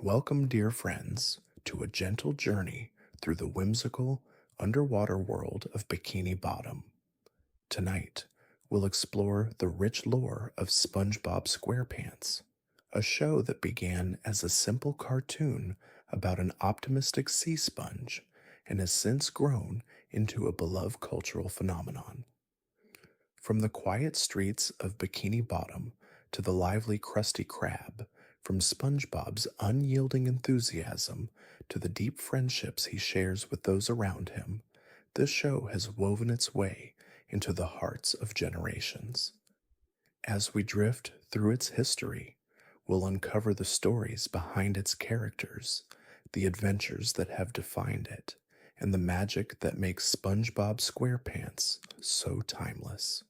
Welcome, dear friends, to a gentle journey through the whimsical underwater world of Bikini Bottom. Tonight, we'll explore the rich lore of SpongeBob SquarePants, a show that began as a simple cartoon about an optimistic sea sponge and has since grown into a beloved cultural phenomenon. From the quiet streets of Bikini Bottom to the lively Krusty Krab, from SpongeBob's unyielding enthusiasm to the deep friendships he shares with those around him, this show has woven its way into the hearts of generations. As we drift through its history, we'll uncover the stories behind its characters, the adventures that have defined it, and the magic that makes SpongeBob SquarePants so timeless.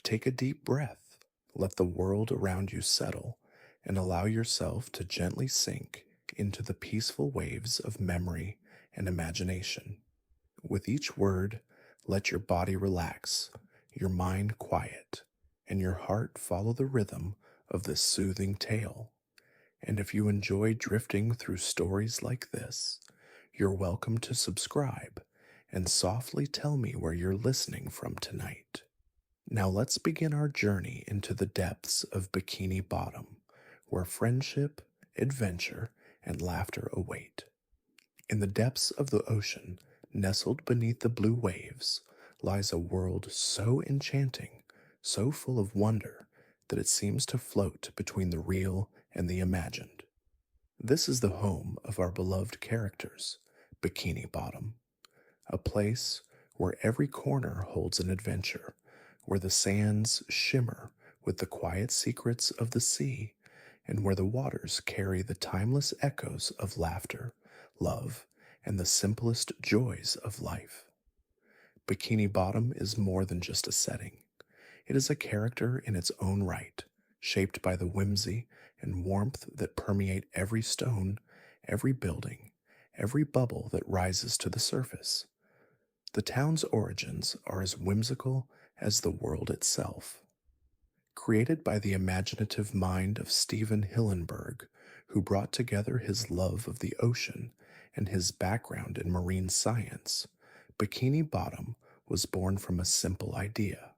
Take a deep breath, let the world around you settle, and allow yourself to gently sink into the peaceful waves of memory and imagination. With each word, let your body relax, your mind quiet, and your heart follow the rhythm of this soothing tale. And if you enjoy drifting through stories like this, you're welcome to subscribe and softly tell me where you're listening from tonight. Now let's begin our journey into the depths of Bikini Bottom, where friendship, adventure, and laughter await. In the depths of the ocean, nestled beneath the blue waves, lies a world so enchanting, so full of wonder, that it seems to float between the real and the imagined. This is the home of our beloved characters, Bikini Bottom, a place where every corner holds an adventure, where the sands shimmer with the quiet secrets of the sea, and where the waters carry the timeless echoes of laughter, love, and the simplest joys of life. Bikini Bottom is more than just a setting. It is a character in its own right, shaped by the whimsy and warmth that permeate every stone, every building, every bubble that rises to the surface. The town's origins are as whimsical as the world itself. Created by the imaginative mind of Stephen Hillenburg, who brought together his love of the ocean and his background in marine science, Bikini Bottom was born from a simple idea: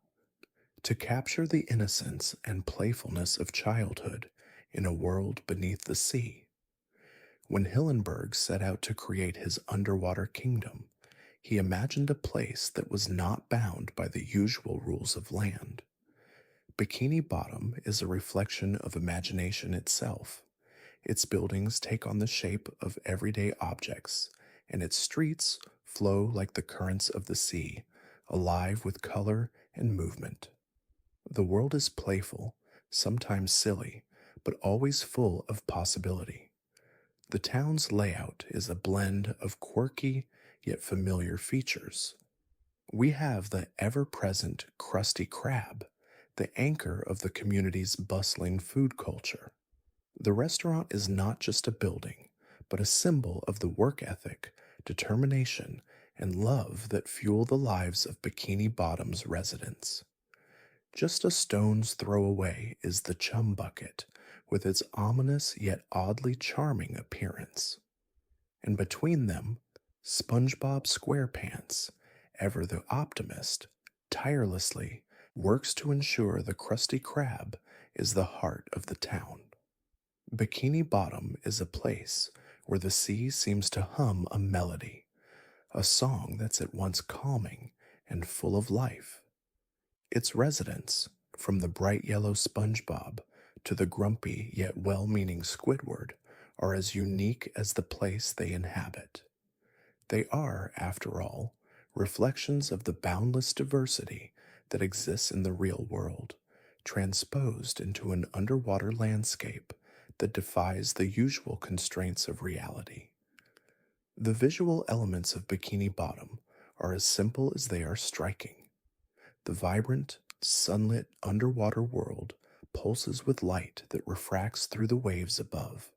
to capture the innocence and playfulness of childhood in a world beneath the sea. When Hillenburg set out to create his underwater kingdom, he imagined a place that was not bound by the usual rules of land. Bikini Bottom is a reflection of imagination itself. Its buildings take on the shape of everyday objects, and its streets flow like the currents of the sea, alive with color and movement. The world is playful, sometimes silly, but always full of possibility. The town's layout is a blend of quirky yet familiar features. We have the ever-present Krusty Krab, the anchor of the community's bustling food culture. The restaurant is not just a building, but a symbol of the work ethic, determination, and love that fuel the lives of Bikini Bottom's residents. Just a stone's throw away is the Chum Bucket, with its ominous yet oddly charming appearance. And between them, SpongeBob SquarePants, ever the optimist, tirelessly works to ensure the Krusty Krab is the heart of the town. Bikini Bottom is a place where the sea seems to hum a melody, a song that's at once calming and full of life. Its residents, from the bright yellow SpongeBob to the grumpy yet well-meaning Squidward, are as unique as the place they inhabit. They are, after all, reflections of the boundless diversity that exists in the real world, transposed into an underwater landscape that defies the usual constraints of reality. The visual elements of Bikini Bottom are as simple as they are striking. The vibrant, sunlit underwater world pulses with light that refracts through the waves above.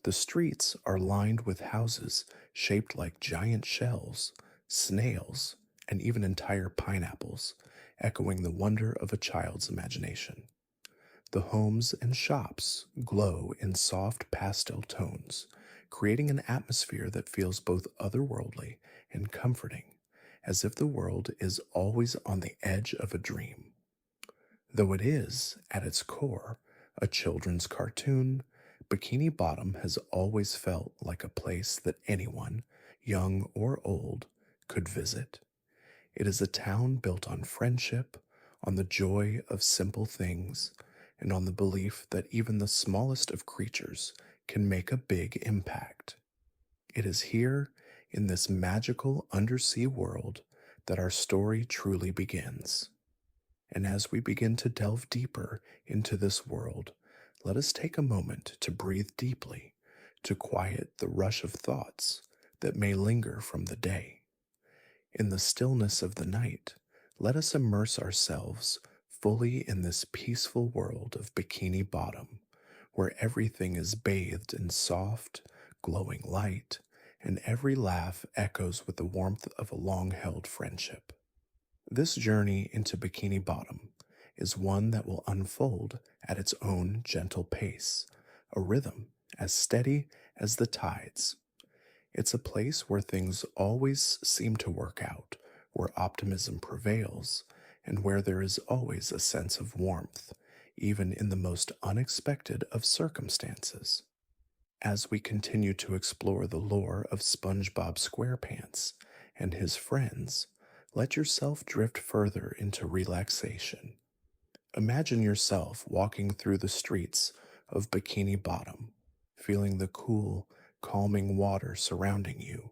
The streets are lined with houses shaped like giant shells, snails, and even entire pineapples, echoing the wonder of a child's imagination. The homes and shops glow in soft pastel tones, creating an atmosphere that feels both otherworldly and comforting, as if the world is always on the edge of a dream. Though it is, at its core, a children's cartoon, Bikini Bottom has always felt like a place that anyone, young or old, could visit. It is a town built on friendship, on the joy of simple things, and on the belief that even the smallest of creatures can make a big impact. It is here, in this magical undersea world, that our story truly begins. And as we begin to delve deeper into this world, let us take a moment to breathe deeply, to quiet the rush of thoughts that may linger from the day. In the stillness of the night, let us immerse ourselves fully in this peaceful world of Bikini Bottom, where everything is bathed in soft, glowing light, and every laugh echoes with the warmth of a long held friendship. This journey into Bikini Bottom is one that will unfold at its own gentle pace, a rhythm as steady as the tides. It's a place where things always seem to work out, where optimism prevails, and where there is always a sense of warmth, even in the most unexpected of circumstances. As we continue to explore the lore of SpongeBob SquarePants and his friends, let yourself drift further into relaxation. Imagine yourself walking through the streets of Bikini Bottom, feeling the cool, calming water surrounding you,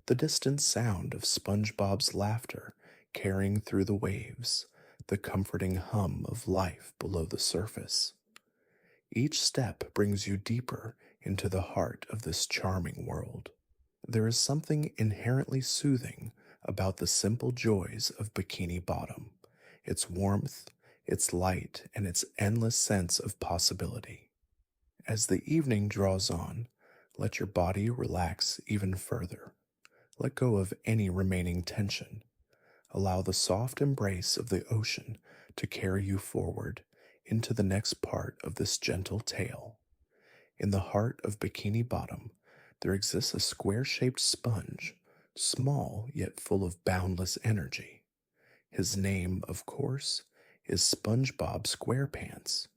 the distant sound of SpongeBob's laughter carrying through the waves, the comforting hum of life below the surface. Each step brings you deeper into the heart of this charming world. There is something inherently soothing about the simple joys of Bikini Bottom, its warmth, its light, and its endless sense of possibility. As the evening draws on, let your body relax even further. Let go of any remaining tension. Allow the soft embrace of the ocean to carry you forward into the next part of this gentle tale. In the heart of Bikini Bottom, there exists a square-shaped sponge, small yet full of boundless energy. His name, of course, is SpongeBob SquarePants,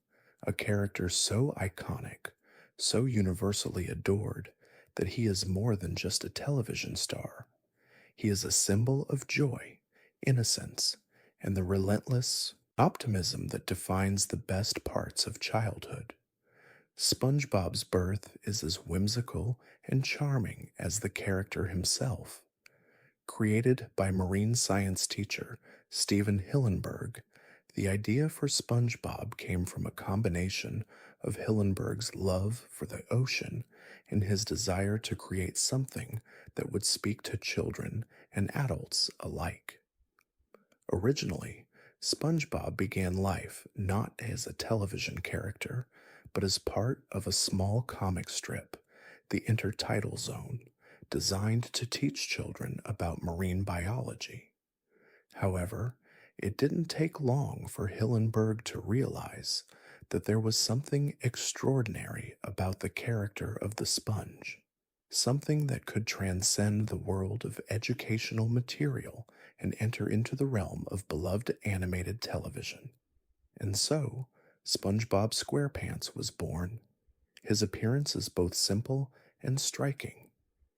a character so iconic, so universally adored, that he is more than just a television star. He is a symbol of joy, innocence, and the relentless optimism that defines the best parts of childhood. SpongeBob's birth is as whimsical and charming as the character himself. Created by marine science teacher Stephen Hillenburg, the idea for SpongeBob came from a combination of Hillenburg's love for the ocean and his desire to create something that would speak to children and adults alike. Originally, SpongeBob began life not as a television character, but as part of a small comic strip, the Intertidal Zone, designed to teach children about marine biology. However, it didn't take long for Hillenburg to realize that there was something extraordinary about the character of the sponge, something that could transcend the world of educational material and enter into the realm of beloved animated television. And so, SpongeBob SquarePants was born. His appearance is both simple and striking.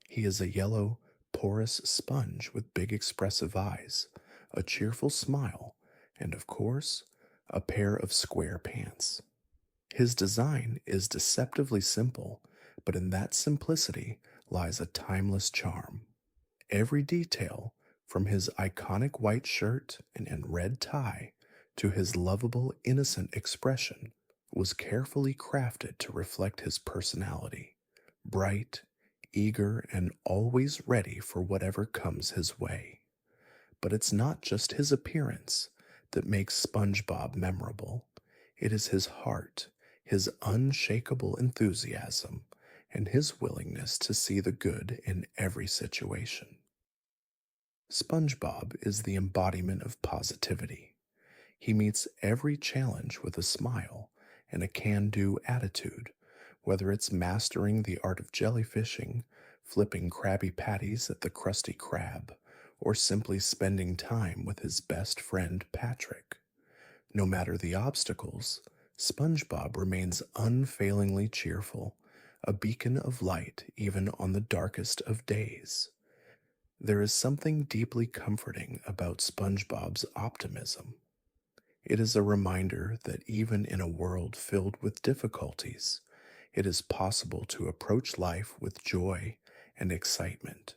He is a yellow, porous sponge with big expressive eyes, a cheerful smile, and of course, a pair of square pants. His design is deceptively simple, but in that simplicity lies a timeless charm. Every detail, from his iconic white shirt and red tie to his lovable, innocent expression, was carefully crafted to reflect his personality, bright, eager, and always ready for whatever comes his way. But it's not just his appearance that makes SpongeBob memorable. It is his heart, his unshakable enthusiasm, and his willingness to see the good in every situation. SpongeBob is the embodiment of positivity. He meets every challenge with a smile and a can-do attitude, whether it's mastering the art of jellyfishing, flipping Krabby Patties at the Krusty Krab, or simply spending time with his best friend Patrick. No matter the obstacles, SpongeBob remains unfailingly cheerful, a beacon of light even on the darkest of days. There is something deeply comforting about SpongeBob's optimism. It is a reminder that even in a world filled with difficulties, it is possible to approach life with joy and excitement.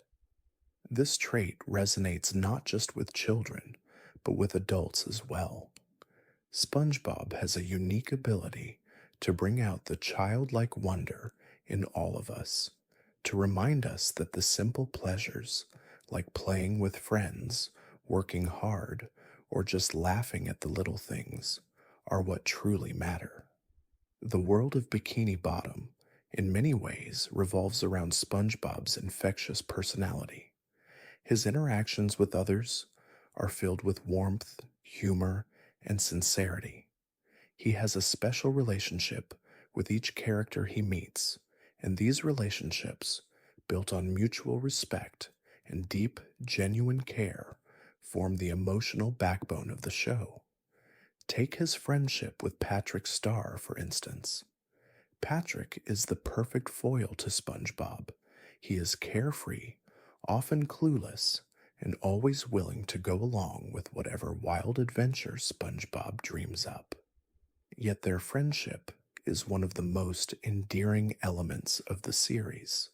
This trait resonates not just with children, but with adults as well. SpongeBob has a unique ability to bring out the childlike wonder in all of us, to remind us that the simple pleasures, like playing with friends, working hard, or just laughing at the little things, are what truly matter. The world of Bikini Bottom, in many ways, revolves around SpongeBob's infectious personality. His interactions with others are filled with warmth, humor, and sincerity. He has a special relationship with each character he meets, and these relationships, built on mutual respect and deep, genuine care, form the emotional backbone of the show. Take his friendship with Patrick Star, for instance. Patrick is the perfect foil to SpongeBob. He is carefree, often clueless, and always willing to go along with whatever wild adventure SpongeBob dreams up. Yet their friendship is one of the most endearing elements of the series.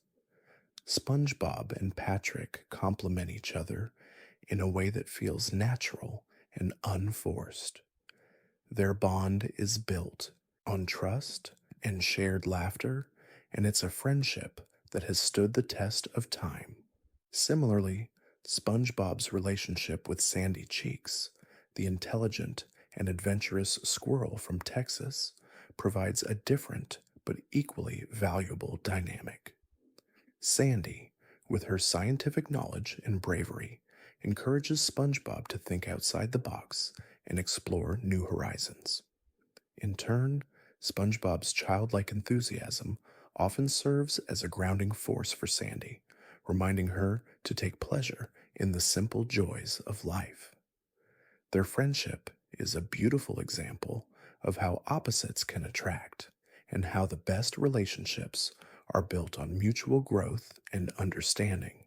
SpongeBob and Patrick complement each other in a way that feels natural and unforced. Their bond is built on trust and shared laughter, and it's a friendship that has stood the test of time. Similarly, SpongeBob's relationship with Sandy Cheeks, the intelligent and adventurous squirrel from Texas, provides a different but equally valuable dynamic. Sandy, with her scientific knowledge and bravery, encourages SpongeBob to think outside the box and explore new horizons. In turn, SpongeBob's childlike enthusiasm often serves as a grounding force for Sandy, reminding her to take pleasure in the simple joys of life. Their friendship is a beautiful example of how opposites can attract, and how the best relationships are built on mutual growth and understanding.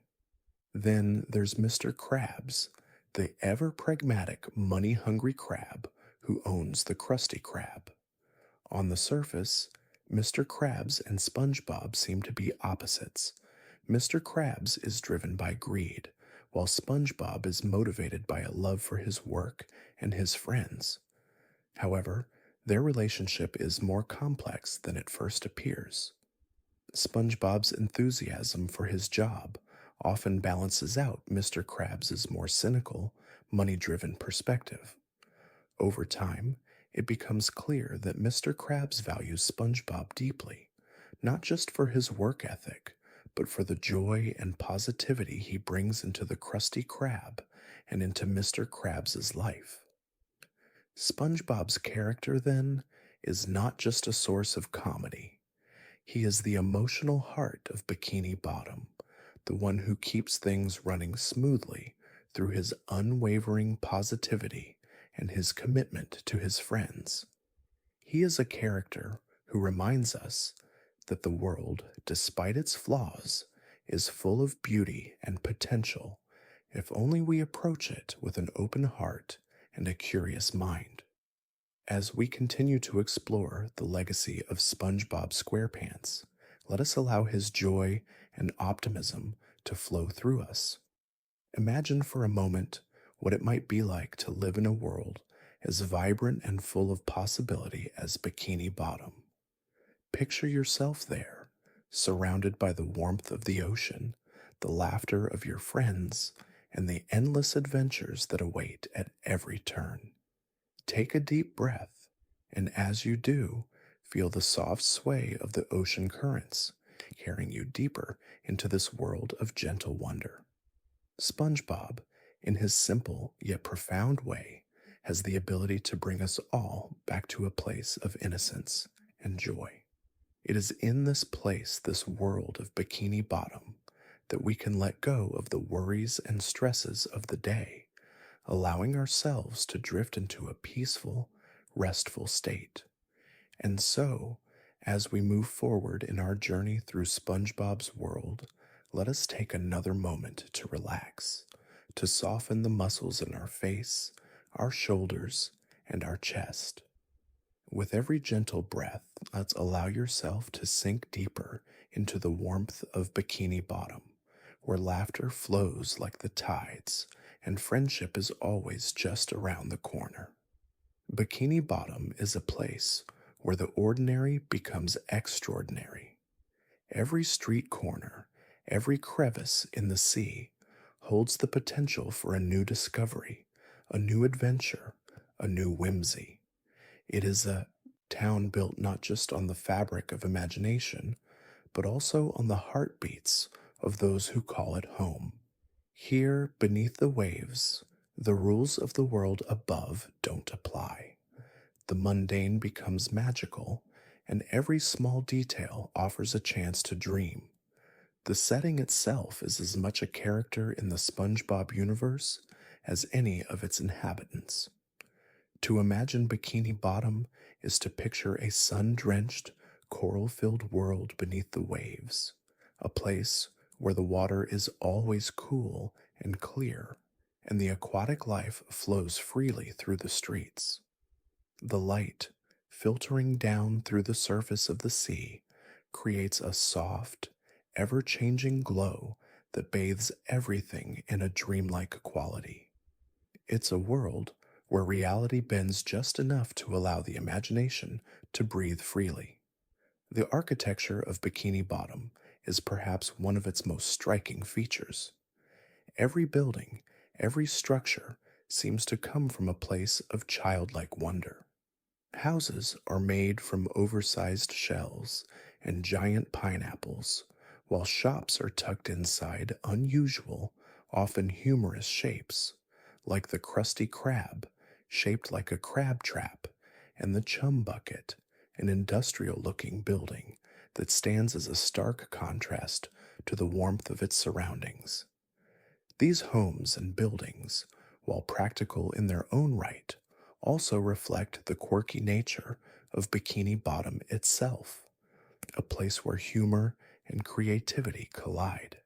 Then there's Mr. Krabs, the ever pragmatic, money hungry crab who owns the Krusty Krab. On the surface, Mr. Krabs and SpongeBob seem to be opposites. Mr. Krabs is driven by greed, while SpongeBob is motivated by a love for his work and his friends. However, their relationship is more complex than it first appears. SpongeBob's enthusiasm for his job often balances out Mr. Krabs' more cynical, money-driven perspective. Over time, it becomes clear that Mr. Krabs values SpongeBob deeply, not just for his work ethic, but for the joy and positivity he brings into the Krusty Krab and into Mr. Krabs' life. SpongeBob's character, then, is not just a source of comedy. He is the emotional heart of Bikini Bottom, the one who keeps things running smoothly through his unwavering positivity and his commitment to his friends. He is a character who reminds us that the world, despite its flaws, is full of beauty and potential if only we approach it with an open heart and a curious mind. As we continue to explore the legacy of SpongeBob SquarePants, let us allow his joy and optimism to flow through us. Imagine for a moment what it might be like to live in a world as vibrant and full of possibility as Bikini Bottom. Picture yourself there, surrounded by the warmth of the ocean, the laughter of your friends, and the endless adventures that await at every turn. Take a deep breath, and as you do, feel the soft sway of the ocean currents, carrying you deeper into this world of gentle wonder. SpongeBob, in his simple yet profound way, has the ability to bring us all back to a place of innocence and joy. It is in this place, this world of Bikini Bottom, that we can let go of the worries and stresses of the day, allowing ourselves to drift into a peaceful, restful state. And so, as we move forward in our journey through SpongeBob's world, let us take another moment to relax, to soften the muscles in our face, our shoulders, and our chest. With every gentle breath, let's allow yourself to sink deeper into the warmth of Bikini Bottom, where laughter flows like the tides and friendship is always just around the corner. Bikini Bottom is a place where the ordinary becomes extraordinary. Every street corner, every crevice in the sea holds the potential for a new discovery, a new adventure, a new whimsy. It is a town built not just on the fabric of imagination, but also on the heartbeats of those who call it home. Here, beneath the waves, the rules of the world above don't apply. The mundane becomes magical, and every small detail offers a chance to dream. The setting itself is as much a character in the SpongeBob universe as any of its inhabitants. To imagine Bikini Bottom is to picture a sun-drenched, coral-filled world beneath the waves, a place where the water is always cool and clear, and the aquatic life flows freely through the streets. The light, filtering down through the surface of the sea, creates a soft, ever-changing glow that bathes everything in a dreamlike quality. It's a world where reality bends just enough to allow the imagination to breathe freely. The architecture of Bikini Bottom is perhaps one of its most striking features. Every building, every structure seems to come from a place of childlike wonder. Houses are made from oversized shells and giant pineapples, while shops are tucked inside unusual, often humorous shapes, like the Krusty Krab, shaped like a crab trap, and the Chum Bucket, an industrial-looking building that stands as a stark contrast to the warmth of its surroundings. These homes and buildings, while practical in their own right, also reflect the quirky nature of Bikini Bottom itself, a place where humor and creativity collide.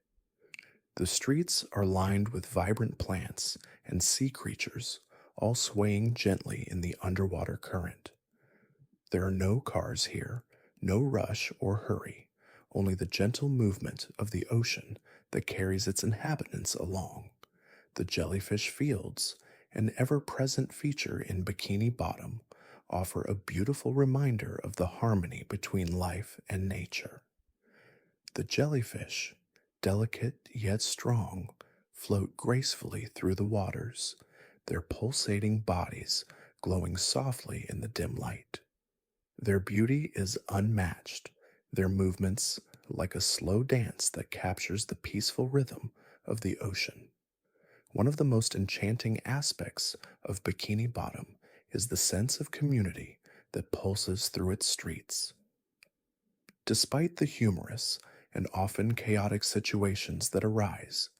The streets are lined with vibrant plants and sea creatures, all swaying gently in the underwater current. There are no cars here, no rush or hurry, only the gentle movement of the ocean that carries its inhabitants along. The jellyfish fields, an ever-present feature in Bikini Bottom, offer a beautiful reminder of the harmony between life and nature. The jellyfish, delicate yet strong, float gracefully through the waters, their pulsating bodies glowing softly in the dim light. Their beauty is unmatched, their movements like a slow dance that captures the peaceful rhythm of the ocean. One of the most enchanting aspects of Bikini Bottom is the sense of community that pulses through its streets. Despite the humorous and often chaotic situations that arise,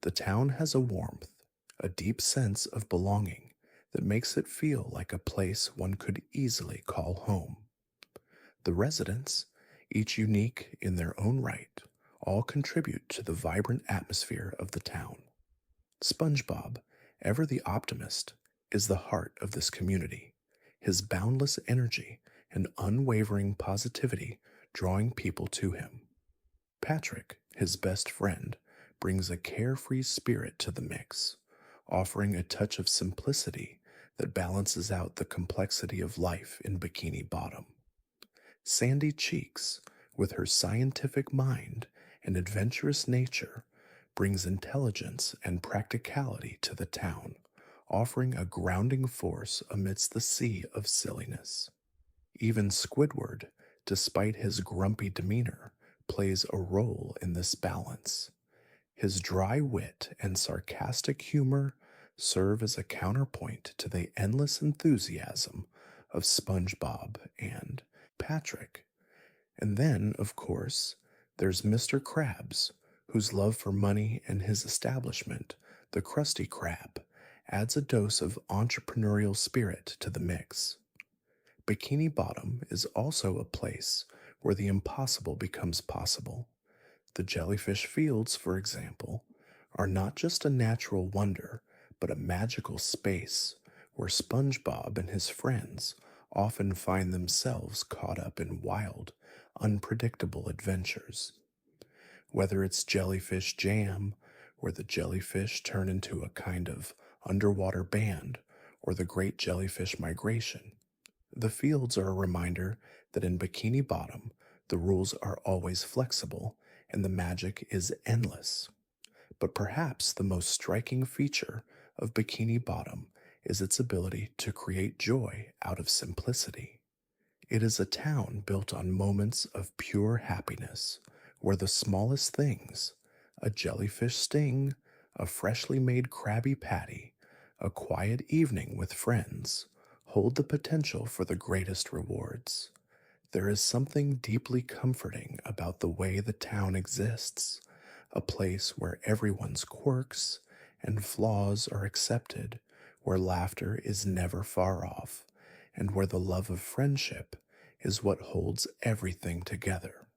the town has a warmth, a deep sense of belonging that makes it feel like a place one could easily call home. The residents, each unique in their own right, all contribute to the vibrant atmosphere of the town. SpongeBob, ever the optimist, is the heart of this community, his boundless energy and unwavering positivity drawing people to him. Patrick, his best friend, brings a carefree spirit to the mix, offering a touch of simplicity that balances out the complexity of life in Bikini Bottom. Sandy Cheeks, with her scientific mind and adventurous nature, brings intelligence and practicality to the town, offering a grounding force amidst the sea of silliness. Even Squidward, despite his grumpy demeanor, plays a role in this balance. His dry wit and sarcastic humor serve as a counterpoint to the endless enthusiasm of SpongeBob and Patrick. And then, of course, there's Mr. Krabs, whose love for money and his establishment, the Krusty Krab, adds a dose of entrepreneurial spirit to the mix. Bikini Bottom is also a place where the impossible becomes possible. The jellyfish fields, for example, are not just a natural wonder, but a magical space where SpongeBob and his friends often find themselves caught up in wild, unpredictable adventures. Whether it's jellyfish jam, where the jellyfish turn into a kind of underwater band, or the great jellyfish migration, the fields are a reminder that in Bikini Bottom, the rules are always flexible and the magic is endless. But perhaps the most striking feature of Bikini Bottom is its ability to create joy out of simplicity. It is a town built on moments of pure happiness, where the smallest things, a jellyfish sting, a freshly made Krabby Patty, a quiet evening with friends, hold the potential for the greatest rewards. There is something deeply comforting about the way the town exists, a place where everyone's quirks and flaws are accepted, where laughter is never far off, and where the love of friendship is what holds everything together.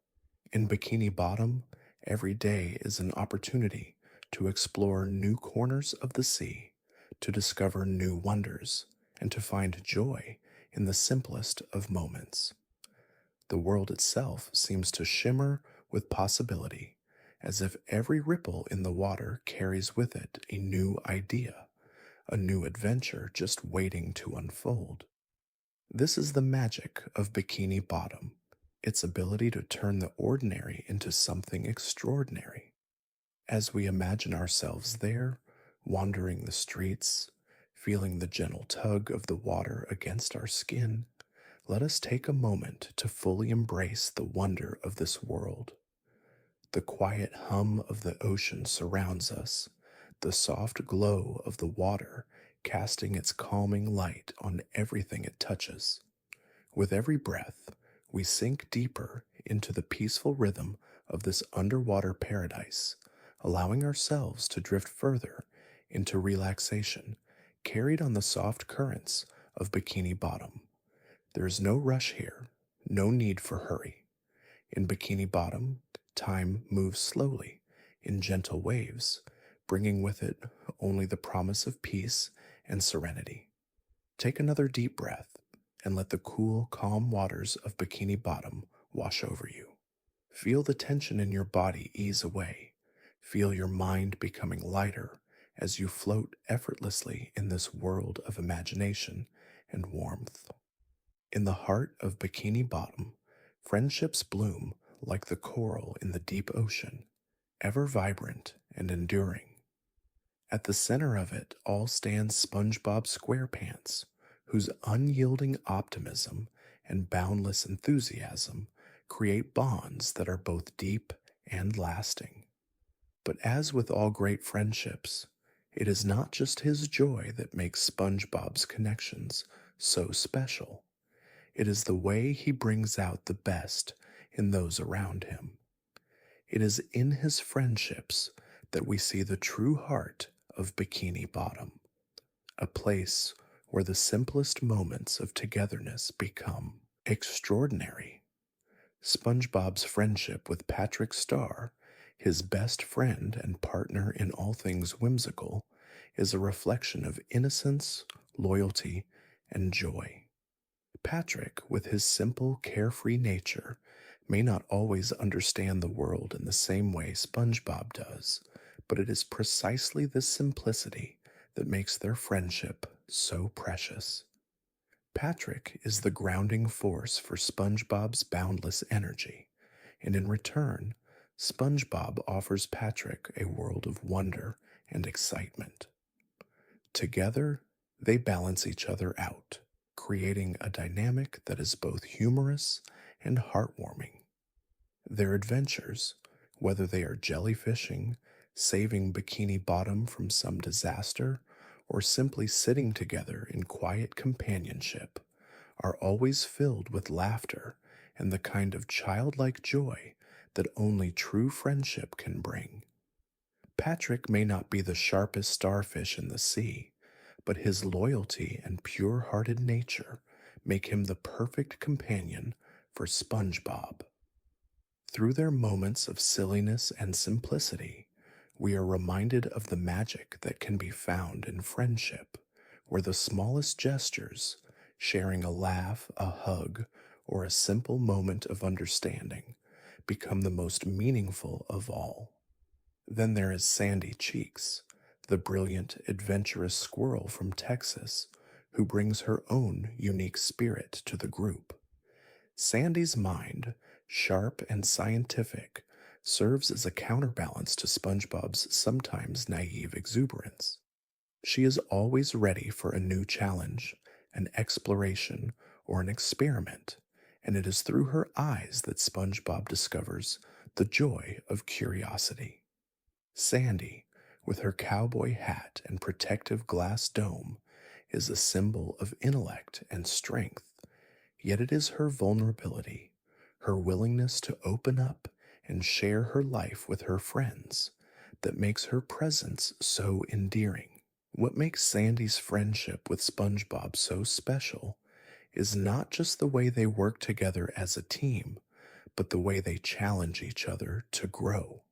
In Bikini Bottom, every day is an opportunity to explore new corners of the sea, to discover new wonders, and to find joy in the simplest of moments. The world itself seems to shimmer with possibility, as if every ripple in the water carries with it a new idea, a new adventure just waiting to unfold. This is the magic of Bikini Bottom, its ability to turn the ordinary into something extraordinary. As we imagine ourselves there, wandering the streets, feeling the gentle tug of the water against our skin, let us take a moment to fully embrace the wonder of this world. The quiet hum of the ocean surrounds us, the soft glow of the water casting its calming light on everything it touches. With every breath, we sink deeper into the peaceful rhythm of this underwater paradise, allowing ourselves to drift further into relaxation, carried on the soft currents of Bikini Bottom. There is no rush here, no need for hurry. In Bikini Bottom, time moves slowly, in gentle waves, bringing with it only the promise of peace and serenity. Take another deep breath and let the cool, calm waters of Bikini Bottom wash over you. Feel the tension in your body ease away. Feel your mind becoming lighter as you float effortlessly in this world of imagination and warmth. In the heart of Bikini Bottom, friendships bloom like the coral in the deep ocean, ever vibrant and enduring. At the center of it all stands SpongeBob SquarePants, whose unyielding optimism and boundless enthusiasm create bonds that are both deep and lasting. But as with all great friendships, it is not just his joy that makes SpongeBob's connections so special. It is the way he brings out the best in those around him. It is in his friendships that we see the true heart of Bikini Bottom, a place where the simplest moments of togetherness become extraordinary. SpongeBob's friendship with Patrick Star, his best friend and partner in all things whimsical, is a reflection of innocence, loyalty, and joy. Patrick, with his simple, carefree nature, may not always understand the world in the same way SpongeBob does, but it is precisely this simplicity that makes their friendship so precious. Patrick is the grounding force for SpongeBob's boundless energy, and in return, SpongeBob offers Patrick a world of wonder and excitement. Together, they balance each other out, creating a dynamic that is both humorous and heartwarming. Their adventures, whether they are jellyfishing, saving Bikini Bottom from some disaster, or simply sitting together in quiet companionship are always filled with laughter and the kind of childlike joy that only true friendship can bring. Patrick may not be the sharpest starfish in the sea, but his loyalty and pure hearted nature make him the perfect companion for SpongeBob. Through their moments of silliness and simplicity, we are reminded of the magic that can be found in friendship, where the smallest gestures, sharing a laugh, a hug, or a simple moment of understanding, become the most meaningful of all. Then there is Sandy Cheeks, the brilliant, adventurous squirrel from Texas, who brings her own unique spirit to the group. Sandy's mind, sharp and scientific, serves as a counterbalance to SpongeBob's sometimes naive exuberance. She is always ready for a new challenge, an exploration, or an experiment, and it is through her eyes that SpongeBob discovers the joy of curiosity. Sandy, with her cowboy hat and protective glass dome, is a symbol of intellect and strength, yet it is her vulnerability, her willingness to open up and share her life with her friends, that makes her presence so endearing. What makes Sandy's friendship with SpongeBob so special is not just the way they work together as a team, but the way they challenge each other to grow.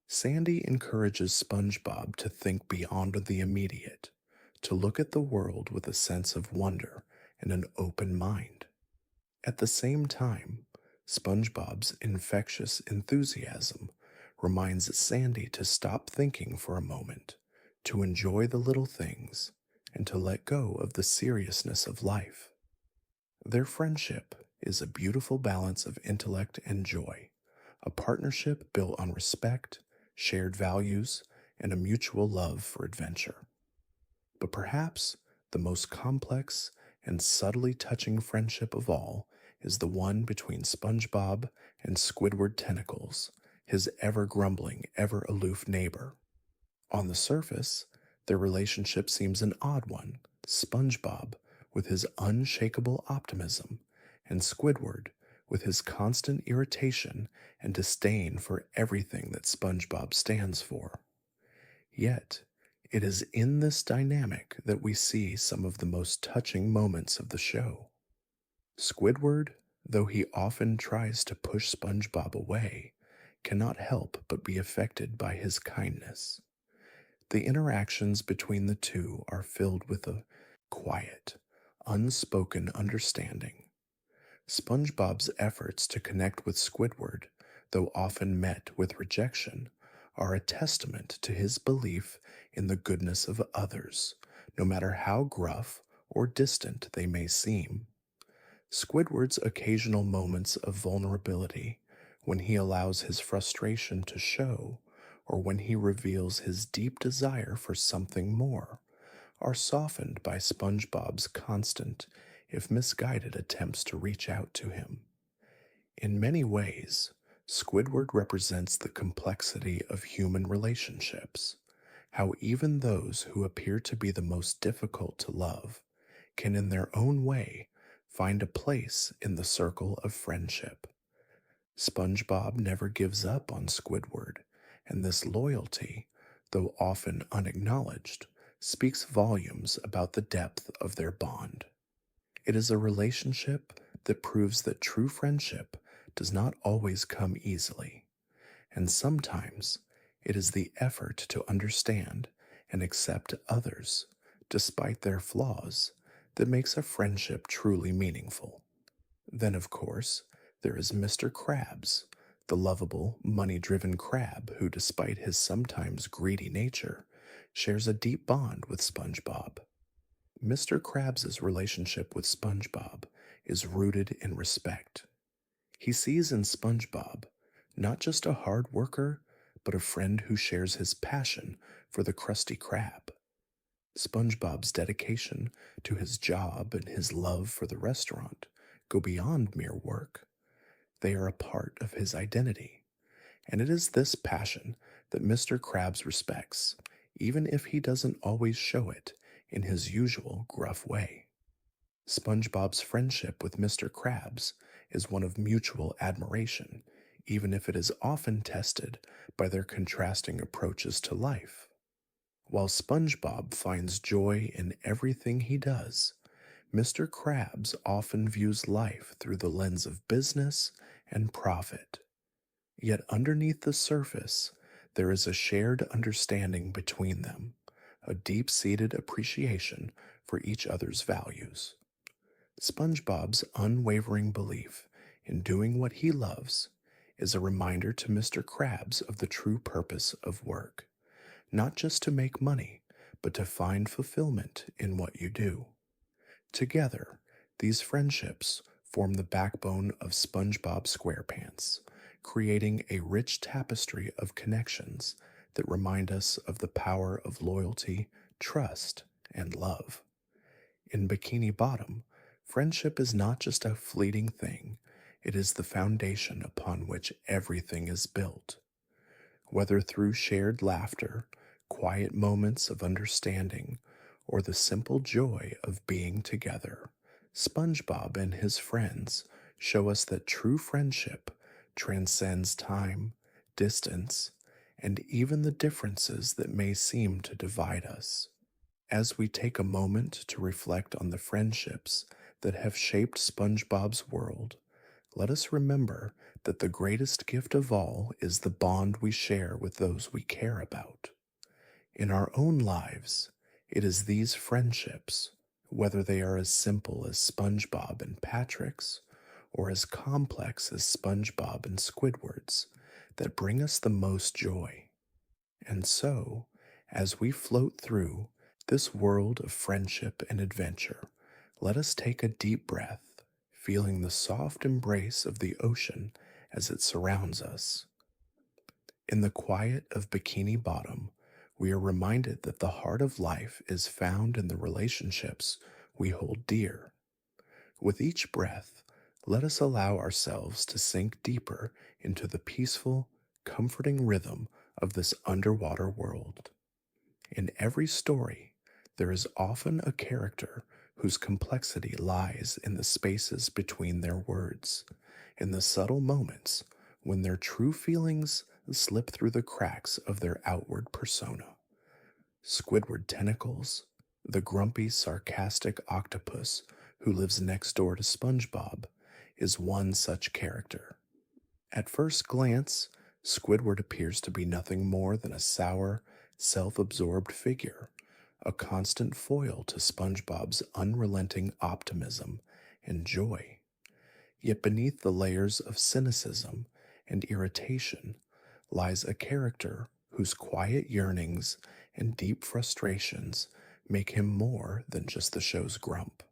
Sandy encourages SpongeBob to think beyond the immediate, to look at the world with a sense of wonder and an open mind. At the same time, SpongeBob's infectious enthusiasm reminds Sandy to stop thinking for a moment, to enjoy the little things, and to let go of the seriousness of life. Their friendship is a beautiful balance of intellect and joy, a partnership built on respect, shared values, and a mutual love for adventure. But perhaps the most complex and subtly touching friendship of all is the one between SpongeBob and Squidward Tentacles, his ever grumbling, ever aloof neighbor. On the surface, their relationship seems an odd one. SpongeBob, with his unshakable optimism, and Squidward, with his constant irritation and disdain for everything that SpongeBob stands for. Yet, it is in this dynamic that we see some of the most touching moments of the show. Squidward, though he often tries to push SpongeBob away, cannot help but be affected by his kindness. The interactions between the two are filled with a quiet, unspoken understanding. SpongeBob's efforts to connect with Squidward, though often met with rejection, are a testament to his belief in the goodness of others, no matter how gruff or distant they may seem. Squidward's occasional moments of vulnerability, when he allows his frustration to show, or when he reveals his deep desire for something more, are softened by SpongeBob's constant, if misguided, attempts to reach out to him. In many ways, Squidward represents the complexity of human relationships, how even those who appear to be the most difficult to love can, in their own way, find a place in the circle of friendship. SpongeBob never gives up on Squidward, and this loyalty, though often unacknowledged, speaks volumes about the depth of their bond. It is a relationship that proves that true friendship does not always come easily, and sometimes it is the effort to understand and accept others, despite their flaws, that makes a friendship truly meaningful. Then, of course, there is Mr. Krabs, the lovable, money driven crab who, despite his sometimes greedy nature, shares a deep bond with SpongeBob. Mr. Krabs' relationship with SpongeBob is rooted in respect. He sees in SpongeBob not just a hard worker, but a friend who shares his passion for the Krusty Krab. SpongeBob's dedication to his job and his love for the restaurant go beyond mere work. They are a part of his identity, and it is this passion that Mr. Krabs respects, even if he doesn't always show it in his usual gruff way. SpongeBob's friendship with Mr. Krabs is one of mutual admiration, even if it is often tested by their contrasting approaches to life. While SpongeBob finds joy in everything he does, Mr. Krabs often views life through the lens of business and profit. Yet underneath the surface, there is a shared understanding between them, a deep seated appreciation for each other's values. SpongeBob's unwavering belief in doing what he loves is a reminder to Mr. Krabs of the true purpose of work, not just to make money, but to find fulfillment in what you do. Together, these friendships form the backbone of SpongeBob SquarePants, creating a rich tapestry of connections that remind us of the power of loyalty, trust, and love. In Bikini Bottom, friendship is not just a fleeting thing, it is the foundation upon which everything is built. Whether through shared laughter, quiet moments of understanding, or the simple joy of being together, SpongeBob and his friends show us that true friendship transcends time, distance, and even the differences that may seem to divide us. As we take a moment to reflect on the friendships that have shaped SpongeBob's world, let us remember that the greatest gift of all is the bond we share with those we care about. In our own lives, it is these friendships, whether they are as simple as SpongeBob and Patrick's, or as complex as SpongeBob and Squidward's, that bring us the most joy. And so, as we float through this world of friendship and adventure, let us take a deep breath, feeling the soft embrace of the ocean as it surrounds us. In the quiet of Bikini Bottom, we are reminded that the heart of life is found in the relationships we hold dear. With each breath, let us allow ourselves to sink deeper into the peaceful, comforting rhythm of this underwater world. In every story, there is often a character whose complexity lies in the spaces between their words, in the subtle moments when their true feelings slip through the cracks of their outward persona. Squidward Tentacles, the grumpy, sarcastic octopus who lives next door to SpongeBob, is one such character. At first glance, Squidward appears to be nothing more than a sour, self-absorbed figure, a constant foil to SpongeBob's unrelenting optimism and joy. Yet beneath the layers of cynicism and irritation lies a character whose quiet yearnings and deep frustrations make him more than just the show's grump.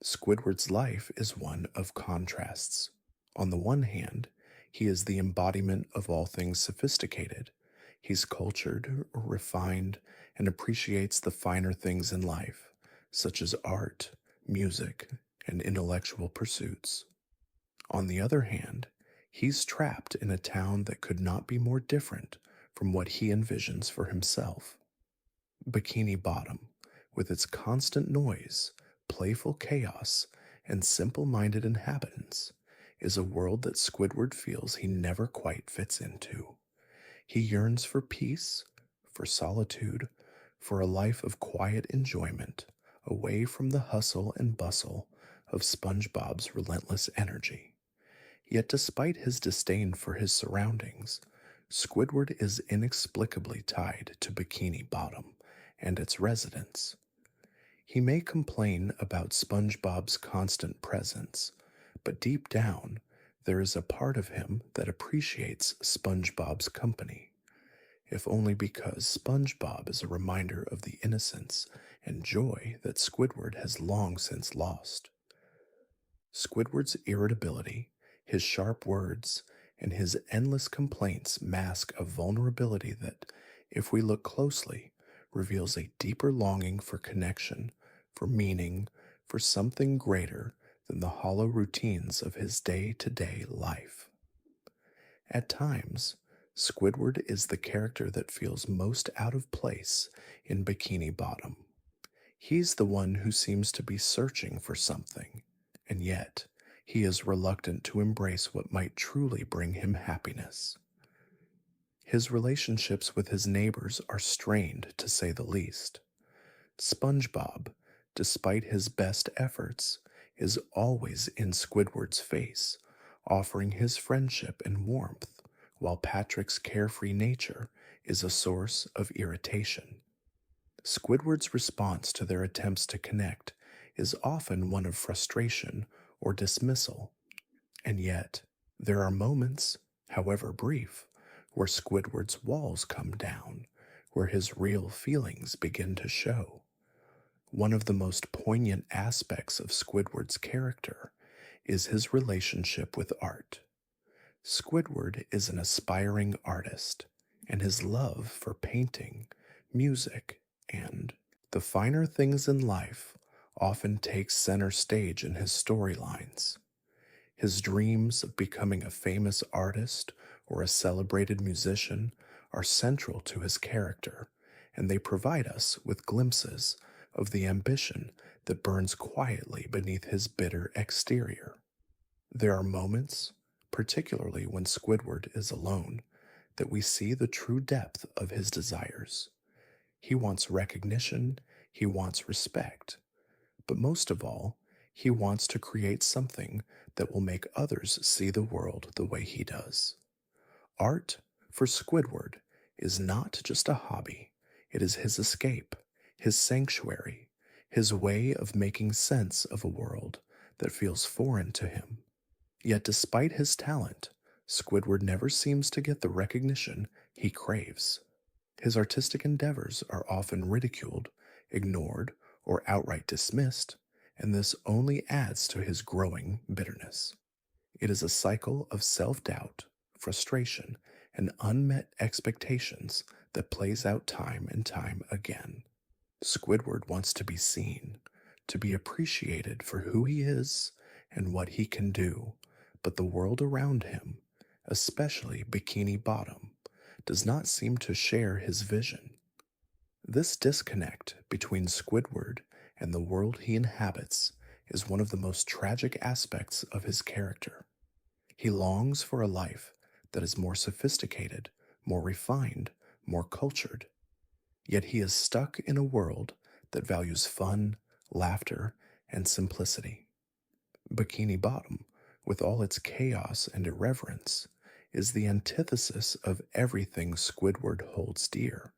Squidward's life is one of contrasts. On the one hand, he is the embodiment of all things sophisticated. He's cultured, refined, and appreciates the finer things in life, such as art, music, and intellectual pursuits. On the other hand, he's trapped in a town that could not be more different from what he envisions for himself. Bikini Bottom, with its constant noise, playful chaos, and simple minded inhabitants, is a world that Squidward feels he never quite fits into. He yearns for peace, for solitude, for a life of quiet enjoyment, away from the hustle and bustle of SpongeBob's relentless energy. Yet despite his disdain for his surroundings, Squidward is inexplicably tied to Bikini Bottom and its residents. He may complain about SpongeBob's constant presence, but deep down, there is a part of him that appreciates SpongeBob's company, if only because SpongeBob is a reminder of the innocence and joy that Squidward has long since lost. Squidward's irritability, his sharp words, and his endless complaints mask a vulnerability that, if we look closely, reveals a deeper longing for connection, for meaning, for something greater than the hollow routines of his day-to-day life. At times, Squidward is the character that feels most out of place in Bikini Bottom. He's the one who seems to be searching for something, and yet he is reluctant to embrace what might truly bring him happiness. His relationships with his neighbors are strained, to say the least. SpongeBob, despite his best efforts, is always in Squidward's face, offering his friendship and warmth, while Patrick's carefree nature is a source of irritation. Squidward's response to their attempts to connect is often one of frustration or dismissal, and yet there are moments, however brief, where Squidward's walls come down, where his real feelings begin to show. One of the most poignant aspects of Squidward's character is his relationship with art. Squidward is an aspiring artist, and his love for painting, music, and the finer things in life often takes center stage in his storylines. His dreams of becoming a famous artist or a celebrated musician are central to his character, and they provide us with glimpses of the ambition that burns quietly beneath his bitter exterior. There are moments, particularly when Squidward is alone, that we see the true depth of his desires. He wants recognition, he wants respect, but most of all, he wants to create something that will make others see the world the way he does. Art, for Squidward, is not just a hobby, it is his escape, his sanctuary, his way of making sense of a world that feels foreign to him. Yet despite his talent, Squidward never seems to get the recognition he craves. His artistic endeavors are often ridiculed, ignored, or outright dismissed, and this only adds to his growing bitterness. It is a cycle of self-doubt, frustration, and unmet expectations that plays out time and time again. Squidward wants to be seen, to be appreciated for who he is and what he can do, but the world around him, especially Bikini Bottom, does not seem to share his vision. This disconnect between Squidward and the world he inhabits is one of the most tragic aspects of his character. He longs for a life that is more sophisticated, more refined, more cultured. Yet he is stuck in a world that values fun, laughter, and simplicity. Bikini Bottom, with all its chaos and irreverence, is the antithesis of everything Squidward holds dear.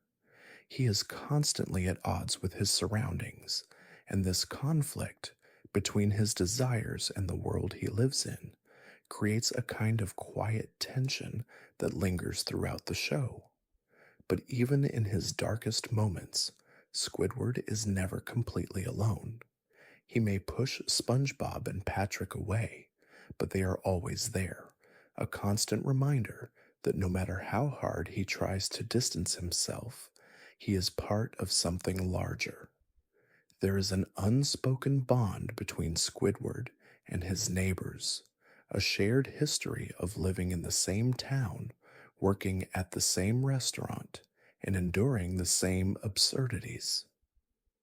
He is constantly at odds with his surroundings, and this conflict between his desires and the world he lives in creates a kind of quiet tension that lingers throughout the show. But even in his darkest moments, Squidward is never completely alone. He may push SpongeBob and Patrick away, but they are always there, a constant reminder that no matter how hard he tries to distance himself, he is part of something larger. There is an unspoken bond between Squidward and his neighbors, a shared history of living in the same town, working at the same restaurant, and enduring the same absurdities.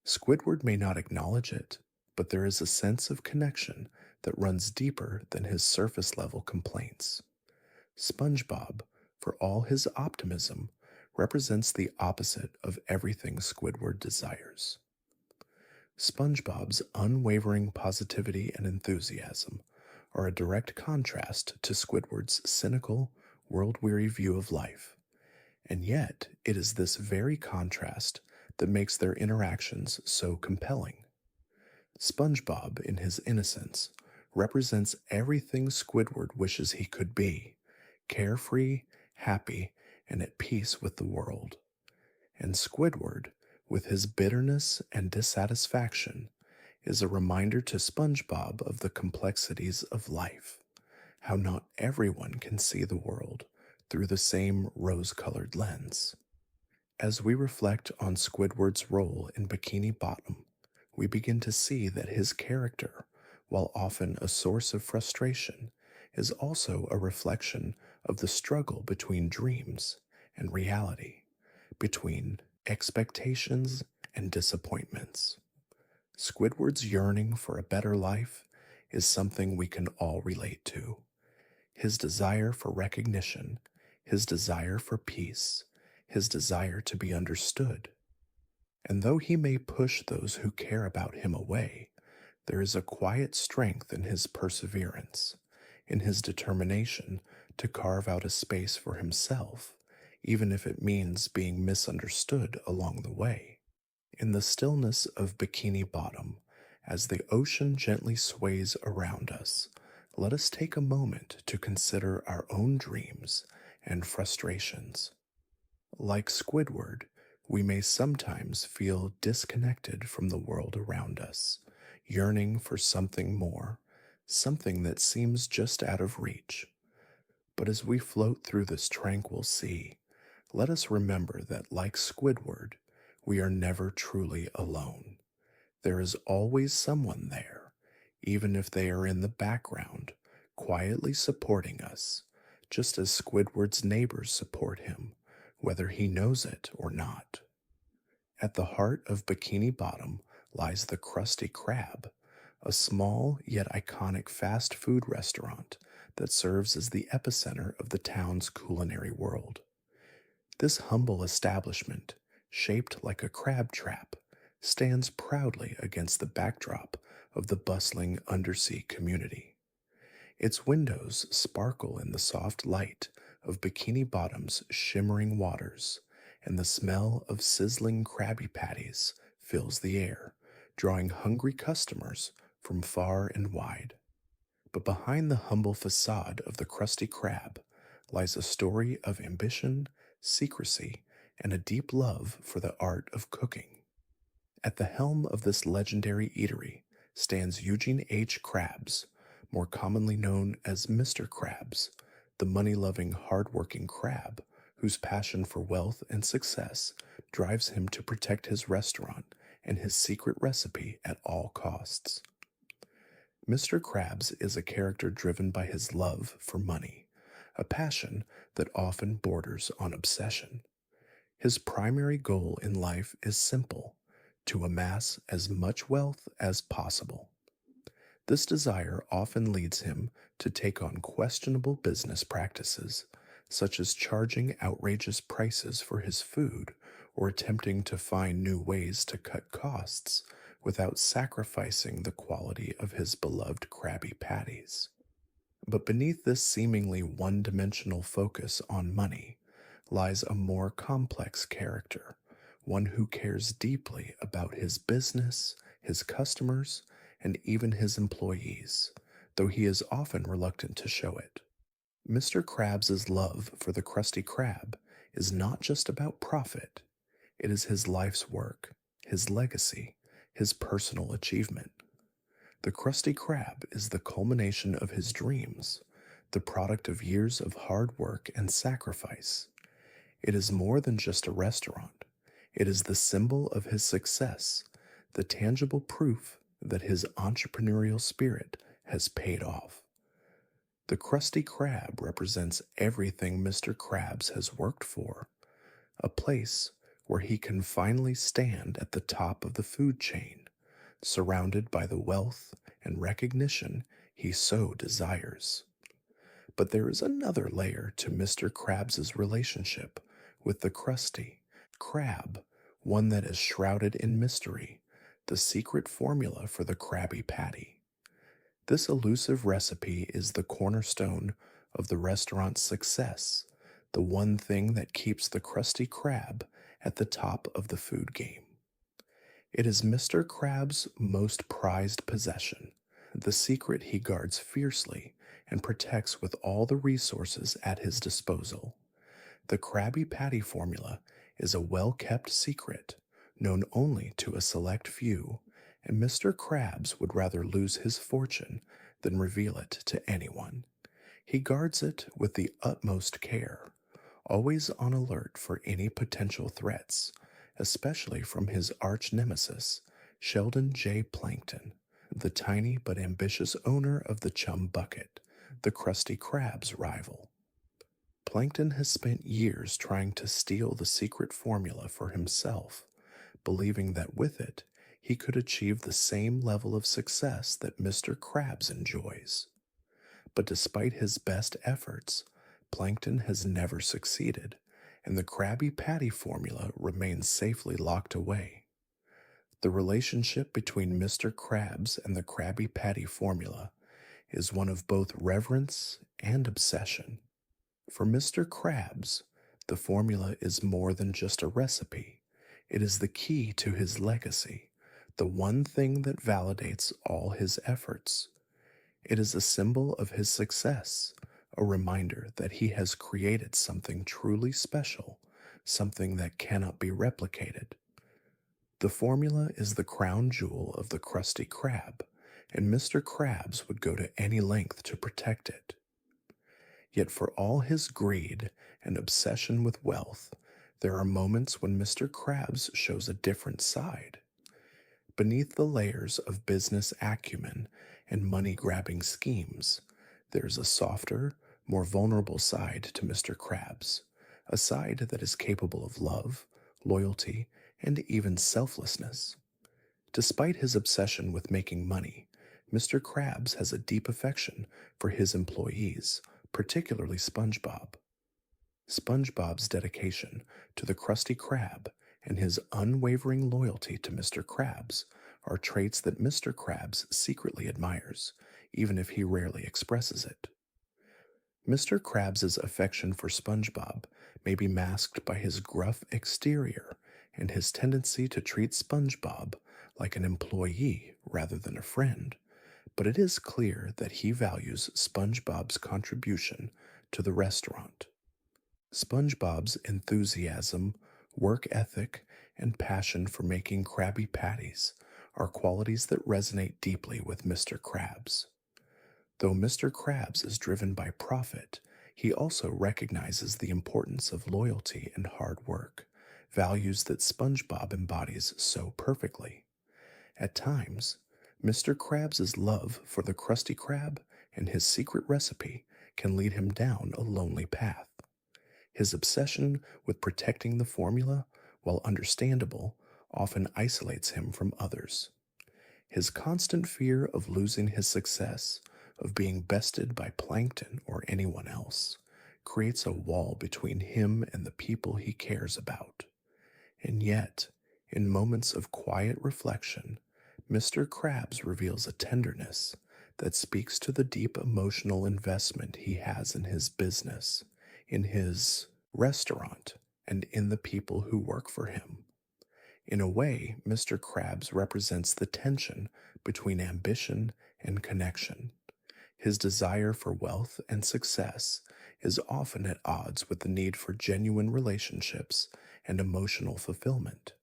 Squidward may not acknowledge it, but there is a sense of connection that runs deeper than his surface level complaints. SpongeBob, for all his optimism, represents the opposite of everything Squidward desires. SpongeBob's unwavering positivity and enthusiasm are a direct contrast to Squidward's cynical, world-weary view of life, and yet it is this very contrast that makes their interactions so compelling. SpongeBob, in his innocence, represents everything Squidward wishes he could be, carefree, happy, and at peace with the world. And Squidward, with his bitterness and dissatisfaction, is a reminder to SpongeBob of the complexities of life, how not everyone can see the world through the same rose-colored lens. As we reflect on Squidward's role in Bikini Bottom, we begin to see that his character, while often a source of frustration, is also a reflection of the struggle between dreams and reality, between expectations and disappointments. Squidward's yearning for a better life is something we can all relate to. His desire for recognition, his desire for peace, his desire to be understood. And though he may push those who care about him away, there is a quiet strength in his perseverance, in his determination to carve out a space for himself, even if it means being misunderstood along the way. In the stillness of Bikini Bottom, as the ocean gently sways around us, let us take a moment to consider our own dreams and frustrations. Like Squidward, we may sometimes feel disconnected from the world around us, yearning for something more, something that seems just out of reach. But as we float through this tranquil sea, let us remember that, like Squidward, we are never truly alone. There is always someone there, even if they are in the background, quietly supporting us, just as Squidward's neighbors support him, whether he knows it or not. At the heart of Bikini Bottom lies the Krusty Krab, a small yet iconic fast food restaurant that serves as the epicenter of the town's culinary world. This humble establishment, shaped like a crab trap, stands proudly against the backdrop of the bustling undersea community. Its windows sparkle in the soft light of Bikini Bottom's shimmering waters, and the smell of sizzling Krabby Patties fills the air, drawing hungry customers from far and wide. But behind the humble facade of the Krusty Krab lies a story of ambition, secrecy, and a deep love for the art of cooking. At the helm of this legendary eatery stands Eugene H. Krabs, more commonly known as Mr. Krabs, the money-loving, hard-working crab whose passion for wealth and success drives him to protect his restaurant and his secret recipe at all costs. Mr. Krabs is a character driven by his love for money, a passion that often borders on obsession. His primary goal in life is simple: to amass as much wealth as possible. This desire often leads him to take on questionable business practices, such as charging outrageous prices for his food or attempting to find new ways to cut costs without sacrificing the quality of his beloved Krabby Patties. But beneath this seemingly one-dimensional focus on money lies a more complex character, one who cares deeply about his business, his customers, and even his employees, though he is often reluctant to show it. Mr. Krabs' love for the Krusty Krab is not just about profit, it is his life's work, his legacy, his personal achievement. The Krusty Krab is the culmination of his dreams, the product of years of hard work and sacrifice. It is more than just a restaurant. It is the symbol of his success, the tangible proof that his entrepreneurial spirit has paid off. The Krusty Krab represents everything Mr. Krabs has worked for, a place where he can finally stand at the top of the food chain, surrounded by the wealth and recognition he so desires. But there is another layer to Mr. Krabs' relationship with the Krusty Krab, one that is shrouded in mystery, the secret formula for the Krabby Patty. This elusive recipe is the cornerstone of the restaurant's success, the one thing that keeps the Krusty Krab at the top of the food game. It is Mr. Krabs' most prized possession, the secret he guards fiercely and protects with all the resources at his disposal. The Krabby Patty formula is a well-kept secret, known only to a select few, and Mr. Krabs would rather lose his fortune than reveal it to anyone. He guards it with the utmost care, always on alert for any potential threats, especially from his arch-nemesis, Sheldon J. Plankton, the tiny but ambitious owner of the Chum Bucket, the Krusty Krab's rival. Plankton has spent years trying to steal the secret formula for himself, believing that with it, he could achieve the same level of success that Mr. Krabs enjoys. But despite his best efforts, Plankton has never succeeded, and the Krabby Patty formula remains safely locked away. The relationship between Mr. Krabs and the Krabby Patty formula is one of both reverence and obsession. For Mr. Krabs, the formula is more than just a recipe. It is the key to his legacy, the one thing that validates all his efforts. It is a symbol of his success, a reminder that he has created something truly special, something that cannot be replicated. The formula is the crown jewel of the Krusty Krab, and Mr. Krabs would go to any length to protect it. Yet for all his greed and obsession with wealth, there are moments when Mr. Krabs shows a different side. Beneath the layers of business acumen and money-grabbing schemes, there is a softer, more vulnerable side to Mr. Krabs, a side that is capable of love, loyalty, and even selflessness. Despite his obsession with making money, Mr. Krabs has a deep affection for his employees, particularly SpongeBob. SpongeBob's dedication to the Krusty Krab and his unwavering loyalty to Mr. Krabs are traits that Mr. Krabs secretly admires, even if he rarely expresses it. Mr. Krabs's affection for SpongeBob may be masked by his gruff exterior and his tendency to treat SpongeBob like an employee rather than a friend, but it is clear that he values SpongeBob's contribution to the restaurant. SpongeBob's enthusiasm, work ethic, and passion for making Krabby Patties are qualities that resonate deeply with Mr. Krabs. Though Mr. Krabs is driven by profit, he also recognizes the importance of loyalty and hard work, values that SpongeBob embodies so perfectly. At times, Mr. Krabs' love for the Krusty Krab and his secret recipe can lead him down a lonely path. His obsession with protecting the formula, while understandable, often isolates him from others. His constant fear of losing his success, of being bested by Plankton or anyone else, creates a wall between him and the people he cares about. And yet, in moments of quiet reflection, Mr. Krabs reveals a tenderness that speaks to the deep emotional investment he has in his business, in his restaurant, and in the people who work for him. In a way, Mr. Krabs represents the tension between ambition and connection. His desire for wealth and success is often at odds with the need for genuine relationships and emotional fulfillment.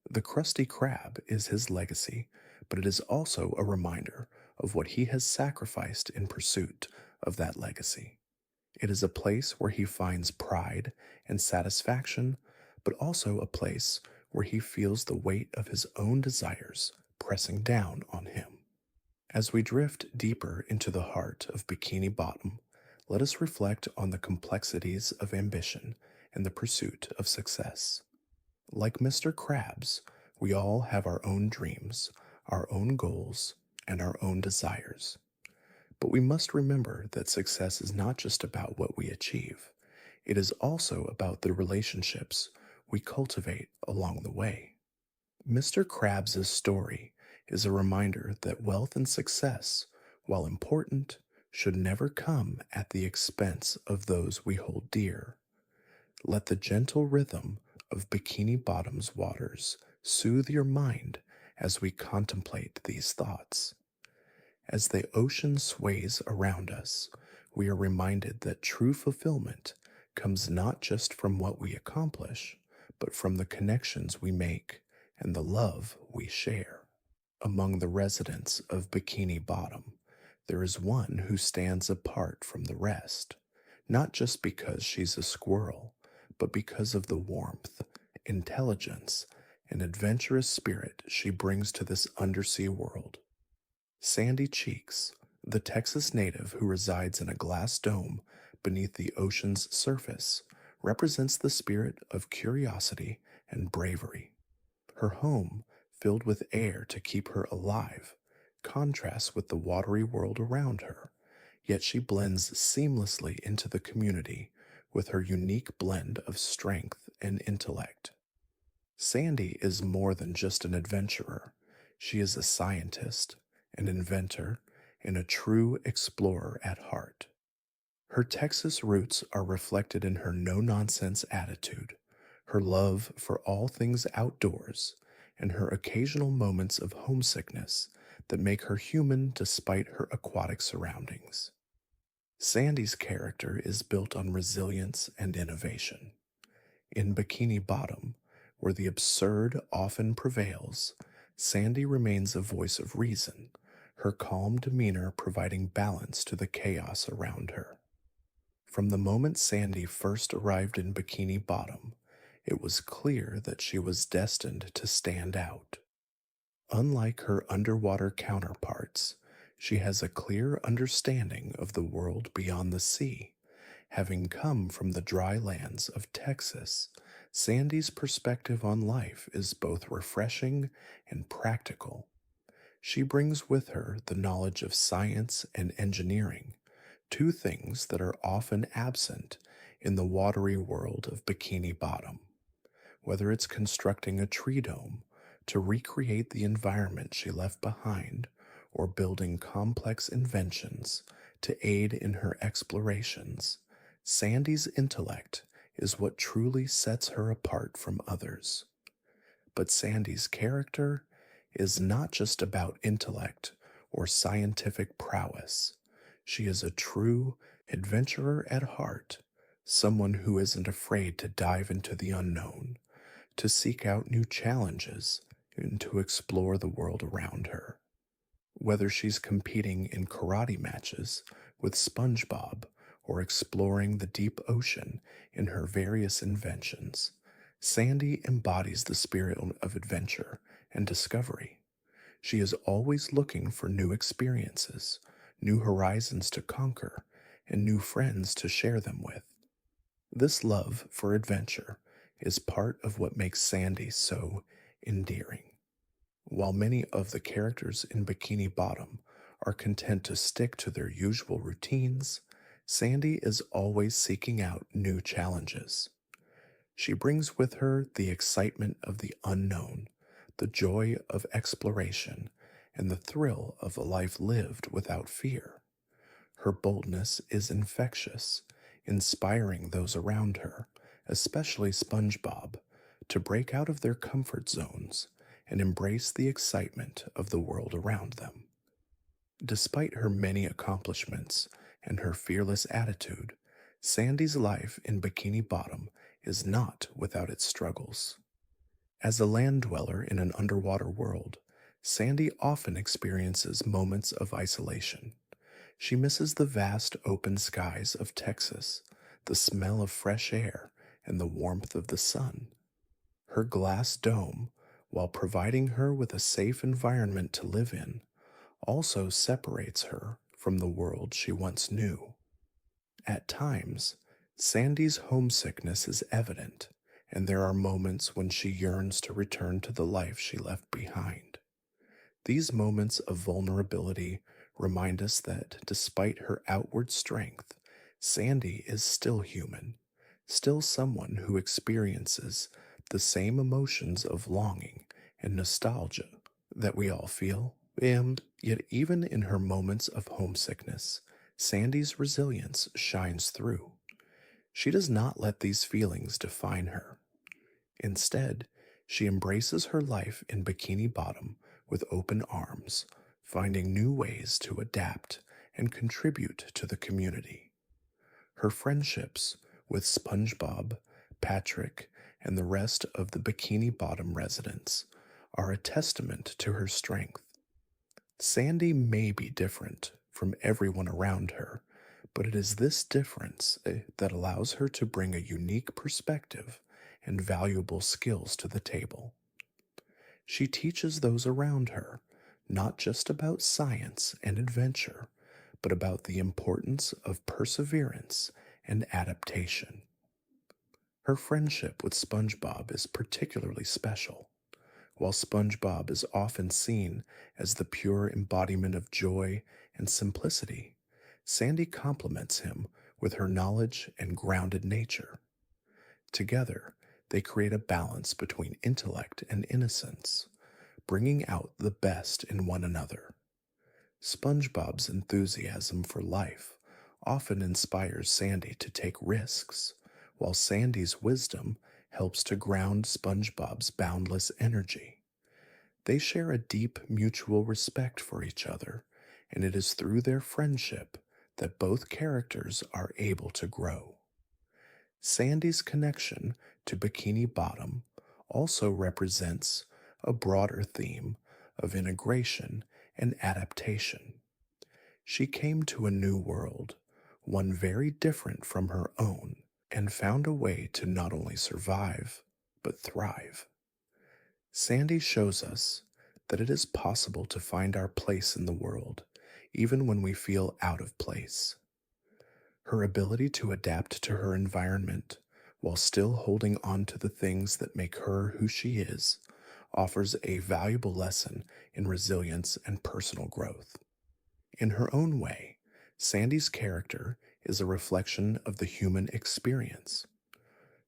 The Krusty Krab is his legacy, but it is also a reminder of what he has sacrificed in pursuit of that legacy. It is a place where he finds pride and satisfaction, but also a place where he feels the weight of his own desires pressing down on him. As we drift deeper into the heart of Bikini Bottom, let us reflect on the complexities of ambition and the pursuit of success. Like Mr. Krabs, we all have our own dreams, our own goals, and our own desires. But we must remember that success is not just about what we achieve. It is also about the relationships we cultivate along the way. Mr. Krabs' story is a reminder that wealth and success, while important, should never come at the expense of those we hold dear. Let the gentle rhythm of Bikini Bottom's waters soothe your mind as we contemplate these thoughts. As the ocean sways around us, we are reminded that true fulfillment comes not just from what we accomplish, but from the connections we make and the love we share. Among the residents of Bikini Bottom, there is one who stands apart from the rest, not just because she's a squirrel, but because of the warmth, intelligence, and adventurous spirit she brings to this undersea world. Sandy Cheeks, the Texas native who resides in a glass dome beneath the ocean's surface represents the spirit of curiosity and bravery. Her home, filled with air to keep her alive, contrasts with the watery world around her, yet she blends seamlessly into the community with her unique blend of strength and intellect. Sandy is more than just an adventurer. She is a scientist, an inventor, and a true explorer at heart. Her Texas roots are reflected in her no nonsense attitude, her love for all things outdoors, and her occasional moments of homesickness that make her human despite her aquatic surroundings. Sandy's character is built on resilience and innovation. In Bikini Bottom, where the absurd often prevails, Sandy remains a voice of reason, her calm demeanor providing balance to the chaos around her. From the moment Sandy first arrived in Bikini Bottom, it was clear that she was destined to stand out. Unlike her underwater counterparts, she has a clear understanding of the world beyond the sea. Having come from the dry lands of Texas, Sandy's perspective on life is both refreshing and practical. She brings with her the knowledge of science and engineering, two things that are often absent in the watery world of Bikini Bottom. Whether it's constructing a tree dome to recreate the environment she left behind, or building complex inventions to aid in her explorations, Sandy's intellect is what truly sets her apart from others. But Sandy's character is not just about intellect or scientific prowess. She is a true adventurer at heart, someone who isn't afraid to dive into the unknown, to seek out new challenges, and to explore the world around her. Whether she's competing in karate matches with SpongeBob or exploring the deep ocean in her various inventions, Sandy embodies the spirit of adventure and discovery. She is always looking for new experiences, new horizons to conquer, and new friends to share them with. This love for adventure is part of what makes Sandy so endearing. While many of the characters in Bikini Bottom are content to stick to their usual routines, Sandy is always seeking out new challenges. She brings with her the excitement of the unknown, the joy of exploration, and the thrill of a life lived without fear. Her boldness is infectious, inspiring those around her, especially SpongeBob, to break out of their comfort zones and embrace the excitement of the world around them. Despite her many accomplishments and her fearless attitude, Sandy's life in Bikini Bottom is not without its struggles. As a land dweller in an underwater world, Sandy often experiences moments of isolation. She misses the vast open skies of Texas, the smell of fresh air, and the warmth of the sun. Her glass dome, while providing her with a safe environment to live in, also separates her from the world she once knew. At times, Sandy's homesickness is evident, and there are moments when she yearns to return to the life she left behind. These moments of vulnerability remind us that despite her outward strength, Sandy is still human, still someone who experiences the same emotions of longing and nostalgia that we all feel. And yet, even in her moments of homesickness, Sandy's resilience shines through. She does not let these feelings define her. Instead, she embraces her life in Bikini Bottom with open arms, finding new ways to adapt and contribute to the community. Her friendships with SpongeBob, Patrick, and the rest of the Bikini Bottom residents are a testament to her strength. Sandy may be different from everyone around her, but it is this difference that allows her to bring a unique perspective and valuable skills to the table. She teaches those around her not just about science and adventure, but about the importance of perseverance and adaptation. Her friendship with SpongeBob is particularly special. While SpongeBob is often seen as the pure embodiment of joy and simplicity, Sandy complements him with her knowledge and grounded nature. Together, they create a balance between intellect and innocence, bringing out the best in one another. SpongeBob's enthusiasm for life often inspires Sandy to take risks, while Sandy's wisdom helps to ground SpongeBob's boundless energy. They share a deep mutual respect for each other, and it is through their friendship that both characters are able to grow. Sandy's connection to Bikini Bottom also represents a broader theme of integration and adaptation. She came to a new world, one very different from her own, and found a way to not only survive, but thrive. Sandy shows us that it is possible to find our place in the world, even when we feel out of place. Her ability to adapt to her environment while still holding on to the things that make her who she is offers a valuable lesson in resilience and personal growth. In her own way, Sandy's character is a reflection of the human experience.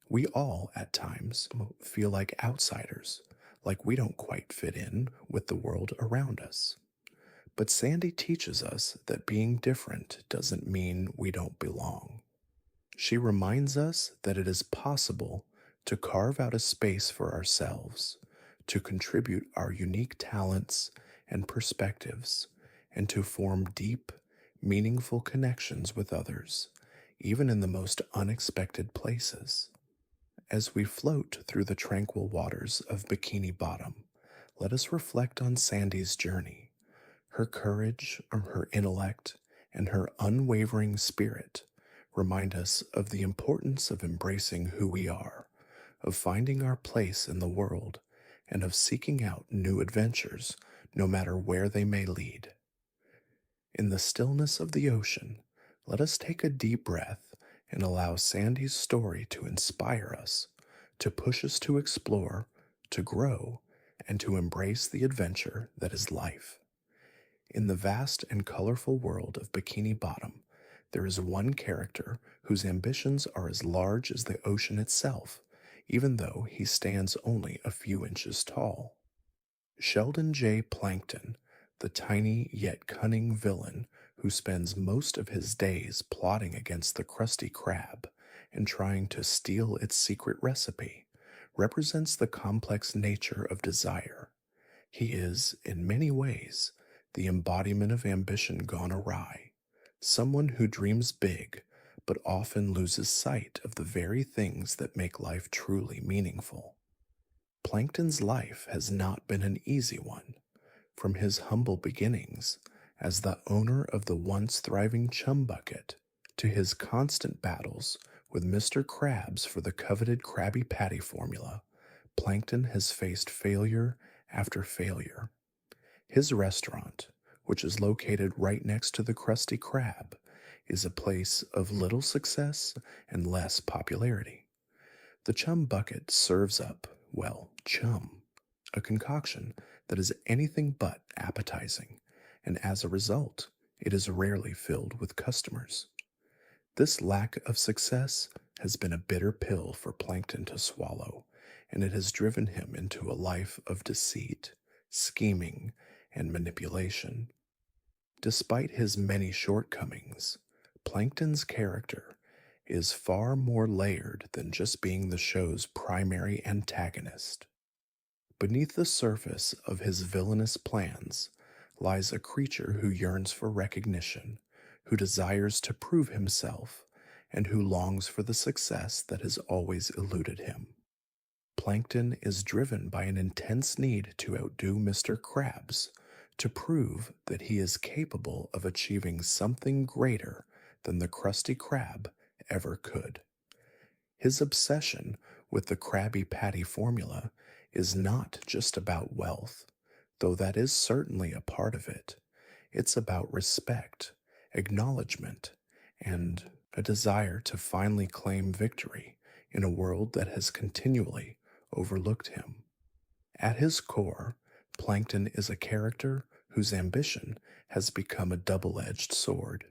We all, at times, feel like outsiders, like we don't quite fit in with the world around us. But Sandy teaches us that being different doesn't mean we don't belong. She reminds us that it is possible to carve out a space for ourselves, to contribute our unique talents and perspectives, and to form deep, meaningful connections with others, even in the most unexpected places. As we float through the tranquil waters of Bikini Bottom, let us reflect on Sandy's journey. Her courage, her intellect, and her unwavering spirit remind us of the importance of embracing who we are, of finding our place in the world, and of seeking out new adventures, no matter where they may lead. In the stillness of the ocean, let us take a deep breath and allow Sandy's story to inspire us, to push us to explore, to grow, and to embrace the adventure that is life. In the vast and colorful world of Bikini Bottom, there is one character whose ambitions are as large as the ocean itself, even though he stands only a few inches tall. Sheldon J. Plankton, the tiny yet cunning villain who spends most of his days plotting against the Krusty Krab and trying to steal its secret recipe, represents the complex nature of desire. He is, in many ways, the embodiment of ambition gone awry, someone who dreams big but often loses sight of the very things that make life truly meaningful. Plankton's life has not been an easy one. From his humble beginnings as the owner of the once thriving Chum Bucket to his constant battles with Mr. Krabs for the coveted Krabby Patty formula, Plankton has faced failure after failure. His restaurant, which is located right next to the Krusty Krab, is a place of little success and less popularity. The Chum Bucket serves up, well, chum, a concoction that is anything but appetizing, and as a result, it is rarely filled with customers. This lack of success has been a bitter pill for Plankton to swallow, and it has driven him into a life of deceit, scheming, and manipulation. Despite his many shortcomings, Plankton's character is far more layered than just being the show's primary antagonist. Beneath the surface of his villainous plans lies a creature who yearns for recognition, who desires to prove himself, and who longs for the success that has always eluded him. Plankton is driven by an intense need to outdo Mr. Krabs, to prove that he is capable of achieving something greater than the Krusty Krab ever could. His obsession with the Krabby Patty formula is not just about wealth, though that is certainly a part of it. It's about respect, acknowledgement, and a desire to finally claim victory in a world that has continually overlooked him. At his core, Plankton is a character whose ambition has become a double edged sword.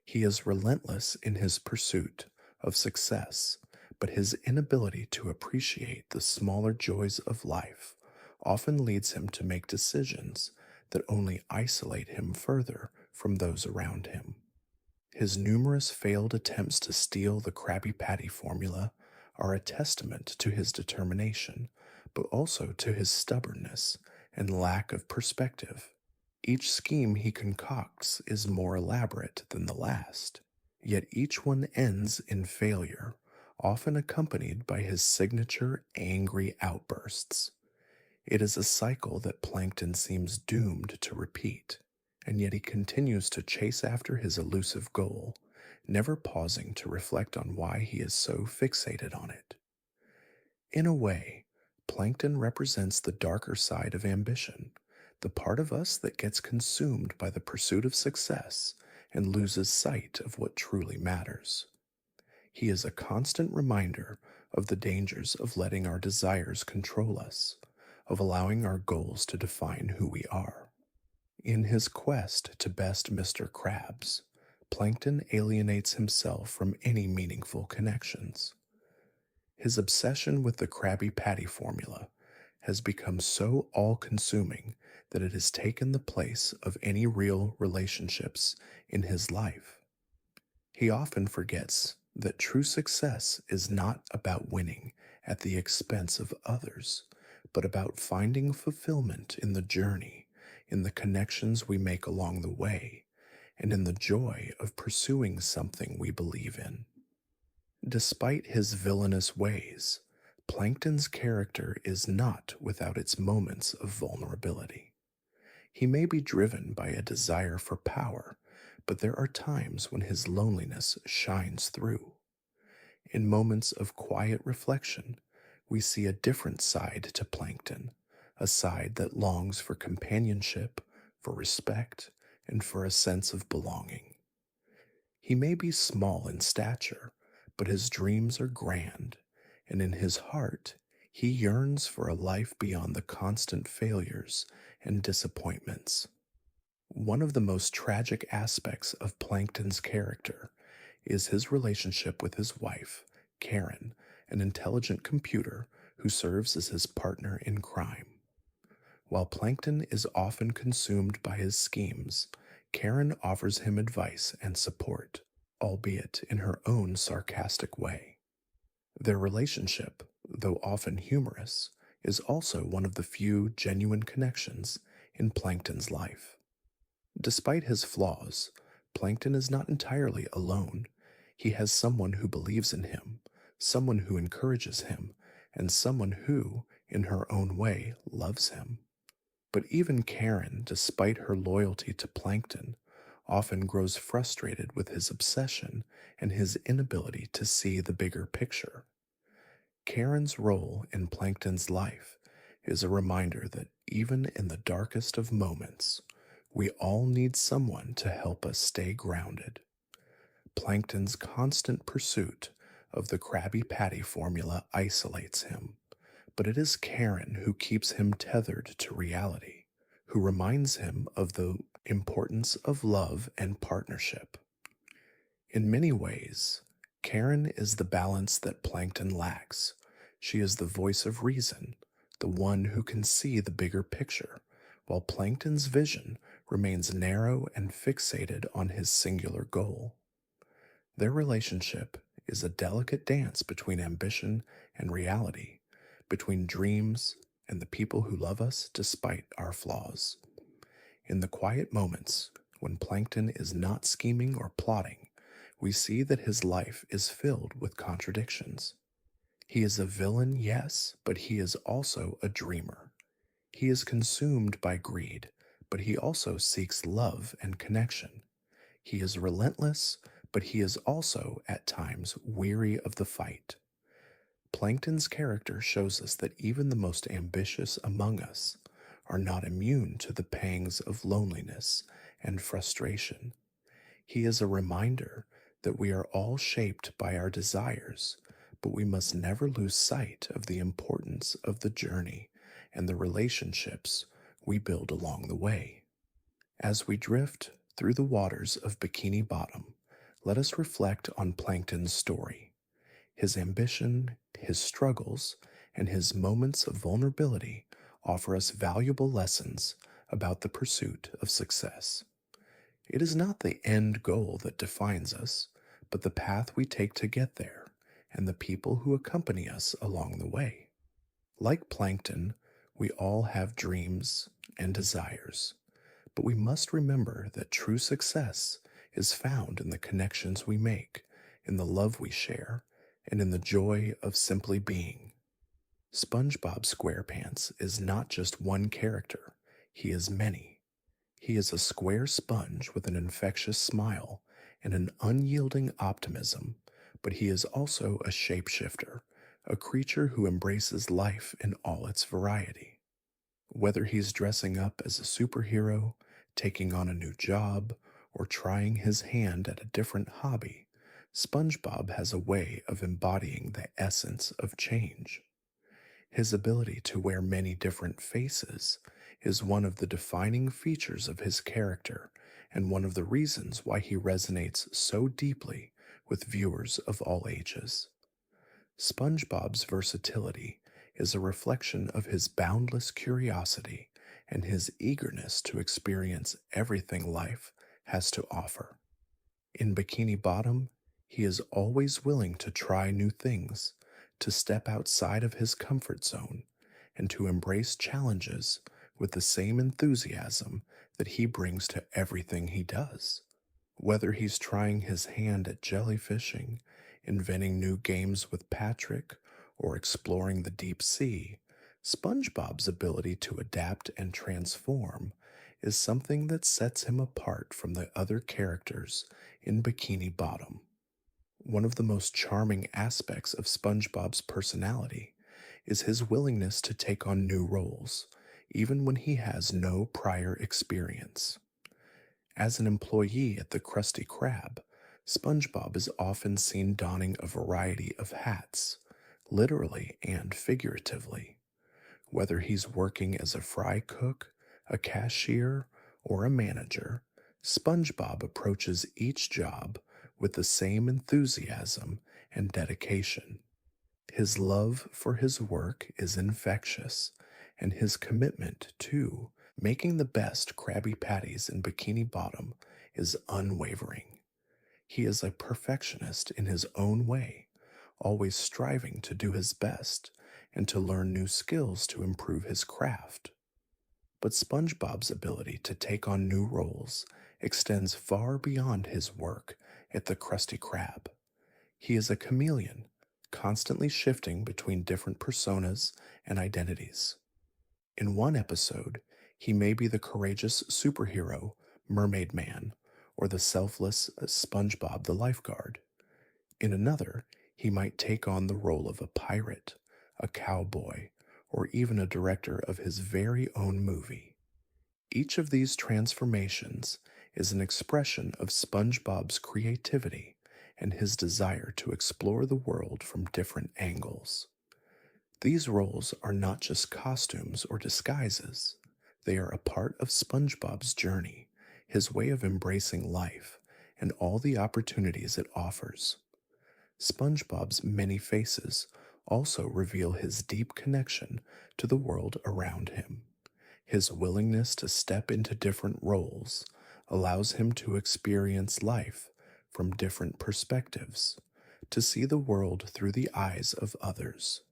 He is relentless in his pursuit of success, but his inability to appreciate the smaller joys of life often leads him to make decisions that only isolate him further from those around him. His numerous failed attempts to steal the Krabby Patty formula are a testament to his determination, but also to his stubbornness and lack of perspective. Each scheme he concocts is more elaborate than the last, yet each one ends in failure, often accompanied by his signature angry outbursts. It is a cycle that Plankton seems doomed to repeat, and yet he continues to chase after his elusive goal, never pausing to reflect on why he is so fixated on it. In a way, Plankton represents the darker side of ambition, the part of us that gets consumed by the pursuit of success and loses sight of what truly matters. He is a constant reminder of the dangers of letting our desires control us, of allowing our goals to define who we are. In his quest to best Mr. Krabs, Plankton alienates himself from any meaningful connections. His obsession with the Krabby Patty formula has become so all consuming that it has taken the place of any real relationships in his life. He often forgets that true success is not about winning at the expense of others, but about finding fulfillment in the journey, in the connections we make along the way, and in the joy of pursuing something we believe in. Despite his villainous ways, Plankton's character is not without its moments of vulnerability. He may be driven by a desire for power, but there are times when his loneliness shines through. In moments of quiet reflection, we see a different side to Plankton, a side that longs for companionship, for respect, and for a sense of belonging. He may be small in stature, but his dreams are grand, and in his heart, he yearns for a life beyond the constant failures and disappointments. One of the most tragic aspects of Plankton's character is his relationship with his wife, Karen, an intelligent computer who serves as his partner in crime. While Plankton is often consumed by his schemes, Karen offers him advice and support, albeit in her own sarcastic way. Their relationship, though often humorous, is also one of the few genuine connections in Plankton's life. Despite his flaws, Plankton is not entirely alone. He has someone who believes in him, someone who encourages him, and someone who, in her own way, loves him. But even Karen, despite her loyalty to Plankton, often grows frustrated with his obsession and his inability to see the bigger picture. Karen's role in Plankton's life is a reminder that even in the darkest of moments, we all need someone to help us stay grounded. Plankton's constant pursuit of the Krabby Patty formula isolates him, but it is Karen who keeps him tethered to reality, who reminds him of the importance of love and partnership. In many ways, Karen is the balance that Plankton lacks. She is the voice of reason, the one who can see the bigger picture, while Plankton's vision remains narrow and fixated on his singular goal. Their relationship is a delicate dance between ambition and reality, between dreams and the people who love us despite our flaws. In the quiet moments, when Plankton is not scheming or plotting, we see that his life is filled with contradictions. He is a villain, yes, but he is also a dreamer. He is consumed by greed, but he also seeks love and connection. He is relentless, but he is also, at times, weary of the fight. Plankton's character shows us that even the most ambitious among us are not immune to the pangs of loneliness and frustration. He is a reminder that we are all shaped by our desires, but we must never lose sight of the importance of the journey and the relationships we build along the way. As we drift through the waters of Bikini Bottom, let us reflect on Plankton's story. His ambition, his struggles, and his moments of vulnerability offer us valuable lessons about the pursuit of success. It is not the end goal that defines us, but the path we take to get there and the people who accompany us along the way. Like Plankton, we all have dreams and desires, but we must remember that true success is found in the connections we make, in the love we share, and in the joy of simply being. SpongeBob SquarePants is not just one character, he is many. He is a square sponge with an infectious smile and an unyielding optimism, but he is also a shapeshifter, a creature who embraces life in all its variety. Whether he's dressing up as a superhero, taking on a new job, or trying his hand at a different hobby, SpongeBob has a way of embodying the essence of change. His ability to wear many different faces is one of the defining features of his character and one of the reasons why he resonates so deeply with viewers of all ages. SpongeBob's versatility is a reflection of his boundless curiosity and his eagerness to experience everything life has to offer. In Bikini Bottom, he is always willing to try new things, to step outside of his comfort zone, and to embrace challenges with the same enthusiasm that he brings to everything he does. Whether he's trying his hand at jellyfishing, inventing new games with Patrick, or exploring the deep sea, SpongeBob's ability to adapt and transform is something that sets him apart from the other characters in Bikini Bottom. One of the most charming aspects of SpongeBob's personality is his willingness to take on new roles, even when he has no prior experience. As an employee at the Krusty Krab, SpongeBob is often seen donning a variety of hats, literally and figuratively. Whether he's working as a fry cook, a cashier, or a manager, SpongeBob approaches each job with the same enthusiasm and dedication. His love for his work is infectious, and his commitment to making the best Krabby Patties in Bikini Bottom is unwavering. He is a perfectionist in his own way, always striving to do his best and to learn new skills to improve his craft. But SpongeBob's ability to take on new roles extends far beyond his work at the Krusty Krab. He is a chameleon, constantly shifting between different personas and identities. In one episode, he may be the courageous superhero, Mermaid Man, or the selfless SpongeBob the lifeguard. In another, he might take on the role of a pirate, a cowboy, or even a director of his very own movie. Each of these transformations is an expression of SpongeBob's creativity and his desire to explore the world from different angles. These roles are not just costumes or disguises, they are a part of SpongeBob's journey, his way of embracing life, and all the opportunities it offers. SpongeBob's many faces also reveal his deep connection to the world around him. His willingness to step into different roles allows him to experience life from different perspectives, to see the world through the eyes of others.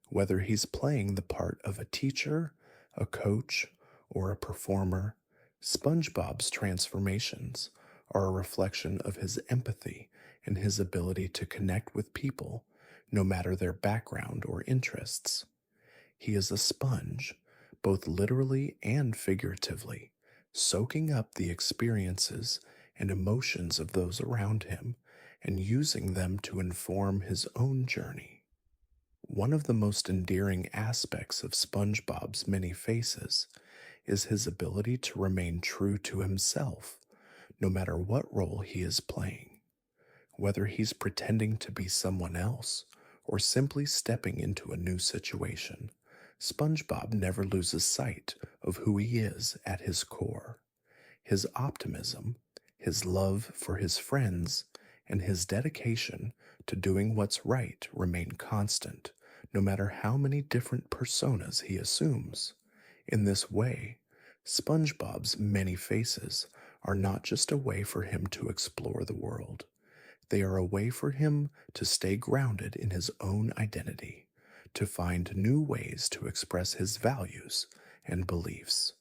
Whether he's playing the part of a teacher, a coach, or a performer, SpongeBob's transformations are a reflection of his empathy and his ability to connect with people, no matter their background or interests. He is a sponge, both literally and figuratively, soaking up the experiences and emotions of those around him and using them to inform his own journey. One of the most endearing aspects of SpongeBob's many faces is his ability to remain true to himself, no matter what role he is playing. Whether he's pretending to be someone else or simply stepping into a new situation, SpongeBob never loses sight of who he is at his core. His optimism, his love for his friends, and his dedication to doing what's right remain constant, no matter how many different personas he assumes. In this way, SpongeBob's many faces are not just a way for him to explore the world, they are a way for him to stay grounded in his own identity, to find new ways to express his values and beliefs.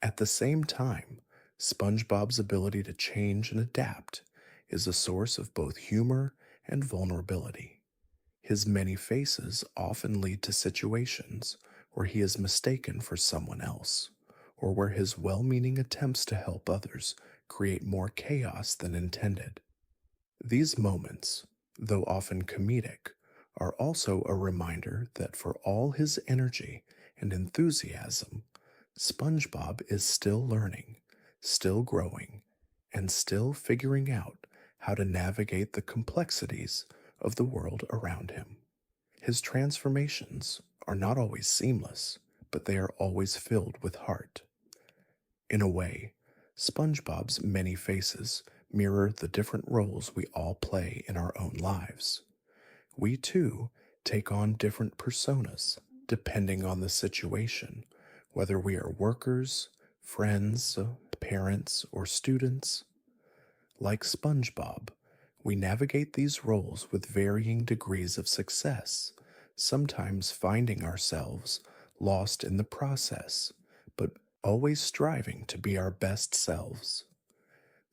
At the same time, SpongeBob's ability to change and adapt is a source of both humor and vulnerability. His many faces often lead to situations where he is mistaken for someone else, or where his well meaning attempts to help others create more chaos than intended. These moments, though often comedic, are also a reminder that for all his energy and enthusiasm, SpongeBob is still learning, still growing, and still figuring out how to navigate the complexities of the world around him. His transformations are not always seamless, but they are always filled with heart. In a way, SpongeBob's many faces mirror the different roles we all play in our own lives. We too take on different personas depending on the situation, whether we are workers, friends, parents, or students. Like SpongeBob, we navigate these roles with varying degrees of success, sometimes finding ourselves lost in the process, but always striving to be our best selves.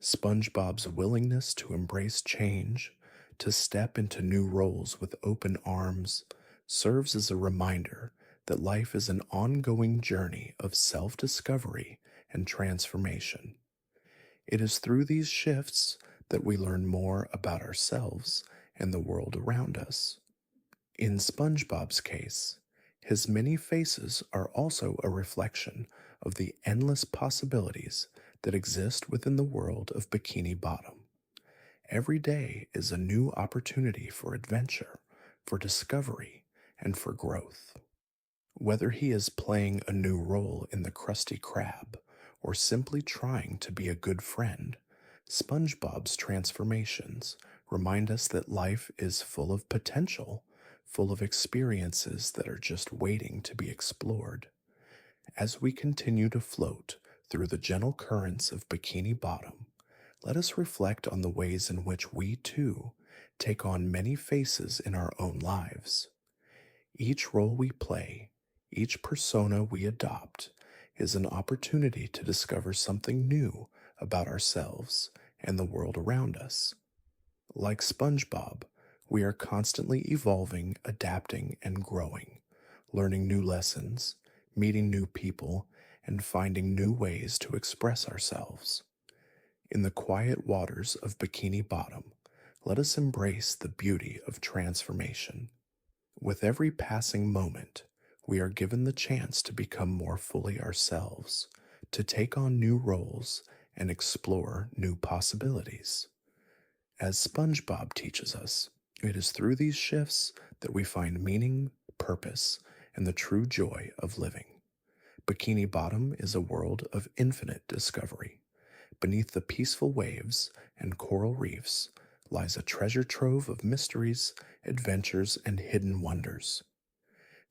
SpongeBob's willingness to embrace change, to step into new roles with open arms, serves as a reminder that life is an ongoing journey of self discovery and transformation. It is through these shifts that we learn more about ourselves and the world around us. In SpongeBob's case, his many faces are also a reflection of the endless possibilities that exist within the world of Bikini Bottom. Every day is a new opportunity for adventure, for discovery, and for growth. Whether he is playing a new role in the Krusty Krab or simply trying to be a good friend, SpongeBob's transformations remind us that life is full of potential, full of experiences that are just waiting to be explored. As we continue to float through the gentle currents of Bikini Bottom, let us reflect on the ways in which we too take on many faces in our own lives. Each role we play, each persona we adopt, is an opportunity to discover something new about ourselves and the world around us. Like SpongeBob, we are constantly evolving, adapting, and growing, learning new lessons, meeting new people, and finding new ways to express ourselves. In the quiet waters of Bikini Bottom, let us embrace the beauty of transformation. With every passing moment, we are given the chance to become more fully ourselves, to take on new roles and explore new possibilities. As SpongeBob teaches us, it is through these shifts that we find meaning, purpose, and the true joy of living. Bikini Bottom is a world of infinite discovery. Beneath the peaceful waves and coral reefs lies a treasure trove of mysteries, adventures, and hidden wonders.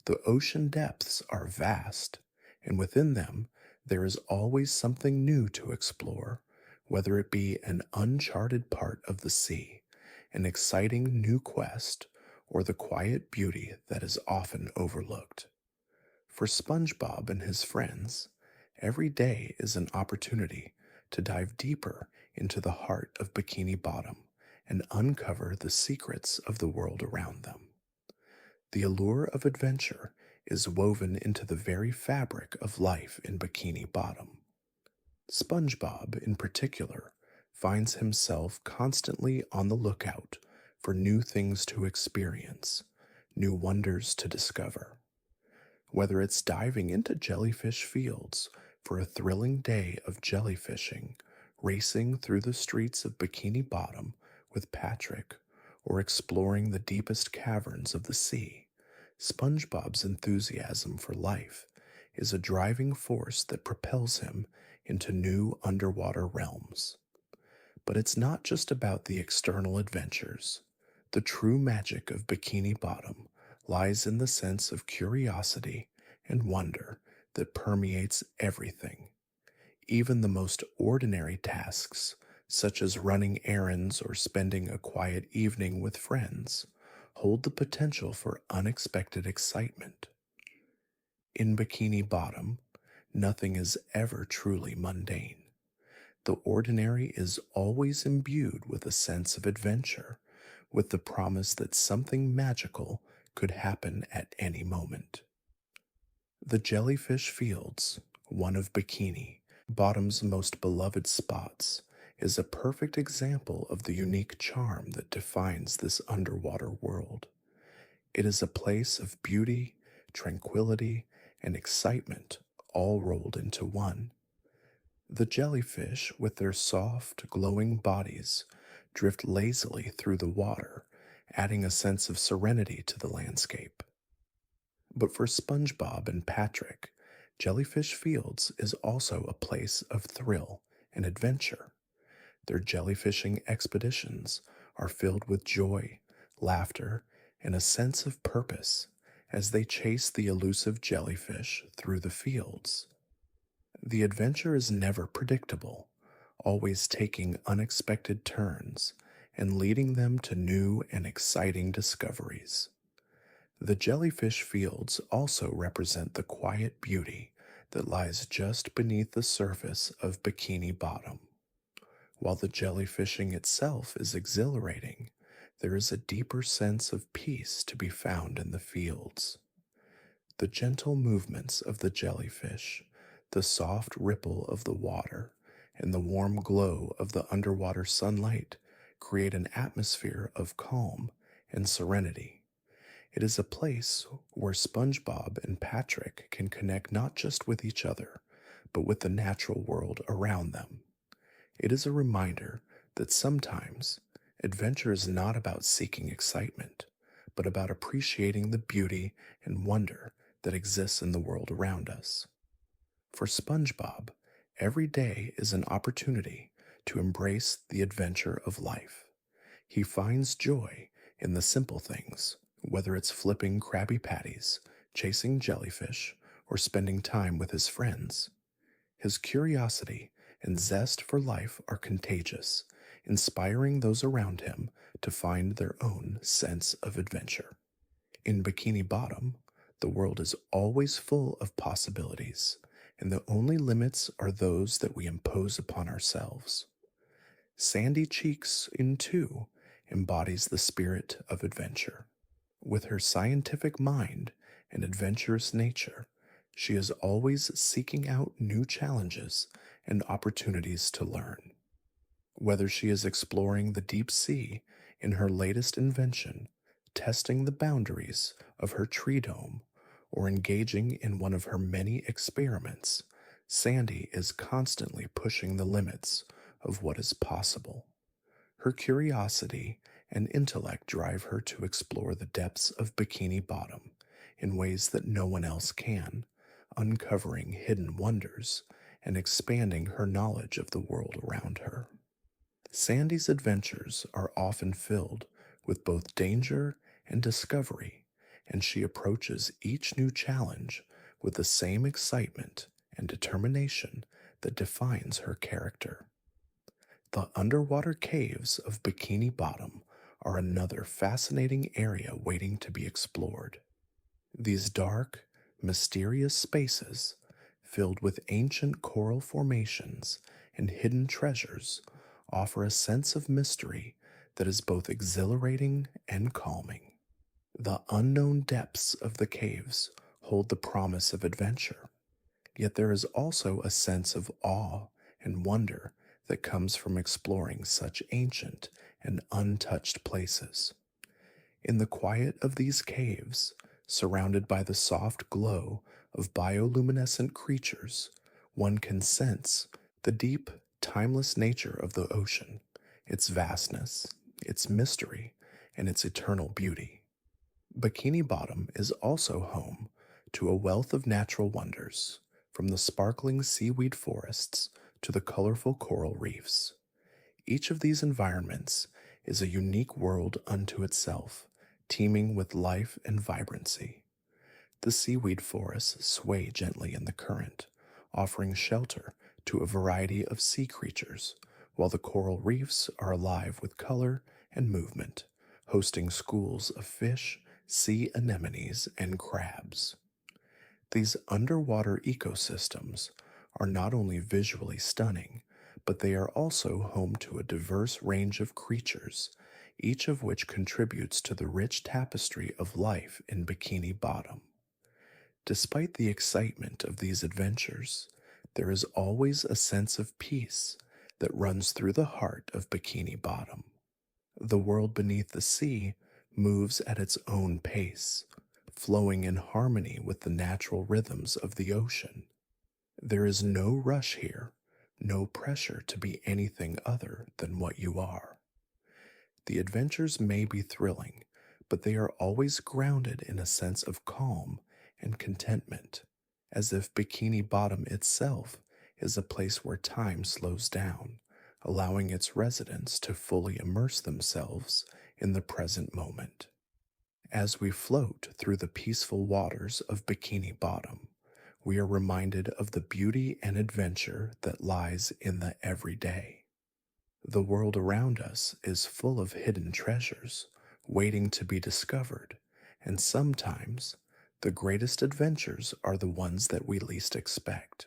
The ocean depths are vast, and within them there is always something new to explore, whether it be an uncharted part of the sea, an exciting new quest, or the quiet beauty that is often overlooked. For SpongeBob and his friends, every day is an opportunity to dive deeper into the heart of Bikini Bottom and uncover the secrets of the world around them. The allure of adventure is woven into the very fabric of life in Bikini Bottom. SpongeBob, in particular, finds himself constantly on the lookout for new things to experience, new wonders to discover. Whether it's diving into jellyfish fields for a thrilling day of jellyfishing, racing through the streets of Bikini Bottom with Patrick or exploring the deepest caverns of the sea, SpongeBob's enthusiasm for life is a driving force that propels him into new underwater realms. But it's not just about the external adventures. The true magic of Bikini Bottom lies in the sense of curiosity and wonder that permeates everything. Even the most ordinary tasks, such as running errands or spending a quiet evening with friends, hold the potential for unexpected excitement. In Bikini Bottom, nothing is ever truly mundane. The ordinary is always imbued with a sense of adventure, with the promise that something magical could happen at any moment. The Jellyfish Fields, one of Bikini Bottom's most beloved spots, is a perfect example of the unique charm that defines this underwater world. It is a place of beauty, tranquility, and excitement all rolled into one. The jellyfish, with their soft, glowing bodies, drift lazily through the water, adding a sense of serenity to the landscape. But for SpongeBob and Patrick, Jellyfish Fields is also a place of thrill and adventure. Their jellyfishing expeditions are filled with joy, laughter, and a sense of purpose as they chase the elusive jellyfish through the fields. The adventure is never predictable, always taking unexpected turns and leading them to new and exciting discoveries. The jellyfish fields also represent the quiet beauty that lies just beneath the surface of Bikini Bottom. While the jellyfishing itself is exhilarating, there is a deeper sense of peace to be found in the fields. The gentle movements of the jellyfish, the soft ripple of the water, and the warm glow of the underwater sunlight create an atmosphere of calm and serenity. It is a place where SpongeBob and Patrick can connect not just with each other, but with the natural world around them. It is a reminder that sometimes adventure is not about seeking excitement, but about appreciating the beauty and wonder that exists in the world around us. For SpongeBob, every day is an opportunity to embrace the adventure of life. He finds joy in the simple things, whether it's flipping Krabby Patties, chasing jellyfish, or spending time with his friends. His curiosity and zest for life are contagious, inspiring those around him to find their own sense of adventure. In Bikini Bottom, the world is always full of possibilities, and the only limits are those that we impose upon ourselves. Sandy Cheeks, in two, embodies the spirit of adventure. With her scientific mind and adventurous nature, she is always seeking out new challenges and opportunities to learn. Whether she is exploring the deep sea in her latest invention, testing the boundaries of her tree dome, or engaging in one of her many experiments, Sandy is constantly pushing the limits of what is possible. Her curiosity and intellect drive her to explore the depths of Bikini Bottom in ways that no one else can, uncovering hidden wonders and expanding her knowledge of the world around her. Sandy's adventures are often filled with both danger and discovery, and she approaches each new challenge with the same excitement and determination that defines her character. The underwater caves of Bikini Bottom are another fascinating area waiting to be explored. These dark, mysterious spaces, filled with ancient coral formations and hidden treasures, offer a sense of mystery that is both exhilarating and calming. The unknown depths of the caves hold the promise of adventure, yet there is also a sense of awe and wonder that comes from exploring such ancient and untouched places. In the quiet of these caves, surrounded by the soft glow of bioluminescent creatures, one can sense the deep, timeless nature of the ocean, its vastness, its mystery, and its eternal beauty. Bikini Bottom is also home to a wealth of natural wonders, from the sparkling seaweed forests to the colorful coral reefs. Each of these environments is a unique world unto itself, teeming with life and vibrancy. The seaweed forests sway gently in the current, offering shelter to a variety of sea creatures, while the coral reefs are alive with color and movement, hosting schools of fish, sea anemones, and crabs. These underwater ecosystems are not only visually stunning, but they are also home to a diverse range of creatures, each of which contributes to the rich tapestry of life in Bikini Bottom. Despite the excitement of these adventures, there is always a sense of peace that runs through the heart of Bikini Bottom. The world beneath the sea moves at its own pace, flowing in harmony with the natural rhythms of the ocean. There is no rush here, no pressure to be anything other than what you are. The adventures may be thrilling, but they are always grounded in a sense of calm and contentment, as if Bikini Bottom itself is a place where time slows down, allowing its residents to fully immerse themselves in the present moment. As we float through the peaceful waters of Bikini Bottom, we are reminded of the beauty and adventure that lies in the everyday. The world around us is full of hidden treasures waiting to be discovered, and sometimes the greatest adventures are the ones that we least expect.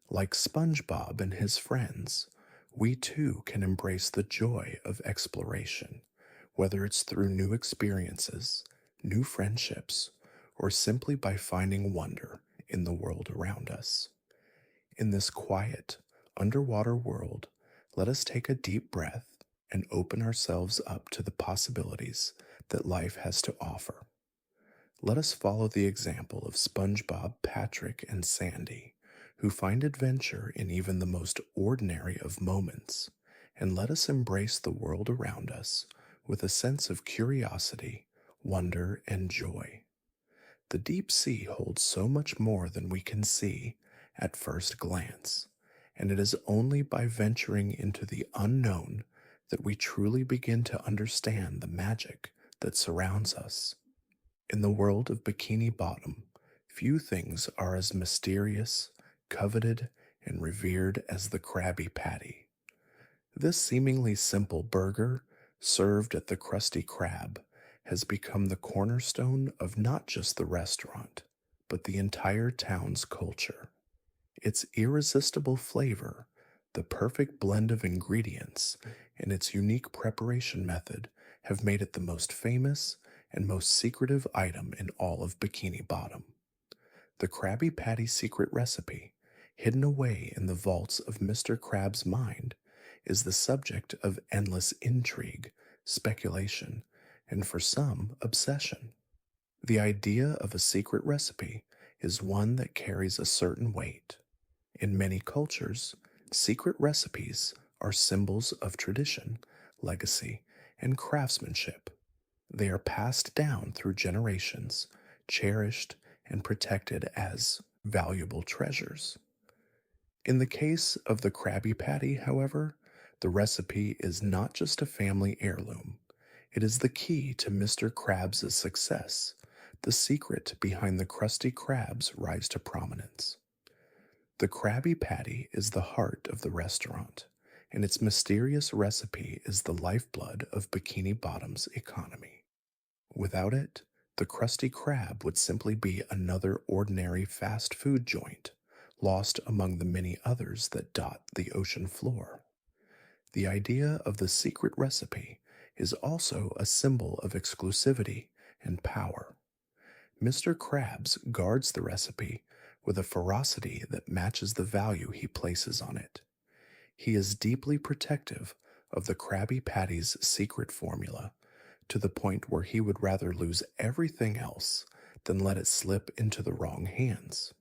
Like SpongeBob and his friends, we too can embrace the joy of exploration, whether it's through new experiences, new friendships, or simply by finding wonder in the world around us. In this quiet, underwater world, let us take a deep breath and open ourselves up to the possibilities that life has to offer. Let us follow the example of SpongeBob, Patrick, and Sandy, who find adventure in even the most ordinary of moments, and let us embrace the world around us with a sense of curiosity, wonder, and joy. The deep sea holds so much more than we can see at first glance, and it is only by venturing into the unknown that we truly begin to understand the magic that surrounds us. In the world of Bikini Bottom, few things are as mysterious, coveted, and revered as the Krabby Patty. This seemingly simple burger, served at the Krusty Krab, has become the cornerstone of not just the restaurant, but the entire town's culture. Its irresistible flavor, the perfect blend of ingredients, and its unique preparation method have made it the most famous and most secretive item in all of Bikini Bottom. The Krabby Patty secret recipe, hidden away in the vaults of Mr. Krab's mind, is the subject of endless intrigue, speculation, and for some, obsession. The idea of a secret recipe is one that carries a certain weight. In many cultures, secret recipes are symbols of tradition, legacy, and craftsmanship. They are passed down through generations, cherished and protected as valuable treasures. In the case of the Krabby Patty, however, the recipe is not just a family heirloom. It is the key to Mr. Krabs' success, the secret behind the Krusty Krab's rise to prominence. The Krabby Patty is the heart of the restaurant, and its mysterious recipe is the lifeblood of Bikini Bottom's economy. Without it, the Krusty Krab would simply be another ordinary fast food joint, lost among the many others that dot the ocean floor. The idea of the secret recipe is also a symbol of exclusivity and power. Mr. Krabs guards the recipe with a ferocity that matches the value he places on it. He is deeply protective of the Krabby Patty's secret formula, to the point where he would rather lose everything else than let it slip into the wrong hands.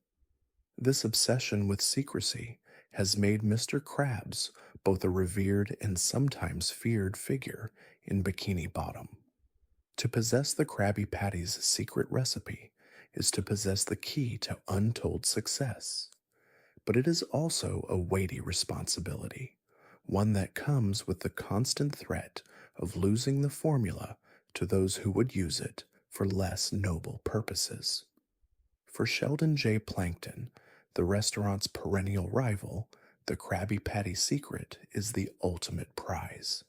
This obsession with secrecy has made Mr. Krabs both a revered and sometimes feared figure in Bikini Bottom. To possess the Krabby Patty's secret recipe is to possess the key to untold success. But it is also a weighty responsibility, one that comes with the constant threat of losing the formula to those who would use it for less noble purposes. For Sheldon J. Plankton, the restaurant's perennial rival, the Krabby Patty secret is the ultimate prize.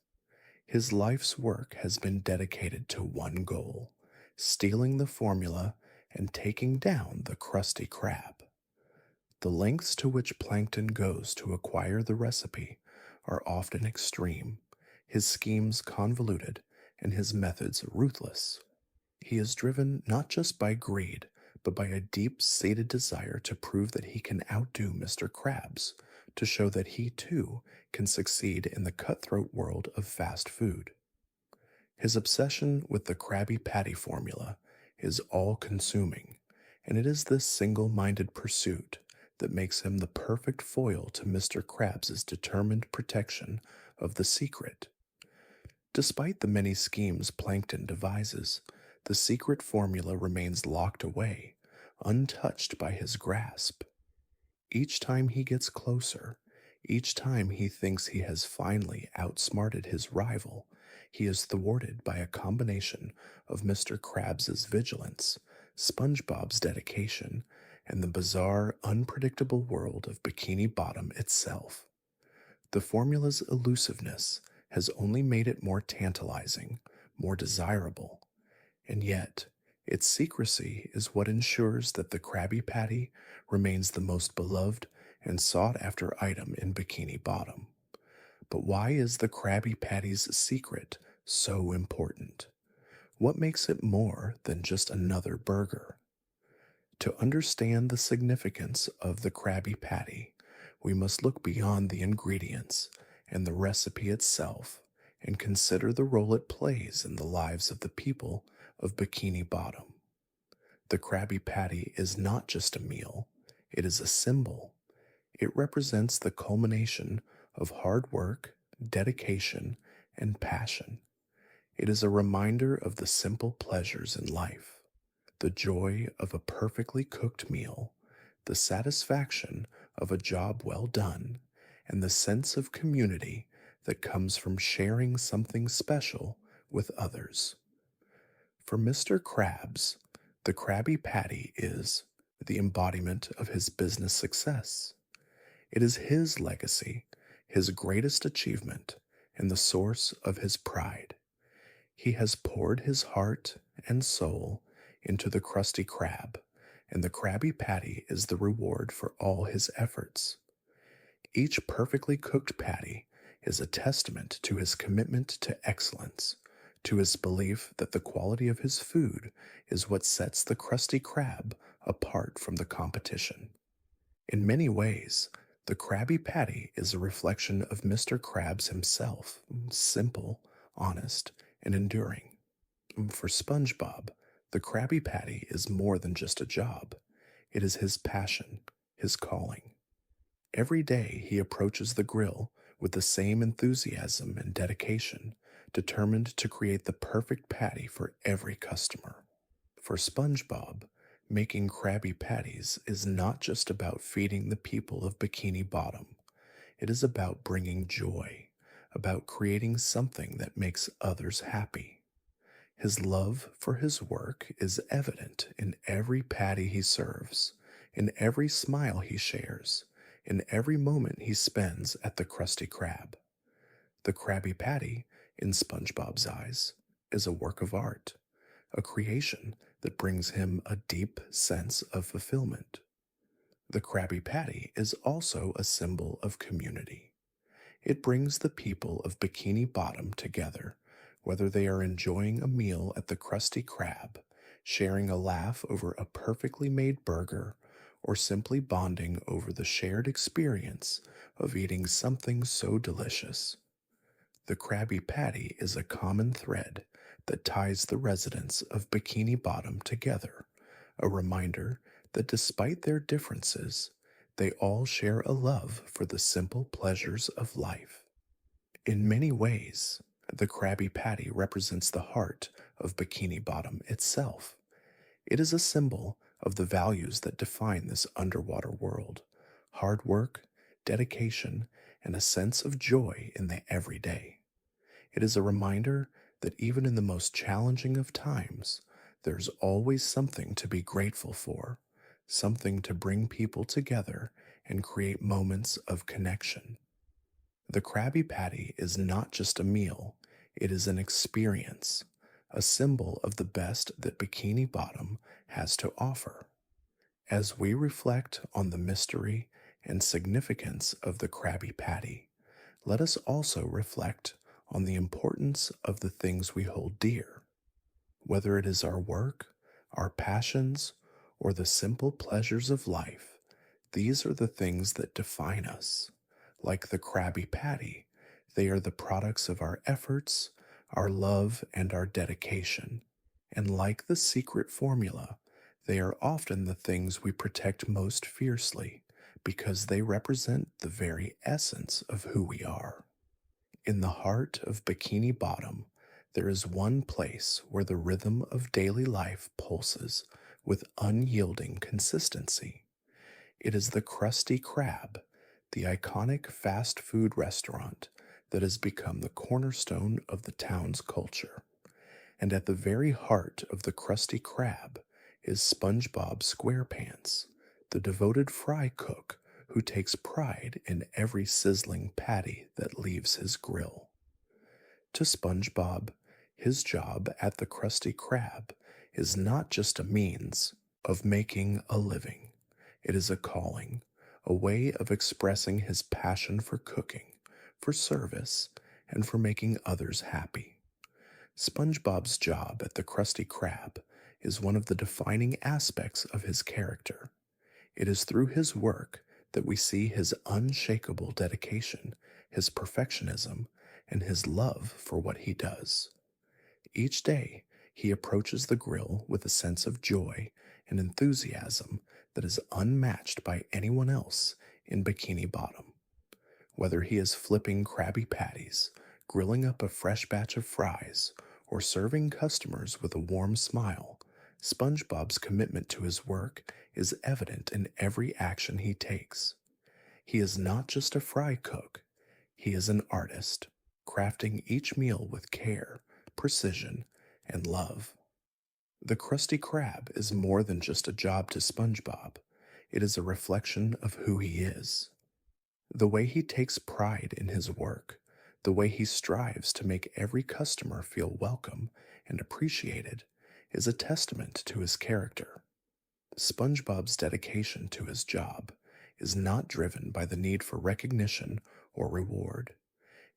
His life's work has been dedicated to one goal: stealing the formula and taking down the Krusty Krab. The lengths to which Plankton goes to acquire the recipe are often extreme, his schemes convoluted, and his methods ruthless. He is driven not just by greed, but by a deep seated desire to prove that he can outdo Mr. Krabs, to show that he too can succeed in the cutthroat world of fast food. His obsession with the Krabby Patty formula is all consuming, and it is this single minded pursuit that makes him the perfect foil to Mr. Krabs' determined protection of the secret. Despite the many schemes Plankton devises, the secret formula remains locked away, untouched by his grasp. Each time he gets closer, each time he thinks he has finally outsmarted his rival, he is thwarted by a combination of Mr. Krabs' vigilance, SpongeBob's dedication, and the bizarre, unpredictable world of Bikini Bottom itself. The formula's elusiveness has only made it more tantalizing, more desirable, and yet its secrecy is what ensures that the Krabby Patty remains the most beloved and sought after item in Bikini Bottom. But why is the Krabby Patty's secret so important? What makes it more than just another burger? To understand the significance of the Krabby Patty, we must look beyond the ingredients and the recipe itself and consider the role it plays in the lives of the people of Bikini Bottom. The Krabby Patty is not just a meal, it is a symbol. It represents the culmination of hard work, dedication, and passion. It is a reminder of the simple pleasures in life, the joy of a perfectly cooked meal, the satisfaction of a job well done, and the sense of community that comes from sharing something special with others. For Mr. Krabs, the Krabby Patty is the embodiment of his business success. It is his legacy, his greatest achievement, and the source of his pride. He has poured his heart and soul into the Krusty Krab, and the Krabby Patty is the reward for all his efforts. Each perfectly cooked patty is a testament to his commitment to excellence, to his belief that the quality of his food is what sets the Krusty Krab apart from the competition. In many ways, the Krabby Patty is a reflection of Mr. Krabs himself, simple, honest, and enduring. For SpongeBob, the Krabby Patty is more than just a job. It is his passion, his calling. Every day he approaches the grill with the same enthusiasm and dedication, determined to create the perfect patty for every customer. For SpongeBob, making Krabby Patties is not just about feeding the people of Bikini Bottom. It is about bringing joy, about creating something that makes others happy. His love for his work is evident in every patty he serves, in every smile he shares, in every moment he spends at the Krusty Krab. The Krabby Patty, in SpongeBob's eyes, is a work of art, a creation that brings him a deep sense of fulfillment. The Krabby Patty is also a symbol of community. It brings the people of Bikini Bottom together, whether they are enjoying a meal at the Krusty Krab, sharing a laugh over a perfectly made burger, or simply bonding over the shared experience of eating something so delicious. The Krabby Patty is a common thread that ties the residents of Bikini Bottom together, a reminder that despite their differences, they all share a love for the simple pleasures of life. In many ways, The Krabby Patty represents the heart of Bikini Bottom itself. It is a symbol of the values that define this underwater world: hard work, dedication, and a sense of joy in the everyday. It is a reminder that even in the most challenging of times, there's always something to be grateful for, something to bring people together and create moments of connection. The Krabby Patty is not just a meal, it is an experience, a symbol of the best that Bikini Bottom has to offer. As we reflect on the mystery and significance of the Krabby Patty, let us also reflect on the importance of the things we hold dear. Whether it is our work, our passions, or the simple pleasures of life, these are the things that define us. Like the Krabby Patty, they are the products of our efforts, our love, and our dedication. And like the secret formula, they are often the things we protect most fiercely because they represent the very essence of who we are. In the heart of Bikini Bottom, there is one place where the rhythm of daily life pulses with unyielding consistency. It is the Krusty Krab, the iconic fast food restaurant that has become the cornerstone of the town's culture. And at the very heart of the Krusty Krab is SpongeBob SquarePants, the devoted fry cook who takes pride in every sizzling patty that leaves his grill. To SpongeBob, his job at the Krusty Krab is not just a means of making a living. It is a calling, a way of expressing his passion for cooking, for service, and for making others happy. SpongeBob's job at the Krusty Krab is one of the defining aspects of his character. It is through his work that we see his unshakable dedication, his perfectionism, and his love for what he does. Each day, he approaches the grill with a sense of joy and enthusiasm that is unmatched by anyone else in Bikini Bottom. Whether he is flipping Krabby Patties, grilling up a fresh batch of fries, or serving customers with a warm smile, SpongeBob's commitment to his work is evident in every action he takes. He is not just a fry cook, he is an artist, crafting each meal with care, precision, and love. The Krusty Krab is more than just a job to SpongeBob, it is a reflection of who he is. The way he takes pride in his work, the way he strives to make every customer feel welcome and appreciated, is a testament to his character. SpongeBob's dedication to his job is not driven by the need for recognition or reward.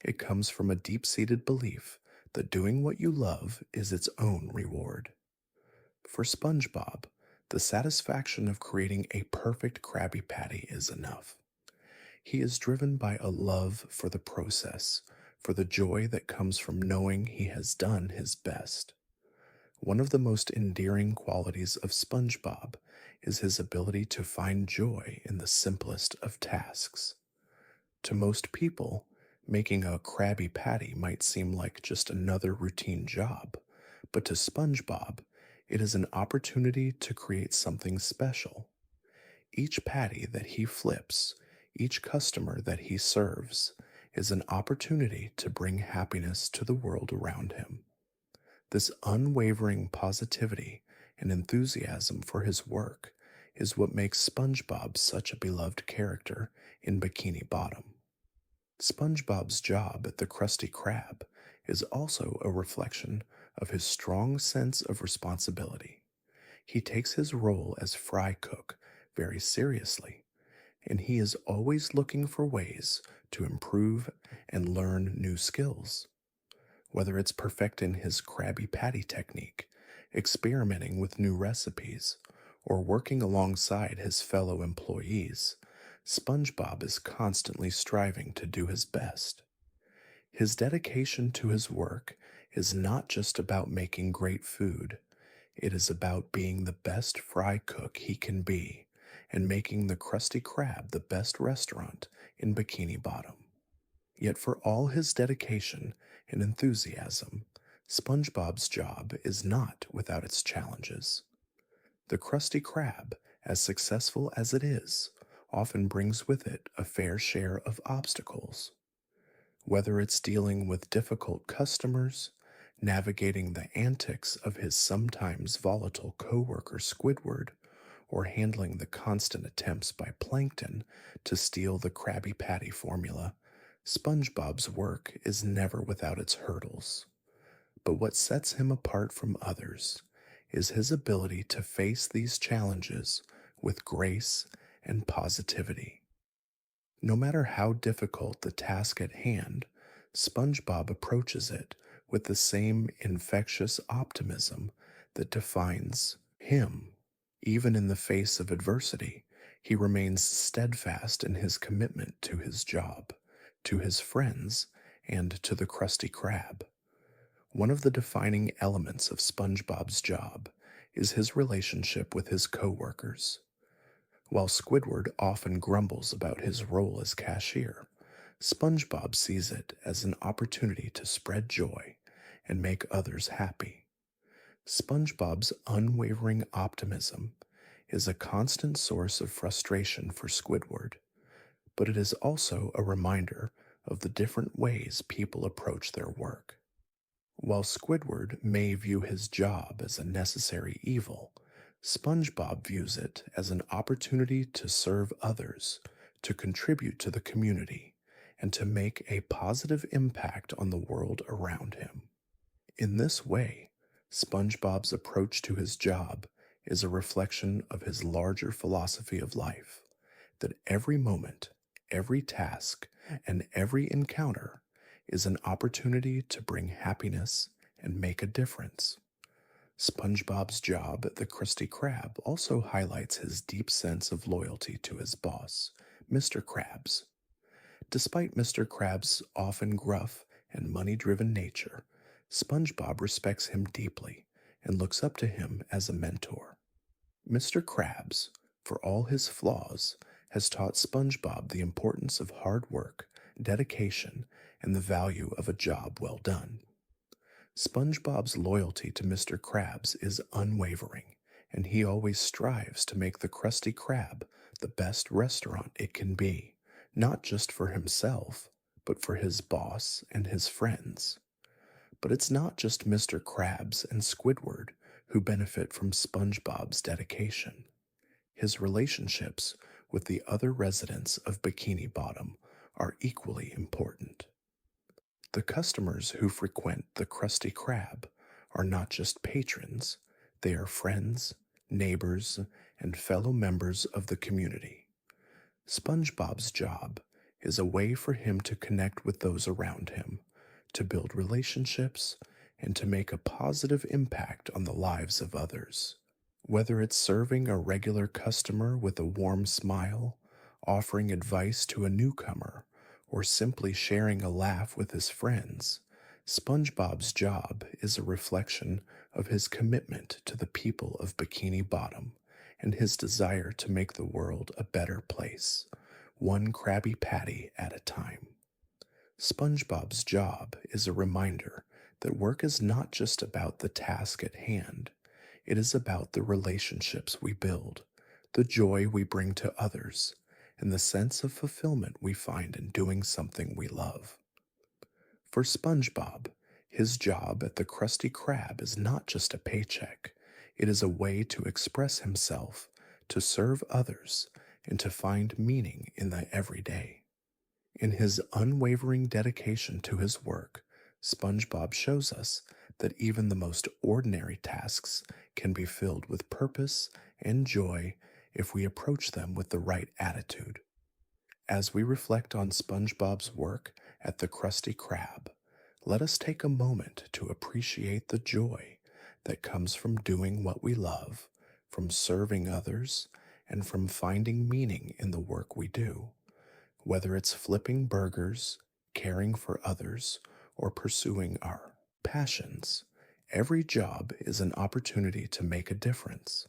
It comes from a deep-seated belief that doing what you love is its own reward. For SpongeBob, the satisfaction of creating a perfect Krabby Patty is enough. He is driven by a love for the process, for the joy that comes from knowing he has done his best. One of the most endearing qualities of SpongeBob is his ability to find joy in the simplest of tasks. To most people, making a Krabby Patty might seem like just another routine job, but to SpongeBob, it is an opportunity to create something special. Each patty that he flips, each customer that he serves, is an opportunity to bring happiness to the world around him. This unwavering positivity and enthusiasm for his work is what makes SpongeBob such a beloved character in Bikini Bottom. SpongeBob's job at the Krusty Krab is also a reflection of his strong sense of responsibility. He takes his role as fry cook very seriously, and he is always looking for ways to improve and learn new skills. Whether it's perfecting his Krabby Patty technique, experimenting with new recipes, or working alongside his fellow employees, SpongeBob is constantly striving to do his best. His dedication to his work is not just about making great food, it is about being the best fry cook he can be and making the Krusty Krab the best restaurant in Bikini Bottom. Yet, for all his dedication and enthusiasm, SpongeBob's job is not without its challenges. The Krusty Krab, as successful as it is, often brings with it a fair share of obstacles. Whether it's dealing with difficult customers, navigating the antics of his sometimes volatile coworker Squidward, or handling the constant attempts by Plankton to steal the Krabby Patty formula, SpongeBob's work is never without its hurdles. But what sets him apart from others is his ability to face these challenges with grace and positivity. No matter how difficult the task at hand, SpongeBob approaches it with the same infectious optimism that defines him. Even in the face of adversity, he remains steadfast in his commitment to his job, to his friends, and to the Krusty Krab. One of the defining elements of SpongeBob's job is his relationship with his coworkers. While Squidward often grumbles about his role as cashier, SpongeBob sees it as an opportunity to spread joy and make others happy. SpongeBob's unwavering optimism is a constant source of frustration for Squidward, but it is also a reminder of the different ways people approach their work. While Squidward may view his job as a necessary evil, SpongeBob views it as an opportunity to serve others, to contribute to the community, and to make a positive impact on the world around him. In this way, SpongeBob's approach to his job is a reflection of his larger philosophy of life, that every moment, every task, and every encounter is an opportunity to bring happiness and make a difference. SpongeBob's job at the Krusty Krab also highlights his deep sense of loyalty to his boss, Mr. Krabs. Despite Mr. Krabs' often gruff and money-driven nature, SpongeBob respects him deeply and looks up to him as a mentor. Mr. Krabs, for all his flaws, has taught SpongeBob the importance of hard work, dedication, and the value of a job well done. SpongeBob's loyalty to Mr. Krabs is unwavering, and he always strives to make the Krusty Krab the best restaurant it can be, not just for himself, but for his boss and his friends. But it's not just Mr. Krabs and Squidward who benefit from SpongeBob's dedication. His relationships with the other residents of Bikini Bottom are equally important. The customers who frequent the Krusty Krab are not just patrons, they are friends, neighbors, and fellow members of the community. SpongeBob's job is a way for him to connect with those around him, to build relationships, and to make a positive impact on the lives of others. Whether it's serving a regular customer with a warm smile, offering advice to a newcomer, or simply sharing a laugh with his friends, SpongeBob's job is a reflection of his commitment to the people of Bikini Bottom and his desire to make the world a better place, one Krabby Patty at a time. SpongeBob's job is a reminder that work is not just about the task at hand, it is about the relationships we build, the joy we bring to others, and the sense of fulfillment we find in doing something we love. For SpongeBob, his job at the Krusty Krab is not just a paycheck, it is a way to express himself, to serve others, and to find meaning in the everyday. In his unwavering dedication to his work, SpongeBob shows us that even the most ordinary tasks can be filled with purpose and joy if we approach them with the right attitude. As we reflect on SpongeBob's work at the Krusty Krab, let us take a moment to appreciate the joy that comes from doing what we love, from serving others, and from finding meaning in the work we do. Whether it's flipping burgers, caring for others, or pursuing our passions, every job is an opportunity to make a difference.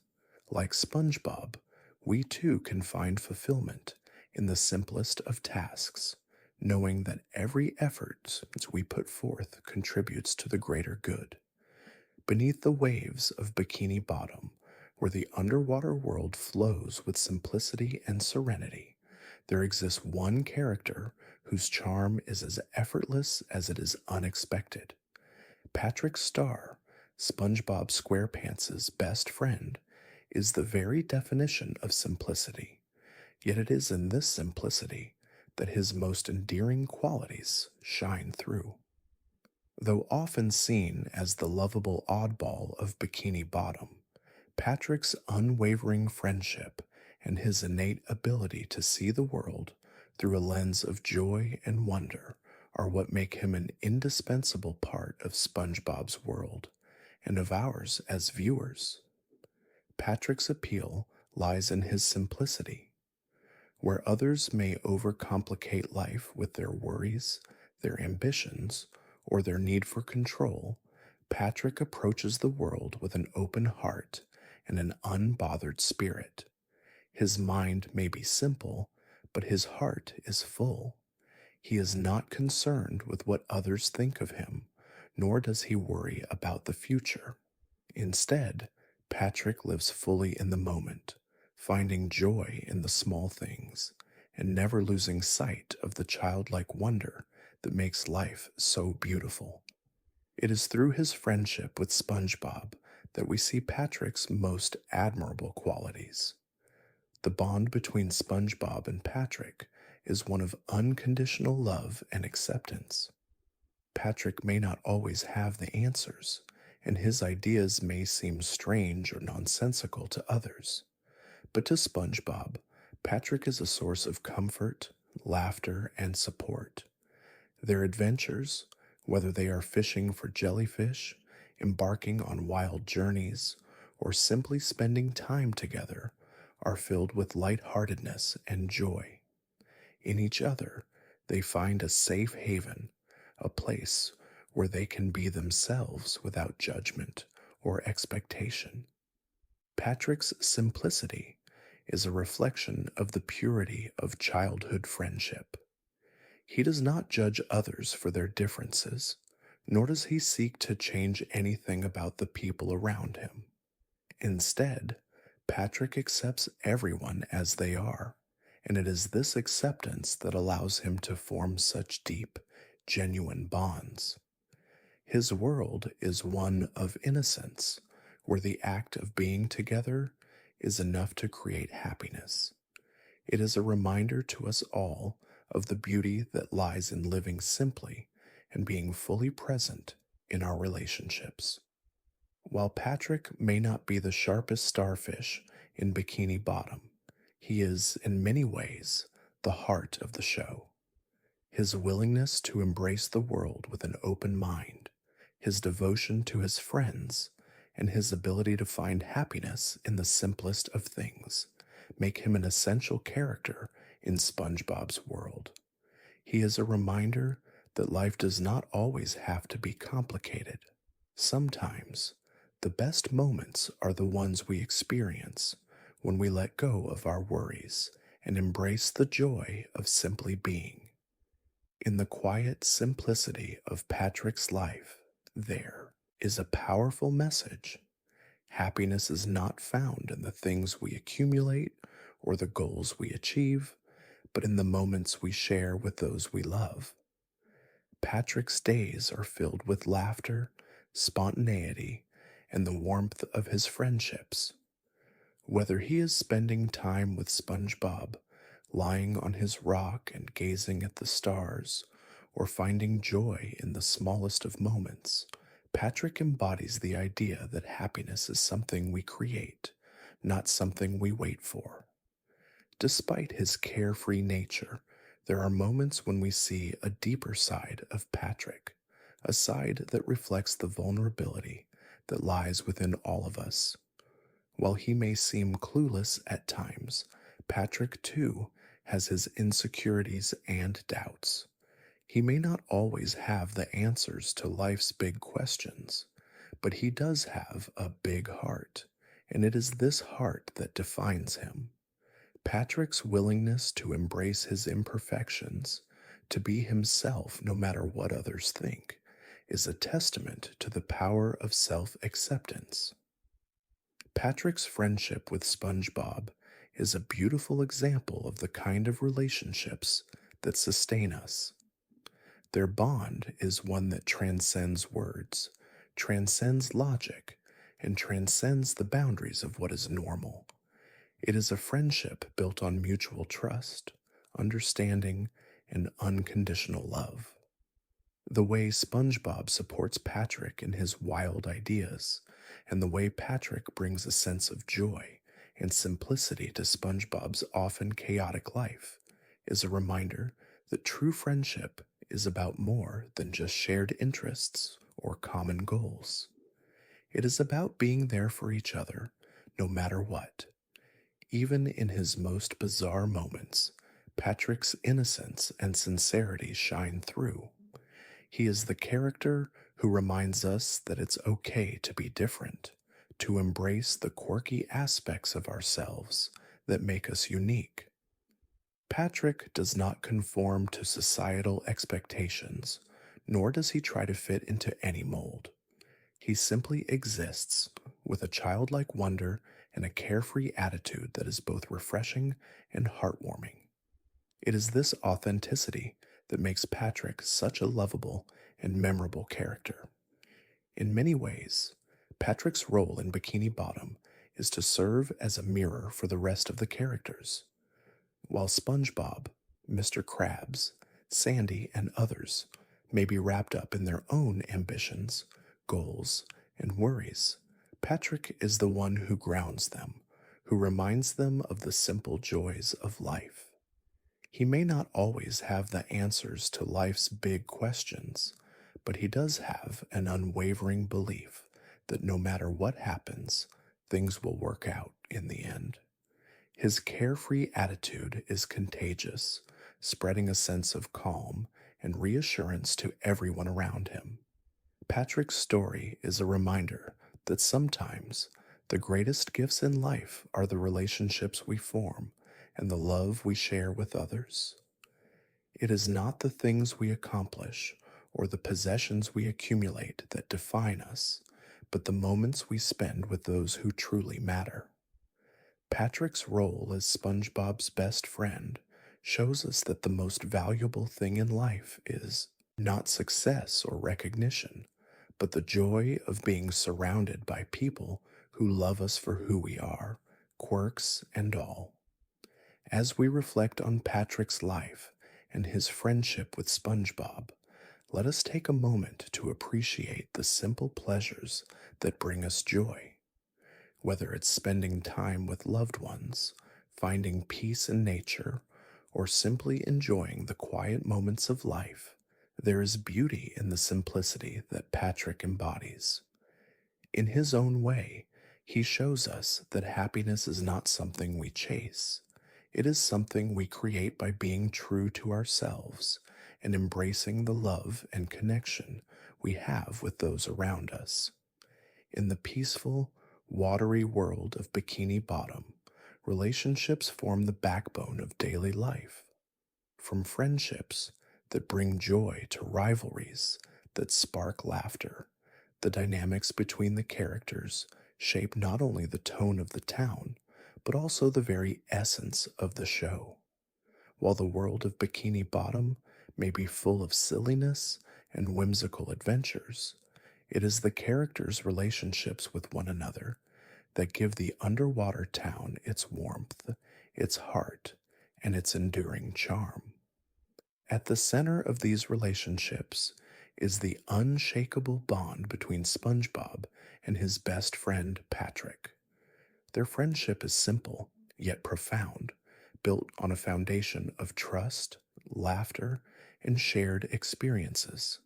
Like SpongeBob, we too can find fulfillment in the simplest of tasks, knowing that every effort we put forth contributes to the greater good. Beneath the waves of Bikini Bottom, where the underwater world flows with simplicity and serenity, there exists one character whose charm is as effortless as it is unexpected. Patrick Star, SpongeBob SquarePants' best friend, is the very definition of simplicity. Yet it is in this simplicity that his most endearing qualities shine through. Though often seen as the lovable oddball of Bikini Bottom, Patrick's unwavering friendship and his innate ability to see the world through a lens of joy and wonder are what make him an indispensable part of SpongeBob's world and of ours as viewers. Patrick's appeal lies in his simplicity. Where others may overcomplicate life with their worries, their ambitions, or their need for control, Patrick approaches the world with an open heart and an unbothered spirit. His mind may be simple, but his heart is full. He is not concerned with what others think of him, nor does he worry about the future. Instead, Patrick lives fully in the moment, finding joy in the small things, and never losing sight of the childlike wonder that makes life so beautiful. It is through his friendship with SpongeBob that we see Patrick's most admirable qualities. The bond between SpongeBob and Patrick is one of unconditional love and acceptance. Patrick may not always have the answers, and his ideas may seem strange or nonsensical to others. But to SpongeBob, Patrick is a source of comfort, laughter, and support. Their adventures, whether they are fishing for jellyfish, embarking on wild journeys, or simply spending time together, are filled with lightheartedness and joy. In each other, they find a safe haven, a place where they can be themselves without judgment or expectation. Patrick's simplicity is a reflection of the purity of childhood friendship. He does not judge others for their differences, nor does he seek to change anything about the people around him. Instead, Patrick accepts everyone as they are, and it is this acceptance that allows him to form such deep, genuine bonds. His world is one of innocence, where the act of being together is enough to create happiness. It is a reminder to us all of the beauty that lies in living simply and being fully present in our relationships. While Patrick may not be the sharpest starfish in Bikini Bottom, he is, in many ways, the heart of the show. His willingness to embrace the world with an open mind, his devotion to his friends, and his ability to find happiness in the simplest of things make him an essential character in SpongeBob's world. He is a reminder that life does not always have to be complicated. Sometimes, the best moments are the ones we experience when we let go of our worries and embrace the joy of simply being. In the quiet simplicity of Patrick's life, there is a powerful message. Happiness is not found in the things we accumulate or the goals we achieve, but in the moments we share with those we love. Patrick's days are filled with laughter, spontaneity, and the warmth of his friendships. Whether he is spending time with SpongeBob, lying on his rock and gazing at the stars, or finding joy in the smallest of moments, Patrick embodies the idea that happiness is something we create, not something we wait for. Despite his carefree nature, there are moments when we see a deeper side of Patrick, a side that reflects the vulnerability that lies within all of us. While he may seem clueless at times, Patrick, too, has his insecurities and doubts. He may not always have the answers to life's big questions, but he does have a big heart, and it is this heart that defines him. Patrick's willingness to embrace his imperfections, To be himself no matter what others think is a testament to the power of self acceptance. Patrick's friendship with SpongeBob is a beautiful example of the kind of relationships that sustain us. Their bond is one that transcends words, transcends logic, and transcends the boundaries of what is normal. It is a friendship built on mutual trust, understanding, and unconditional love. The way SpongeBob supports Patrick in his wild ideas, and the way Patrick brings a sense of joy and simplicity to SpongeBob's often chaotic life, is a reminder that true friendship is about more than just shared interests or common goals. It is about being there for each other, no matter what. Even in his most bizarre moments, Patrick's innocence and sincerity shine through. He is the character who reminds us that it's okay to be different, to embrace the quirky aspects of ourselves that make us unique. Patrick does not conform to societal expectations, nor does he try to fit into any mold. He simply exists with a childlike wonder and a carefree attitude that is both refreshing and heartwarming. It is this authenticity that makes Patrick such a lovable and memorable character. In many ways, Patrick's role in Bikini Bottom is to serve as a mirror for the rest of the characters. While SpongeBob, Mr. Krabs, Sandy, and others may be wrapped up in their own ambitions, goals, and worries, Patrick is the one who grounds them, who reminds them of the simple joys of life. He may not always have the answers to life's big questions, but he does have an unwavering belief that no matter what happens, things will work out in the end. His carefree attitude is contagious, spreading a sense of calm and reassurance to everyone around him. Patrick's story is a reminder that sometimes the greatest gifts in life are the relationships we form and the love we share with others. It is not the things we accomplish or the possessions we accumulate that define us, but the moments we spend with those who truly matter. Patrick's role as SpongeBob's best friend shows us that the most valuable thing in life is not success or recognition, but the joy of being surrounded by people who love us for who we are, quirks and all. As we reflect on Patrick's life and his friendship with SpongeBob, let us take a moment to appreciate the simple pleasures that bring us joy. Whether it's spending time with loved ones, finding peace in nature, or simply enjoying the quiet moments of life, there is beauty in the simplicity that Patrick embodies. In his own way, he shows us that happiness is not something we chase. It is something we create by being true to ourselves and embracing the love and connection we have with those around us. In the peaceful, watery world of Bikini Bottom, relationships form the backbone of daily life. From friendships that bring joy to rivalries that spark laughter, the dynamics between the characters shape not only the tone of the town, but also the very essence of the show. While the world of Bikini Bottom may be full of silliness and whimsical adventures, it is the characters' relationships with one another that give the underwater town its warmth, its heart, and its enduring charm. At the center of these relationships is the unshakable bond between SpongeBob and his best friend Patrick. Their friendship is simple, yet profound, built on a foundation of trust, laughter, and shared experiences.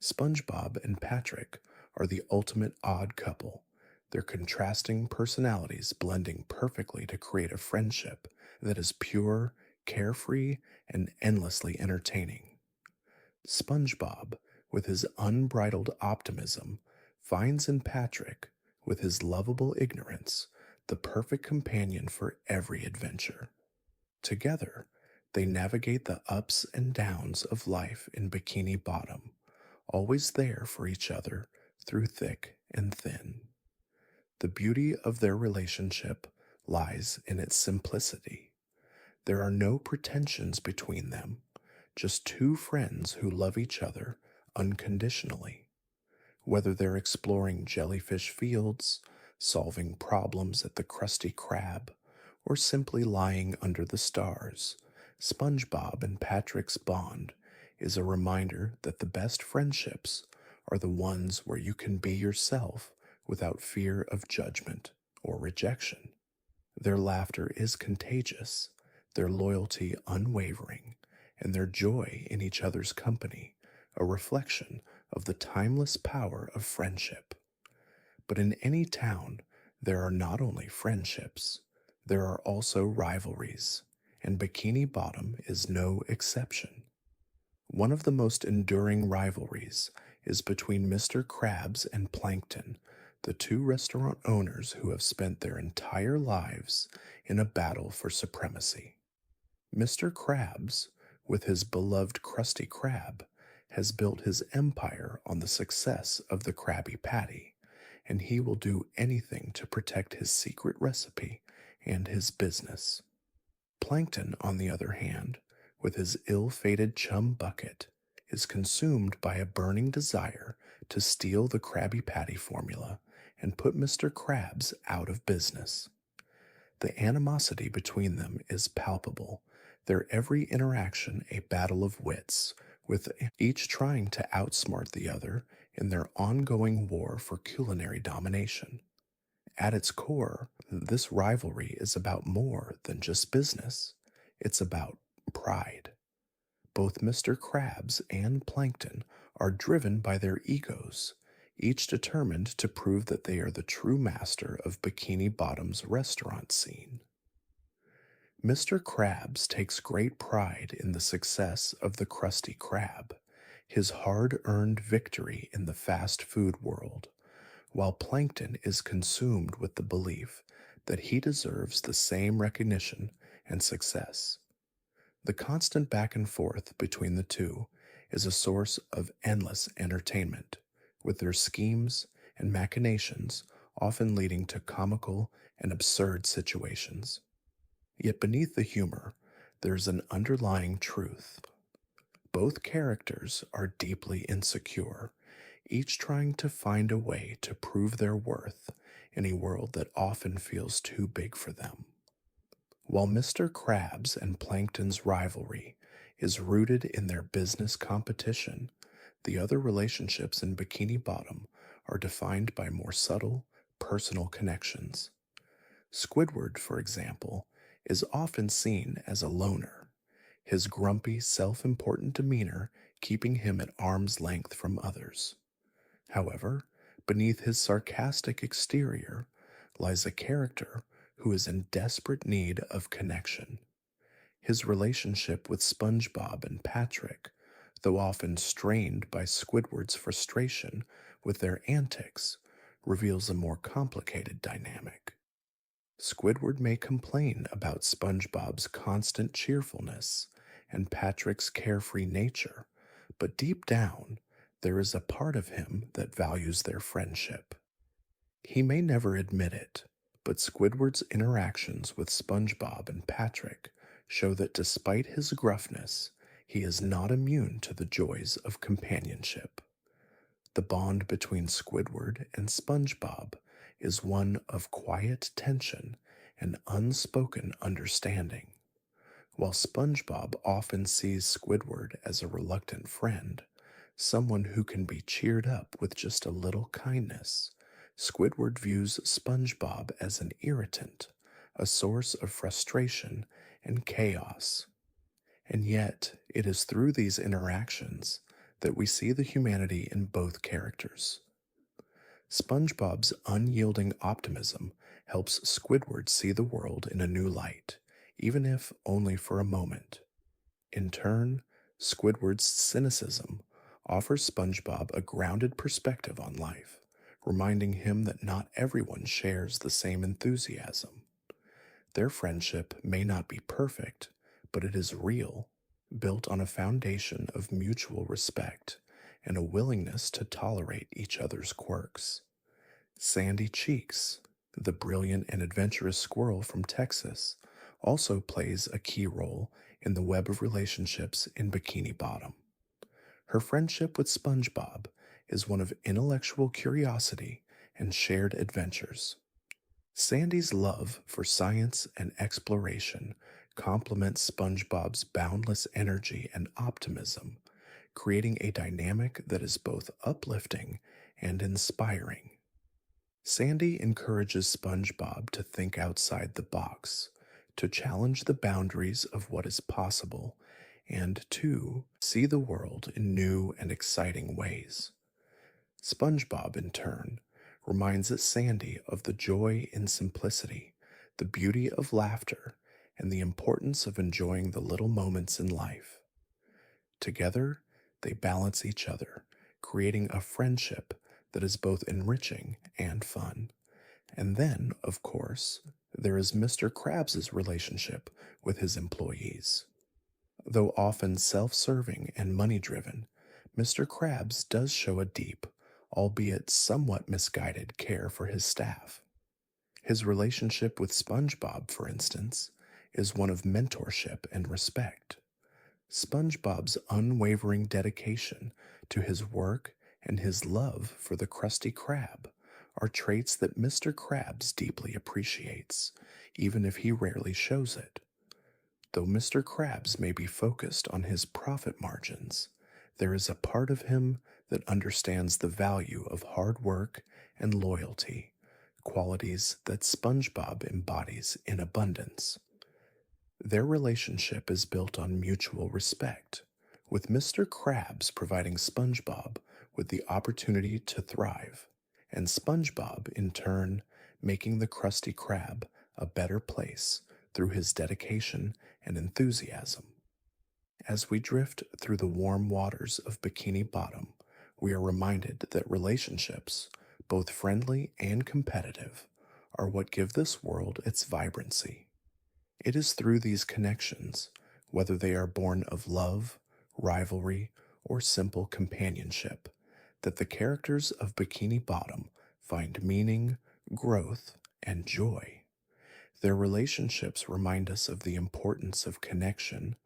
SpongeBob and Patrick are the ultimate odd couple, their contrasting personalities blending perfectly to create a friendship that is pure, carefree, and endlessly entertaining. SpongeBob, with his unbridled optimism, finds in Patrick, with his lovable ignorance, the perfect companion for every adventure. Together, They navigate the ups and downs of life in Bikini Bottom, always there for each other through thick and thin. The beauty of their relationship lies in its simplicity. There are no pretensions between them, just two friends who love each other unconditionally. Whether they're exploring jellyfish fields, solving problems at the Krusty Krab, or simply lying under the stars, SpongeBob and Patrick's bond is a reminder that the best friendships are the ones where you can be yourself without fear of judgment or rejection. Their laughter is contagious, their loyalty unwavering, and their joy in each other's company a reflection of the timeless power of friendship. But in any town, there are not only friendships, there are also rivalries, and Bikini Bottom is no exception. One of the most enduring rivalries is between Mr. Krabs and Plankton, the two restaurant owners who have spent their entire lives in a battle for supremacy. Mr. Krabs, with his beloved Krusty Krab, has built his empire on the success of the Krabby Patty, and he will do anything to protect his secret recipe and his business. Plankton, on the other hand, with his ill-fated chum Bucket, is consumed by a burning desire to steal the Krabby Patty formula and put Mr. Krabs out of business. The animosity between them is palpable, their every interaction a battle of wits, with each trying to outsmart the other in their ongoing war for culinary domination. At its core, this rivalry is about more than just business. It's about pride. Both Mr. Krabs and Plankton are driven by their egos, each determined to prove that they are the true master of Bikini Bottom's restaurant scene. Mr. Krabs takes great pride in the success of the Krusty Krab, his hard-earned victory in the fast food world, while Plankton is consumed with the belief that he deserves the same recognition and success. The constant back and forth between the two is a source of endless entertainment, with their schemes and machinations often leading to comical and absurd situations. Yet beneath the humor, there's an underlying truth. Both characters are deeply insecure, each trying to find a way to prove their worth in a world that often feels too big for them. While Mr. Krabs and Plankton's rivalry is rooted in their business competition, the other relationships in Bikini Bottom are defined by more subtle, personal connections. Squidward, for example, is often seen as a loner, his grumpy, self-important demeanor keeping him at arm's length from others. However, beneath his sarcastic exterior lies a character who is in desperate need of connection. His relationship with SpongeBob and Patrick, though often strained by Squidward's frustration with their antics, reveals a more complicated dynamic. Squidward may complain about SpongeBob's constant cheerfulness and Patrick's carefree nature, but deep down, there is a part of him that values their friendship. He may never admit it, but Squidward's interactions with SpongeBob and Patrick show that despite his gruffness, he is not immune to the joys of companionship. The bond between Squidward and SpongeBob is one of quiet tension and unspoken understanding. While SpongeBob often sees Squidward as a reluctant friend, someone who can be cheered up with just a little kindness, Squidward views SpongeBob as an irritant, a source of frustration and chaos. And yet, it is through these interactions that we see the humanity in both characters. SpongeBob's unyielding optimism helps Squidward see the world in a new light, even if only for a moment. In turn, Squidward's cynicism offers SpongeBob a grounded perspective on life, reminding him that not everyone shares the same enthusiasm. Their friendship may not be perfect, but it is real, built on a foundation of mutual respect and a willingness to tolerate each other's quirks. Sandy Cheeks, the brilliant and adventurous squirrel from Texas, also plays a key role in the web of relationships in Bikini Bottom. Her friendship with SpongeBob is one of intellectual curiosity and shared adventures. Sandy's love for science and exploration complements SpongeBob's boundless energy and optimism, creating a dynamic that is both uplifting and inspiring. Sandy encourages SpongeBob to think outside the box, to challenge the boundaries of what is possible, and to see the world in new and exciting ways. SpongeBob, in turn, reminds Sandy of the joy in simplicity, the beauty of laughter, and the importance of enjoying the little moments in life. Together, they balance each other, creating a friendship that is both enriching and fun. And then, of course, there is Mr. Krabs' relationship with his employees. Though often self-serving and money-driven, Mr. Krabs does show a deep, albeit somewhat misguided care for his staff. His relationship with SpongeBob, for instance, is one of mentorship and respect. SpongeBob's unwavering dedication to his work and his love for the Krusty Krab are traits that Mr. Krabs deeply appreciates, even if he rarely shows it. Though Mr. Krabs may be focused on his profit margins, there is a part of him that understands the value of hard work and loyalty, qualities that SpongeBob embodies in abundance. Their relationship is built on mutual respect, with Mr. Krabs providing SpongeBob with the opportunity to thrive, and SpongeBob, in turn, making the Krusty Krab a better place through his dedication and enthusiasm. As we drift through the warm waters of Bikini Bottom, we are reminded that relationships, both friendly and competitive, are what give this world its vibrancy. It is through these connections, whether they are born of love, rivalry, or simple companionship, that the characters of Bikini Bottom find meaning, growth, and joy. Their relationships remind us of the importance of connection,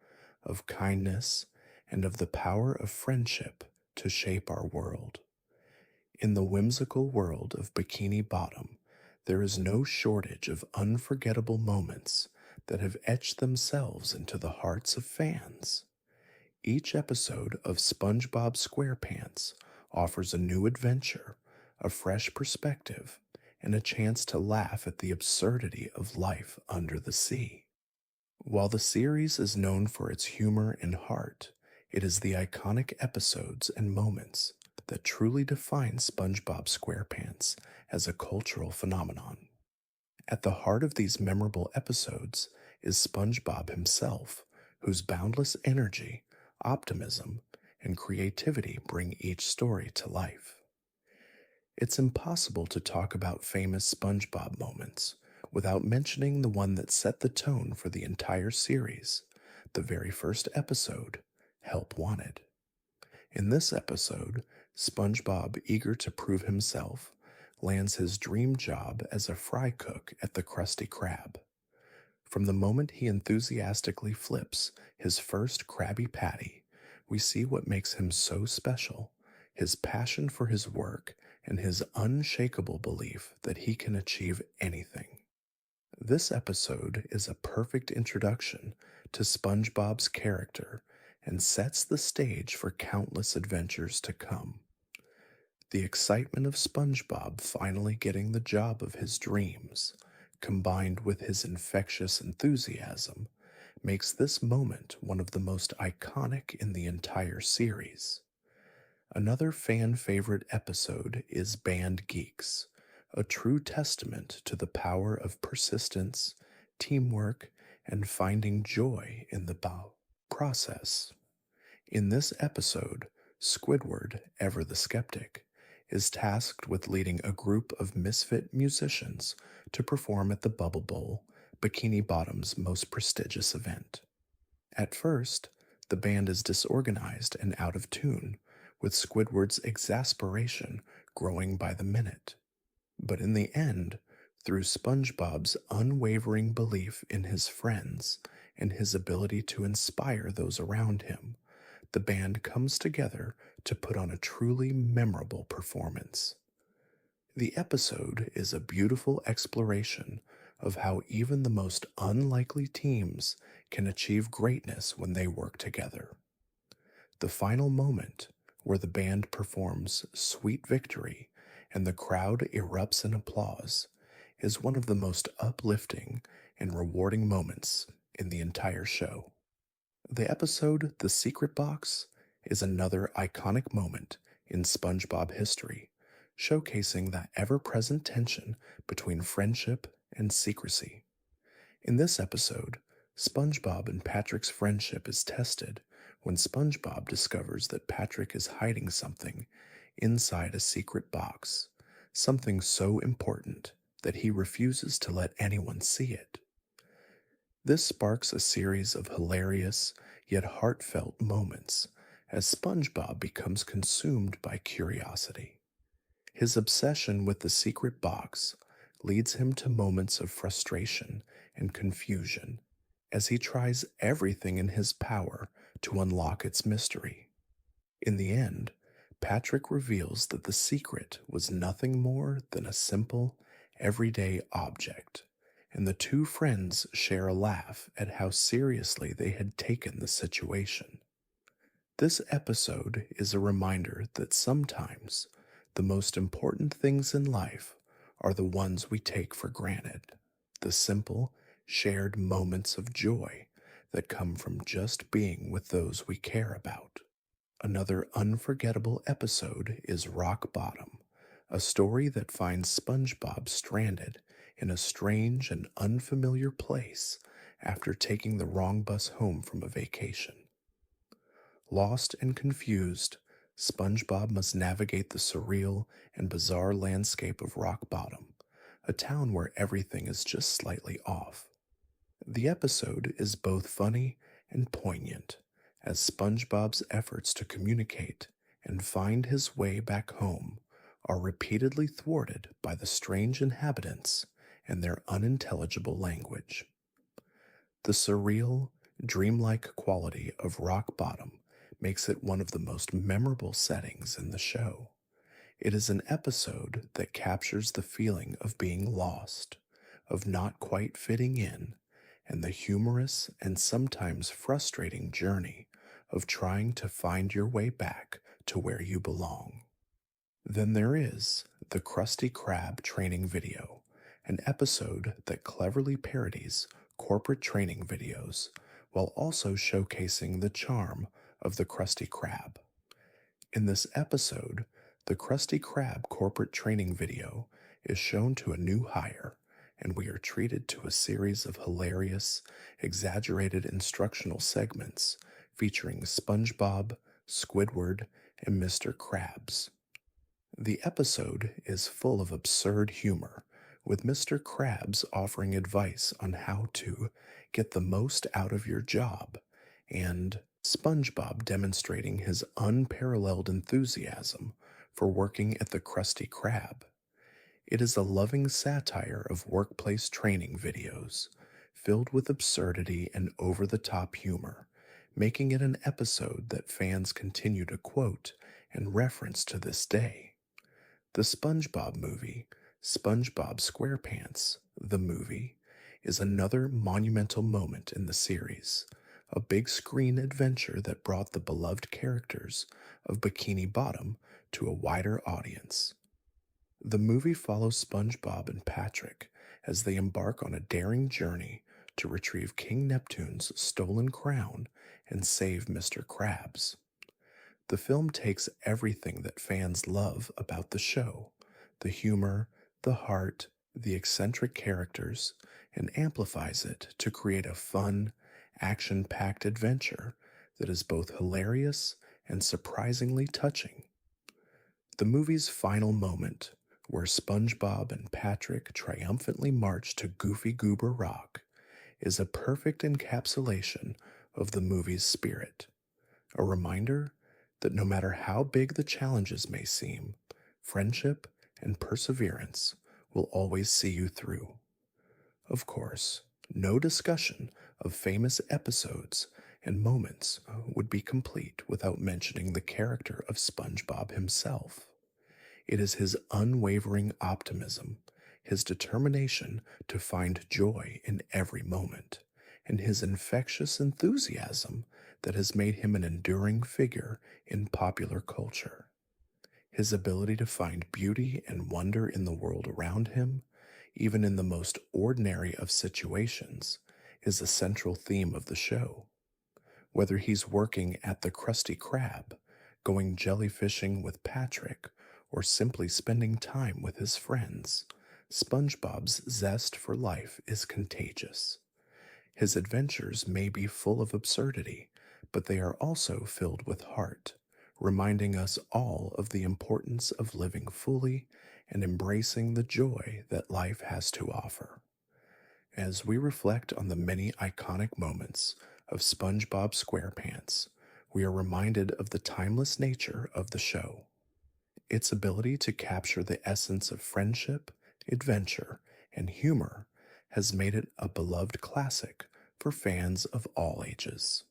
of kindness, and of the power of friendship to shape our world. In the whimsical world of Bikini Bottom, there is no shortage of unforgettable moments that have etched themselves into the hearts of fans. Each episode of SpongeBob SquarePants offers a new adventure, a fresh perspective, and a chance to laugh at the absurdity of life under the sea. While the series is known for its humor and heart, it is the iconic episodes and moments that truly define SpongeBob SquarePants as a cultural phenomenon. At the heart of these memorable episodes is SpongeBob himself, whose boundless energy, optimism, and creativity bring each story to life. It's impossible to talk about famous SpongeBob moments without mentioning the one that set the tone for the entire series, the very first episode, Help Wanted. In this episode, SpongeBob, eager to prove himself, lands his dream job as a fry cook at the Krusty Krab. From the moment he enthusiastically flips his first Krabby Patty, we see what makes him so special, his passion for his work and his unshakable belief that he can achieve anything. This episode is a perfect introduction to SpongeBob's character and sets the stage for countless adventures to come. The excitement of SpongeBob finally getting the job of his dreams, combined with his infectious enthusiasm, makes this moment one of the most iconic in the entire series. Another fan-favorite episode is Band Geeks, a true testament to the power of persistence, teamwork, and finding joy in the process. In this episode, Squidward, ever the skeptic, is tasked with leading a group of misfit musicians to perform at the Bubble Bowl, Bikini Bottom's most prestigious event. At first, the band is disorganized and out of tune, with Squidward's exasperation growing by the minute. But in the end, through SpongeBob's unwavering belief in his friends and his ability to inspire those around him, the band comes together to put on a truly memorable performance. The episode is a beautiful exploration of how even the most unlikely teams can achieve greatness when they work together. The final moment, where the band performs Sweet Victory and the crowd erupts in applause, is one of the most uplifting and rewarding moments in the entire show. The episode The Secret Box is another iconic moment in SpongeBob history, showcasing that ever present tension between friendship and secrecy. In this episode, SpongeBob and Patrick's friendship is tested when SpongeBob discovers that Patrick is hiding something inside a secret box, something so important that he refuses to let anyone see it. This sparks a series of hilarious yet heartfelt moments as SpongeBob becomes consumed by curiosity. His obsession with the secret box leads him to moments of frustration and confusion as he tries everything in his power to unlock its mystery. In the end, Patrick reveals that the secret was nothing more than a simple, everyday object, and the two friends share a laugh at how seriously they had taken the situation. This episode is a reminder that sometimes the most important things in life are the ones we take for granted, the simple, shared moments of joy that come from just being with those we care about. Another unforgettable episode is Rock Bottom, a story that finds SpongeBob stranded in a strange and unfamiliar place after taking the wrong bus home from a vacation. Lost and confused, SpongeBob must navigate the surreal and bizarre landscape of Rock Bottom, a town where everything is just slightly off. The episode is both funny and poignant, as SpongeBob's efforts to communicate and find his way back home are repeatedly thwarted by the strange inhabitants and their unintelligible language. The surreal, dreamlike quality of Rock Bottom makes it one of the most memorable settings in the show. It is an episode that captures the feeling of being lost, of not quite fitting in, and the humorous and sometimes frustrating journey of trying to find your way back to where you belong. Then there is the Krusty Krab training video, an episode that cleverly parodies corporate training videos while also showcasing the charm of the Krusty Krab. In this episode, the Krusty Krab corporate training video is shown to a new hire, and we are treated to a series of hilarious, exaggerated instructional segments featuring SpongeBob, Squidward, and Mr. Krabs. The episode is full of absurd humor, with Mr. Krabs offering advice on how to get the most out of your job, and SpongeBob demonstrating his unparalleled enthusiasm for working at the Krusty Krab. It is a loving satire of workplace training videos, filled with absurdity and over-the-top humor, making it an episode that fans continue to quote and reference to this day. The SpongeBob movie, SpongeBob SquarePants, the movie, is another monumental moment in the series, a big screen adventure that brought the beloved characters of Bikini Bottom to a wider audience. The movie follows SpongeBob and Patrick as they embark on a daring journey to retrieve King Neptune's stolen crown and save Mr. Krabs. The film takes everything that fans love about the show, the humor, the heart, the eccentric characters, and amplifies it to create a fun, action-packed adventure that is both hilarious and surprisingly touching. The movie's final moment, where SpongeBob and Patrick triumphantly march to Goofy Goober Rock, is a perfect encapsulation of the movie's spirit, a reminder that no matter how big the challenges may seem, friendship and perseverance will always see you through. Of course, no discussion of famous episodes and moments would be complete without mentioning the character of SpongeBob himself. It is his unwavering optimism, his determination to find joy in every moment, and his infectious enthusiasm that has made him an enduring figure in popular culture. His ability to find beauty and wonder in the world around him, even in the most ordinary of situations, is a central theme of the show. Whether he's working at the Krusty Krab, going jellyfishing with Patrick, or simply spending time with his friends, SpongeBob's zest for life is contagious. His adventures may be full of absurdity, but they are also filled with heart, reminding us all of the importance of living fully and embracing the joy that life has to offer. As we reflect on the many iconic moments of SpongeBob SquarePants, we are reminded of the timeless nature of the show. Its ability to capture the essence of friendship, adventure, and humor has made it a beloved classic for fans of all ages.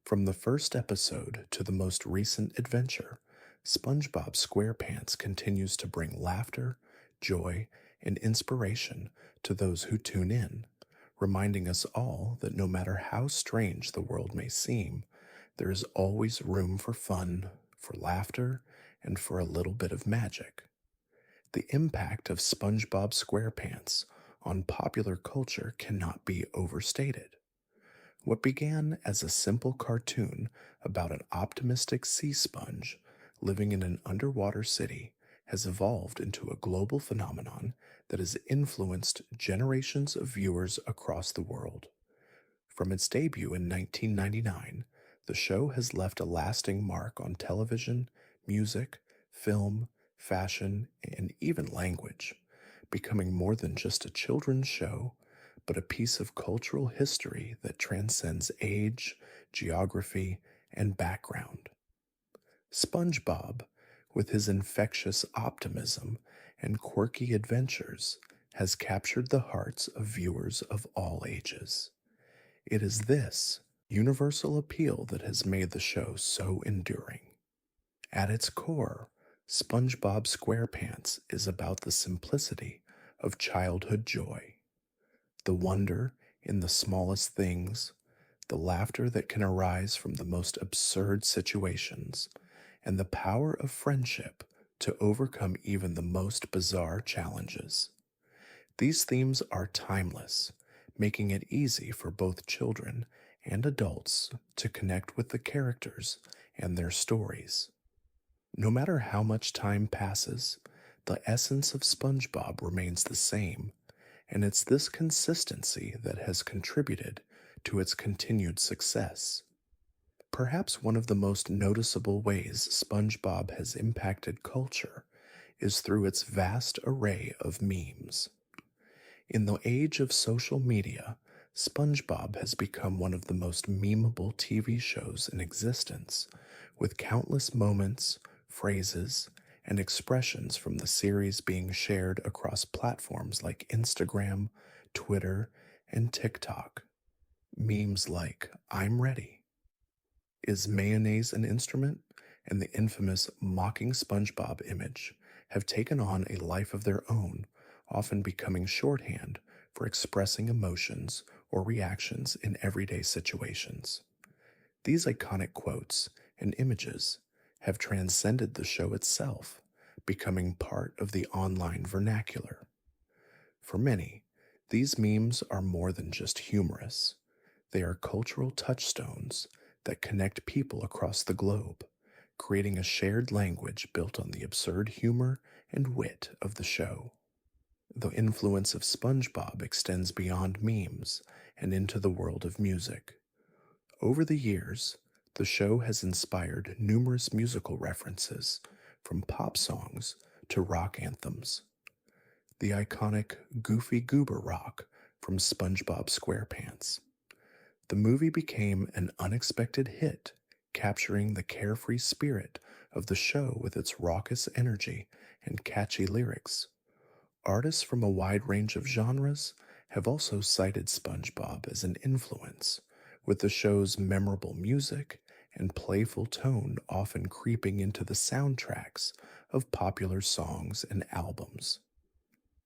From the first episode to the most recent adventure, SpongeBob SquarePants continues to bring laughter, joy, and inspiration to those who tune in, reminding us all that no matter how strange the world may seem, there is always room for fun, for laughter, and for a little bit of magic. The impact of SpongeBob SquarePants on popular culture cannot be overstated. What began as a simple cartoon about an optimistic sea sponge living in an underwater city has evolved into a global phenomenon that has influenced generations of viewers across the world. From its debut in 1999, the show has left a lasting mark on television, music, film, fashion, and even language, becoming more than just a children's show, but a piece of cultural history that transcends age, geography, and background. SpongeBob, with his infectious optimism and quirky adventures, has captured the hearts of viewers of all ages. It is this universal appeal that has made the show so enduring. At its core, SpongeBob SquarePants is about the simplicity of childhood joy, the wonder in the smallest things, the laughter that can arise from the most absurd situations, and the power of friendship to overcome even the most bizarre challenges. These themes are timeless, making it easy for both children and adults to connect with the characters and their stories. No matter how much time passes, the essence of SpongeBob remains the same, and it's this consistency that has contributed to its continued success. Perhaps one of the most noticeable ways SpongeBob has impacted culture is through its vast array of memes. In the age of social media, SpongeBob has become one of the most memeable TV shows in existence, with countless moments, phrases, and expressions from the series being shared across platforms like Instagram, Twitter, and TikTok. Memes like, "I'm ready," "Is mayonnaise an instrument?" and the infamous mocking SpongeBob image have taken on a life of their own, often becoming shorthand for expressing emotions or reactions in everyday situations. These iconic quotes and images have transcended the show itself, becoming part of the online vernacular. For many, these memes are more than just humorous. They are cultural touchstones that connect people across the globe, creating a shared language built on the absurd humor and wit of the show. The influence of SpongeBob extends beyond memes and into the world of music. Over the years, the show has inspired numerous musical references, from pop songs to rock anthems. The iconic Goofy Goober Rock from SpongeBob SquarePants, The movie became an unexpected hit, capturing the carefree spirit of the show with its raucous energy and catchy lyrics. Artists from a wide range of genres have also cited SpongeBob as an influence, with the show's memorable music and playful tone often creeping into the soundtracks of popular songs and albums.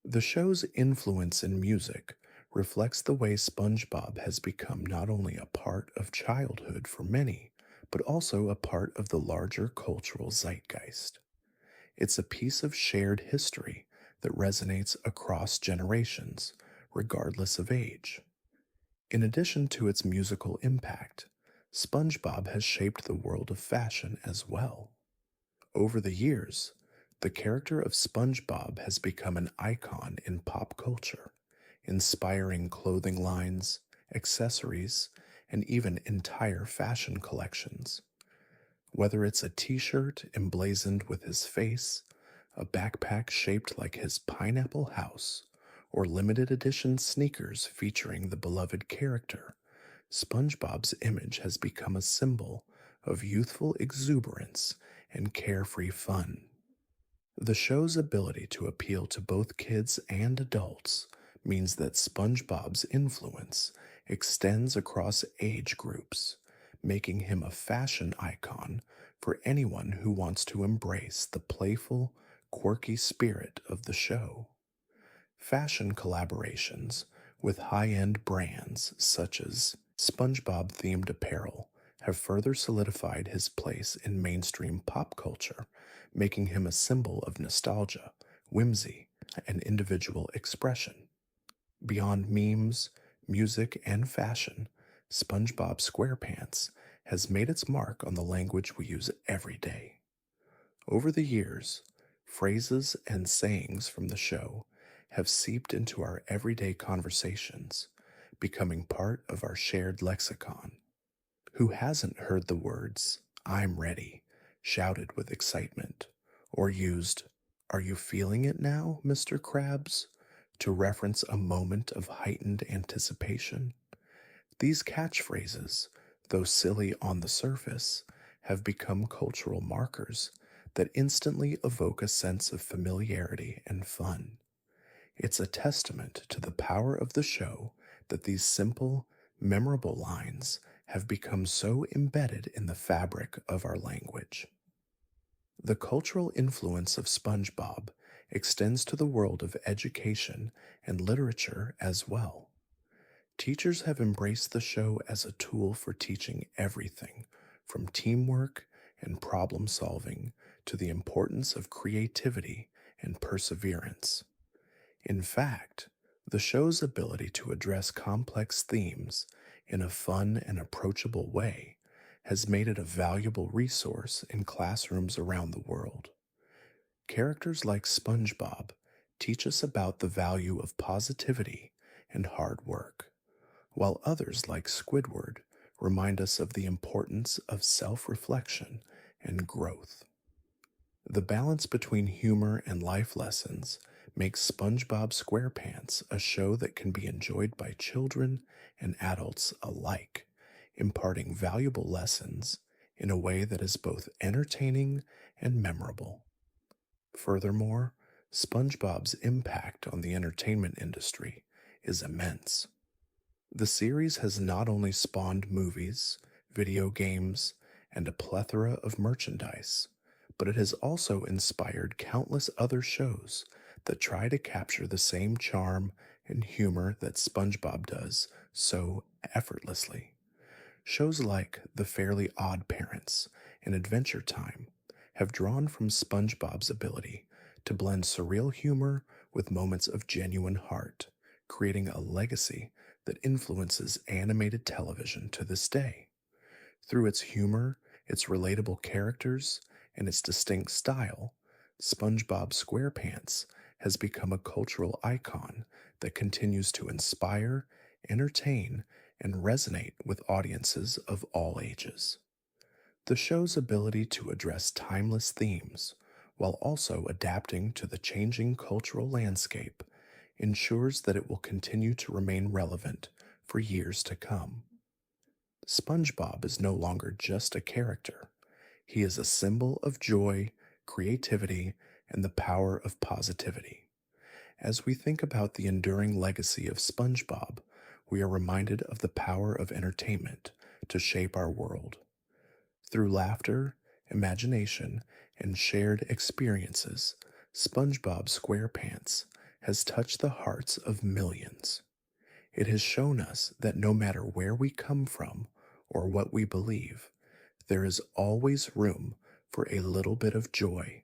The show's influence in music reflects the way SpongeBob has become not only a part of childhood for many, but also a part of the larger cultural zeitgeist. It's a piece of shared history that resonates across generations, regardless of age. In addition to its musical impact, SpongeBob has shaped the world of fashion as well. Over the years, the character of SpongeBob has become an icon in pop culture, inspiring clothing lines, accessories, and even entire fashion collections. Whether it's a t shirt emblazoned with his face, a backpack shaped like his pineapple house, or limited edition sneakers featuring the beloved character, SpongeBob's image has become a symbol of youthful exuberance and carefree fun. The show's ability to appeal to both kids and adults means that SpongeBob's influence extends across age groups, making him a fashion icon for anyone who wants to embrace the playful, quirky spirit of the show. Fashion collaborations with high end brands such as SpongeBob themed apparel have further solidified his place in mainstream pop culture, making him a symbol of nostalgia, whimsy, and individual expression. Beyond memes, music, and fashion, SpongeBob SquarePants has made its mark on the language we use every day. Over the years, phrases and sayings from the show have seeped into our everyday conversations, becoming part of our shared lexicon. Who hasn't heard the words, "I'm ready," shouted with excitement, or used, "Are you feeling it now, Mr. Krabs?" to reference a moment of heightened anticipation? These catchphrases, though silly on the surface, have become cultural markers that instantly evoke a sense of familiarity and fun. It's a testament to the power of the show that these simple, memorable lines have become so embedded in the fabric of our language. The cultural influence of SpongeBob extends to the world of education and literature as well. Teachers have embraced the show as a tool for teaching everything from teamwork and problem solving to the importance of creativity and perseverance. In fact, the show's ability to address complex themes in a fun and approachable way has made it a valuable resource in classrooms around the world. Characters like SpongeBob teach us about the value of positivity and hard work, while others like Squidward remind us of the importance of self reflection and growth. The balance between humor and life lessons makes SpongeBob SquarePants a show that can be enjoyed by children and adults alike, imparting valuable lessons in a way that is both entertaining and memorable. Furthermore, SpongeBob's impact on the entertainment industry is immense. The series has not only spawned movies, video games, and a plethora of merchandise, but it has also inspired countless other shows that try to capture the same charm and humor that SpongeBob does so effortlessly. Shows like The Fairly Odd Parents and Adventure Time have drawn from SpongeBob's ability to blend surreal humor with moments of genuine heart, creating a legacy that influences animated television to this day. Through its humor, its relatable characters, and its distinct style, SpongeBob SquarePants has become a cultural icon that continues to inspire, entertain, and resonate with audiences of all ages. The show's ability to address timeless themes while also adapting to the changing cultural landscape ensures that it will continue to remain relevant for years to come. SpongeBob is no longer just a character. He is a symbol of joy, creativity, and the power of positivity. As we think about the enduring legacy of SpongeBob, we are reminded of the power of entertainment to shape our world. Through laughter, imagination, and shared experiences, SpongeBob SquarePants has touched the hearts of millions. It has shown us that no matter where we come from or what we believe, there is always room for a little bit of joy,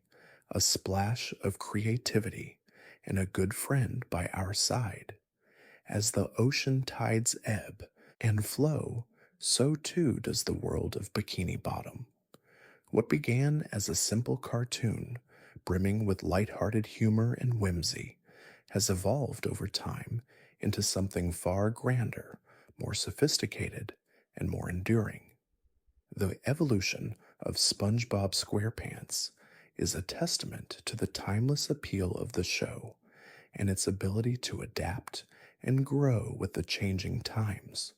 a splash of creativity, and a good friend by our side. As the ocean tides ebb and flow, so too does the world of Bikini Bottom. What began as a simple cartoon, brimming with light-hearted humor and whimsy, has evolved over time into something far grander, more sophisticated, and more enduring. The evolution of SpongeBob SquarePants is a testament to the timeless appeal of the show and its ability to adapt and grow with the changing times.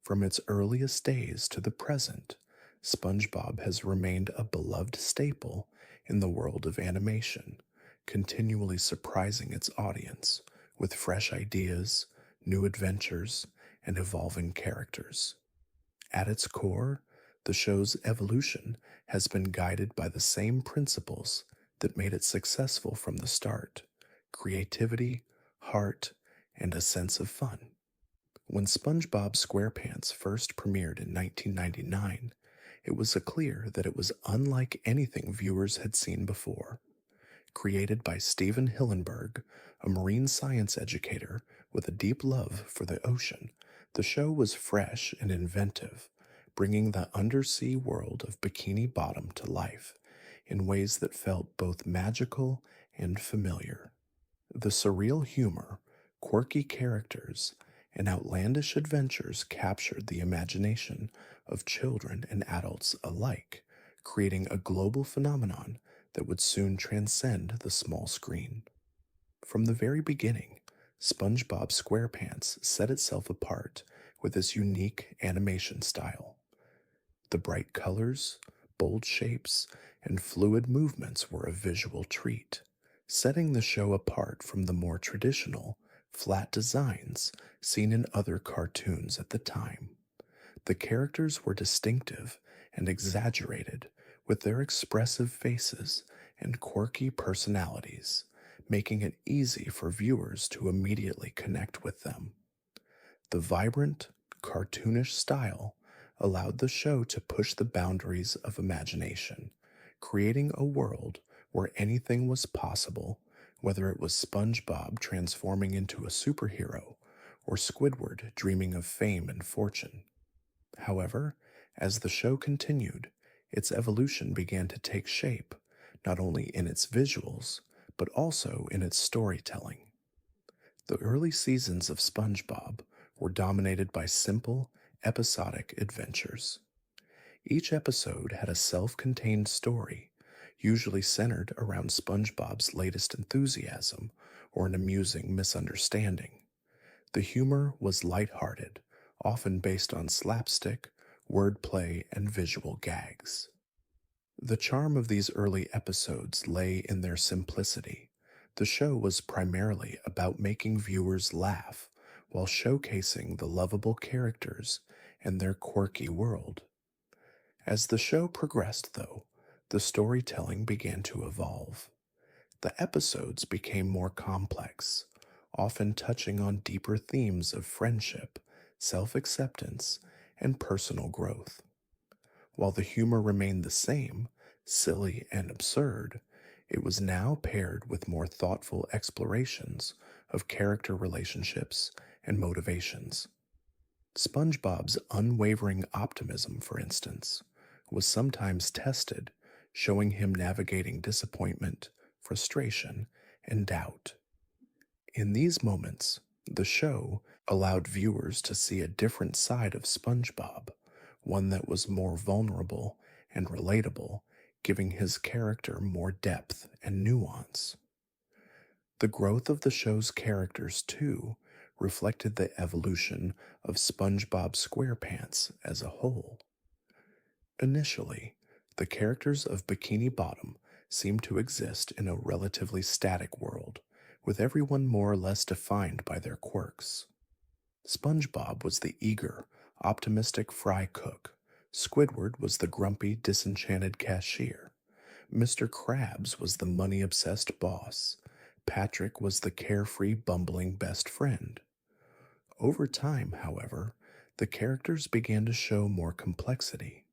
From its earliest days to the present, SpongeBob has remained a beloved staple in the world of animation, continually surprising its audience with fresh ideas, new adventures, and evolving characters. At its core, the show's evolution has been guided by the same principles that made it successful from the start: creativity, heart, and a sense of fun. When SpongeBob SquarePants first premiered in 1999, it was clear that it was unlike anything viewers had seen before. Created by Steven Hillenburg, a marine science educator with a deep love for the ocean, the show was fresh and inventive, bringing the undersea world of Bikini Bottom to life in ways that felt both magical and familiar. The surreal humor, quirky characters, and outlandish adventures captured the imagination of children and adults alike, creating a global phenomenon that would soon transcend the small screen. From the very beginning, SpongeBob SquarePants set itself apart with its unique animation style. The bright colors, bold shapes, and fluid movements were a visual treat, setting the show apart from the more traditional, flat designs seen in other cartoons at the time. The characters were distinctive and exaggerated, with their expressive faces and quirky personalities, making it easy for viewers to immediately connect with them. The vibrant, cartoonish style allowed the show to push the boundaries of imagination, creating a world where anything was possible, whether it was SpongeBob transforming into a superhero or Squidward dreaming of fame and fortune. However, as the show continued, its evolution began to take shape, not only in its visuals, but also in its storytelling. The early seasons of SpongeBob were dominated by simple, episodic adventures. Each episode had a self-contained story, usually centered around SpongeBob's latest enthusiasm or an amusing misunderstanding. The humor was lighthearted, often based on slapstick, wordplay, and visual gags. The charm of these early episodes lay in their simplicity. The show was primarily about making viewers laugh while showcasing the lovable characters and their quirky world. As the show progressed, though, the storytelling began to evolve. The episodes became more complex, often touching on deeper themes of friendship, self-acceptance, and personal growth. While the humor remained the same, silly and absurd, it was now paired with more thoughtful explorations of character relationships and motivations. SpongeBob's unwavering optimism, for instance, was sometimes tested, showing him navigating disappointment, frustration, and doubt. In these moments, the show allowed viewers to see a different side of SpongeBob, one that was more vulnerable and relatable, giving his character more depth and nuance. The growth of the show's characters, too, reflected the evolution of SpongeBob SquarePants as a whole. Initially, the characters of Bikini Bottom seemed to exist in a relatively static world, with everyone more or less defined by their quirks. SpongeBob was the eager, optimistic fry cook. Squidward was the grumpy, disenchanted cashier. Mr. Krabs was the money obsessed boss. Patrick was the carefree, bumbling best friend. Over time, however, the characters began to show more complexity.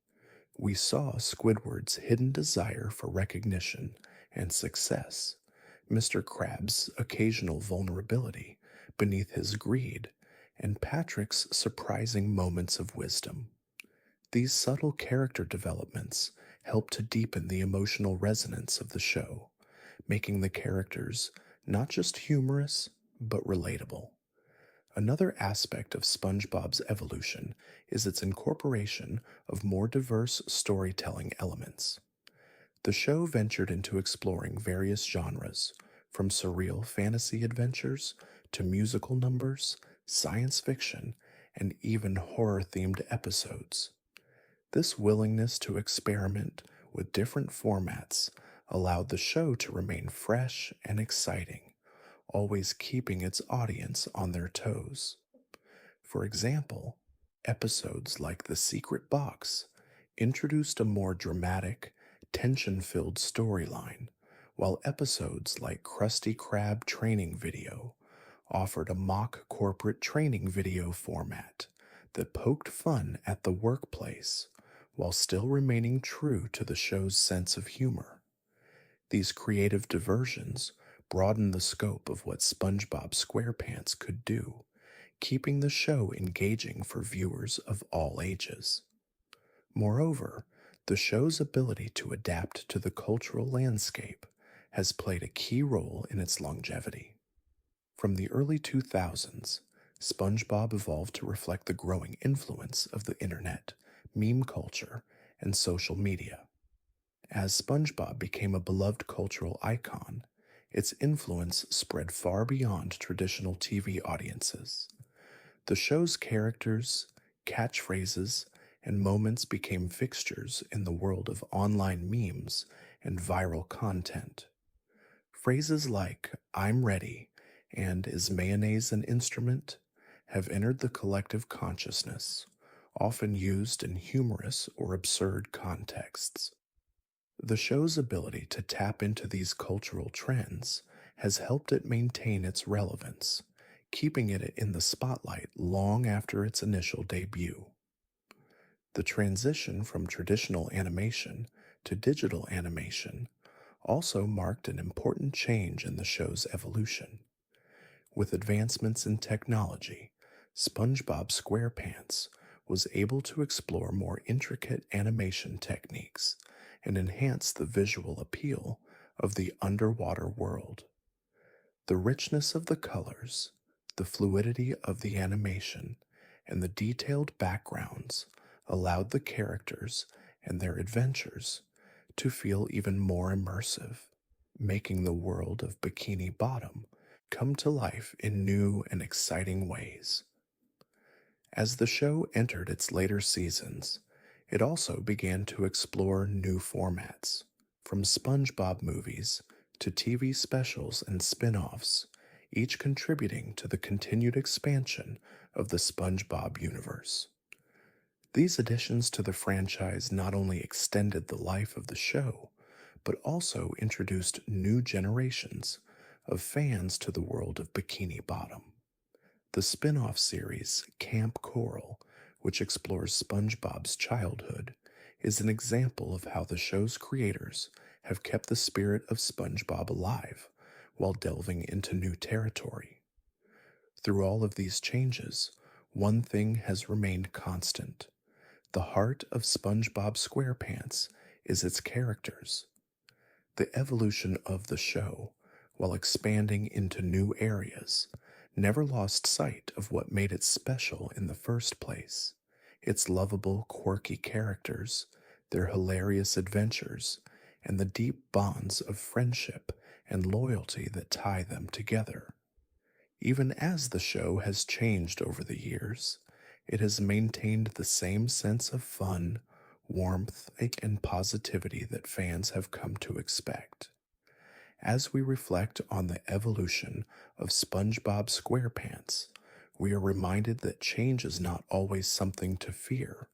We saw Squidward's hidden desire for recognition and success, Mr. Krabs' occasional vulnerability beneath his greed, and Patrick's surprising moments of wisdom. These subtle character developments help to deepen the emotional resonance of the show, making the characters not just humorous, but relatable. Another aspect of SpongeBob's evolution is its incorporation of more diverse storytelling elements. The show ventured into exploring various genres, from surreal fantasy adventures to musical numbers, science fiction, and even horror themed episodes. This willingness to experiment with different formats allowed the show to remain fresh and exciting, always keeping its audience on their toes. For example, episodes like The Secret Box introduced a more dramatic, tension filled storyline, while episodes like Krusty Krab Training Video offered a mock corporate training video format that poked fun at the workplace while still remaining true to the show's sense of humor. These creative diversions broadened the scope of what SpongeBob SquarePants could do, keeping the show engaging for viewers of all ages. Moreover, the show's ability to adapt to the cultural landscape has played a key role in its longevity. From the early 2000s, SpongeBob evolved to reflect the growing influence of the internet, meme culture, and social media. As SpongeBob became a beloved cultural icon, its influence spread far beyond traditional TV audiences. The show's characters, catchphrases, and moments became fixtures in the world of online memes and viral content. Phrases like, "I'm ready," and "Is mayonnaise an instrument?" have entered the collective consciousness, often used in humorous or absurd contexts. The show's ability to tap into these cultural trends has helped it maintain its relevance, keeping it in the spotlight long after its initial debut. The transition from traditional animation to digital animation also marked an important change in the show's evolution. With advancements in technology, SpongeBob SquarePants was able to explore more intricate animation techniques and enhance the visual appeal of the underwater world. The richness of the colors, the fluidity of the animation, and the detailed backgrounds allowed the characters and their adventures to feel even more immersive, making the world of Bikini Bottom come to life in new and exciting ways. As the show entered its later seasons, it also began to explore new formats, from SpongeBob movies to TV specials and spin offs, each contributing to the continued expansion of the SpongeBob universe. These additions to the franchise not only extended the life of the show, but also introduced new generations of fans to the world of Bikini Bottom. The spin off series Camp Coral, which explores SpongeBob's childhood, is an example of how the show's creators have kept the spirit of SpongeBob alive while delving into new territory. Through all of these changes, one thing has remained constant. The heart of SpongeBob SquarePants is its characters. The evolution of the show, while expanding into new areas, never lost sight of what made it special in the first place: its lovable, quirky characters, their hilarious adventures, and the deep bonds of friendship and loyalty that tie them together. Even as the show has changed over the years, it has maintained the same sense of fun, warmth, and positivity that fans have come to expect. As we reflect on the evolution of SpongeBob SquarePants, we are reminded that change is not always something to fear,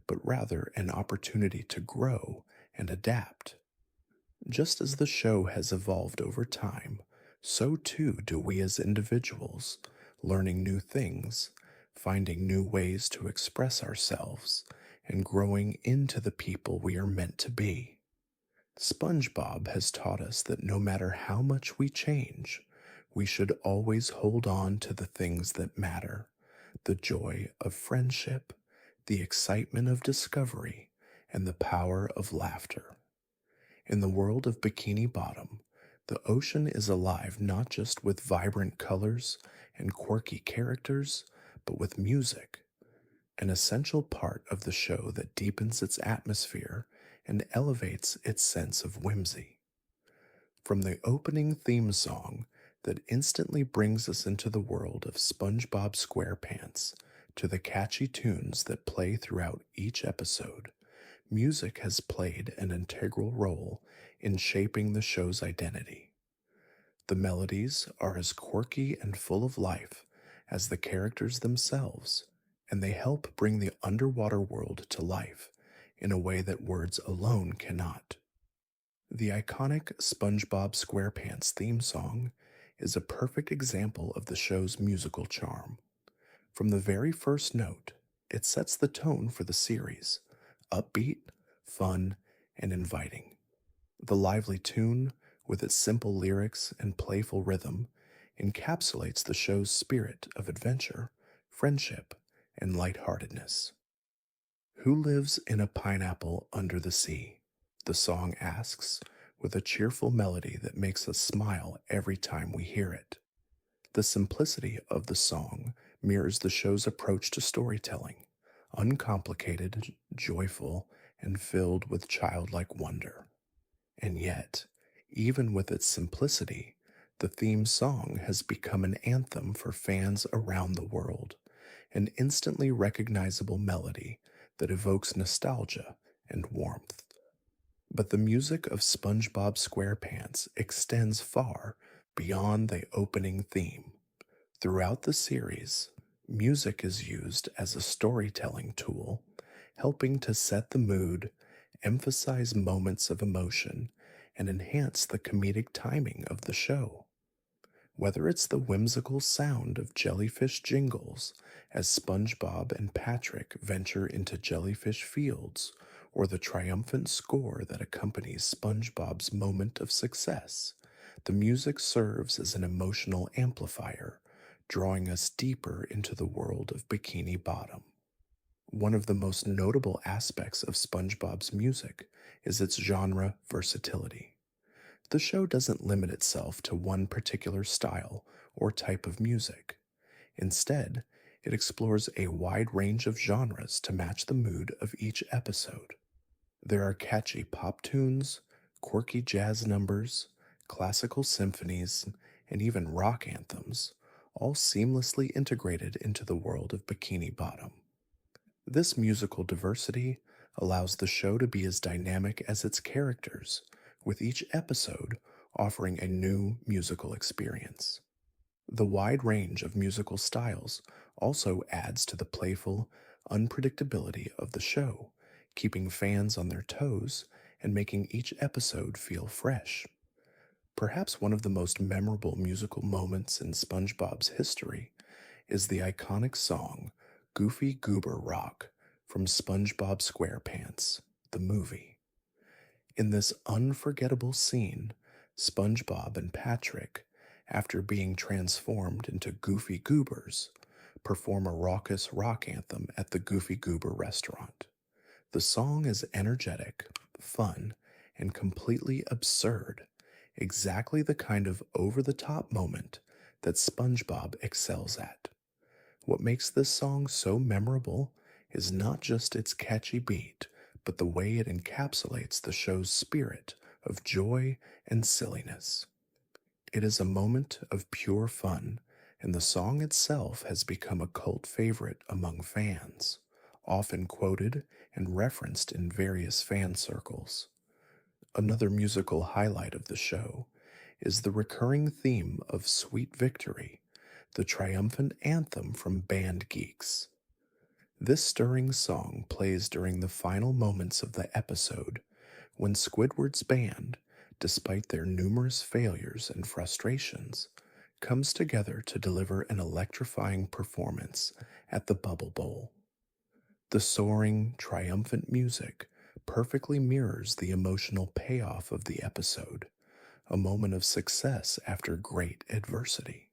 but rather an opportunity to grow and adapt. Just as the show has evolved over time, so too do we as individuals, learning new things, finding new ways to express ourselves, and growing into the people we are meant to be. SpongeBob has taught us that no matter how much we change, we should always hold on to the things that matter: the joy of friendship, the excitement of discovery, and the power of laughter. In the world of Bikini Bottom, the ocean is alive not just with vibrant colors and quirky characters, but with music, an essential part of the show that deepens its atmosphere and elevates its sense of whimsy. From the opening theme song that instantly brings us into the world of SpongeBob SquarePants to the catchy tunes that play throughout each episode, music has played an integral role in shaping the show's identity. The melodies are as quirky and full of life as the characters themselves, and they help bring the underwater world to life in a way that words alone cannot. The iconic SpongeBob SquarePants theme song is a perfect example of the show's musical charm. From the very first note, it sets the tone for the series: upbeat, fun, and inviting. The lively tune, with its simple lyrics and playful rhythm, encapsulates the show's spirit of adventure, friendship, and lightheartedness. Who lives in a pineapple under the sea? The song asks, with a cheerful melody that makes us smile every time we hear it. The simplicity of the song mirrors the show's approach to storytelling: uncomplicated, joyful, and filled with childlike wonder. And yet, even with its simplicity, the theme song has become an anthem for fans around the world, an instantly recognizable melody that evokes nostalgia and warmth. But the music of SpongeBob SquarePants extends far beyond the opening theme. Throughout the series, music is used as a storytelling tool, helping to set the mood, emphasize moments of emotion, and enhance the comedic timing of the show. Whether it's the whimsical sound of jellyfish jingles as SpongeBob and Patrick venture into jellyfish fields, or the triumphant score that accompanies SpongeBob's moment of success, the music serves as an emotional amplifier, drawing us deeper into the world of Bikini Bottom. One of the most notable aspects of SpongeBob's music is its genre versatility. The show doesn't limit itself to one particular style or type of music. Instead, it explores a wide range of genres to match the mood of each episode. There are catchy pop tunes, quirky jazz numbers, classical symphonies, and even rock anthems, all seamlessly integrated into the world of Bikini Bottom. This musical diversity allows the show to be as dynamic as its characters, with each episode offering a new musical experience. The wide range of musical styles also adds to the playful unpredictability of the show, keeping fans on their toes and making each episode feel fresh. Perhaps one of the most memorable musical moments in SpongeBob's history is the iconic song Goofy Goober Rock from SpongeBob SquarePants, the movie. In this unforgettable scene, SpongeBob and Patrick, after being transformed into Goofy Goobers, perform a raucous rock anthem at the Goofy Goober restaurant. The song is energetic, fun, and completely absurd, exactly the kind of over-the-top moment that SpongeBob excels at. What makes this song so memorable is not just its catchy beat, but the way it encapsulates the show's spirit of joy and silliness. It is a moment of pure fun and the song itself has become a cult favorite among fans, often quoted and referenced in various fan circles. Another musical highlight of the show is the recurring theme of Sweet Victory, the triumphant anthem from Band Geeks. This stirring song plays during the final moments of the episode when Squidward's band, despite their numerous failures and frustrations, comes together to deliver an electrifying performance at the Bubble Bowl. The soaring, triumphant music perfectly mirrors the emotional payoff of the episode, a moment of success after great adversity.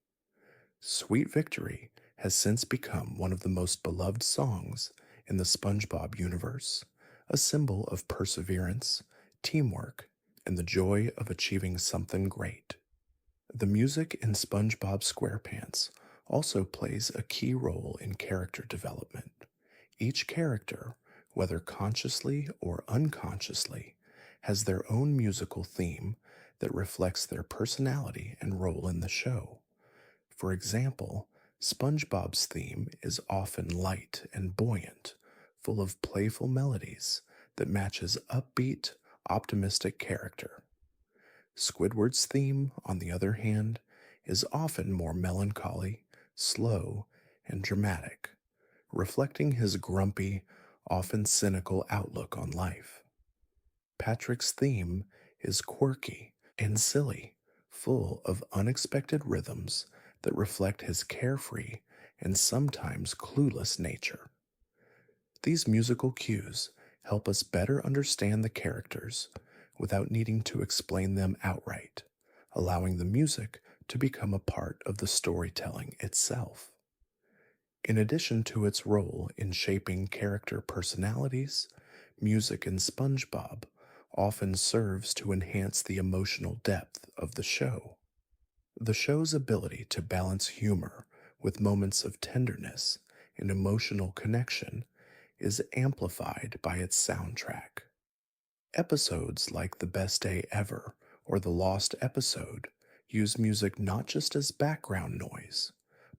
Sweet Victory has since become one of the most beloved songs in the SpongeBob universe, a symbol of perseverance, teamwork, and the joy of achieving something great. The music in SpongeBob SquarePants also plays a key role in character development. Each character, whether consciously or unconsciously, has their own musical theme that reflects their personality and role in the show. For example, SpongeBob's theme is often light and buoyant, full of playful melodies that matches upbeat, optimistic character. Squidward's theme, on the other hand, is often more melancholy, slow, and dramatic, reflecting his grumpy, often cynical outlook on life. Patrick's theme is quirky and silly, full of unexpected rhythms that reflect his carefree and sometimes clueless nature. These musical cues help us better understand the characters without needing to explain them outright, allowing the music to become a part of the storytelling itself. In addition to its role in shaping character personalities, music in SpongeBob often serves to enhance the emotional depth of the show. The show's ability to balance humor with moments of tenderness and emotional connection is amplified by its soundtrack. Episodes like The Best Day Ever or The Lost Episode use music not just as background noise,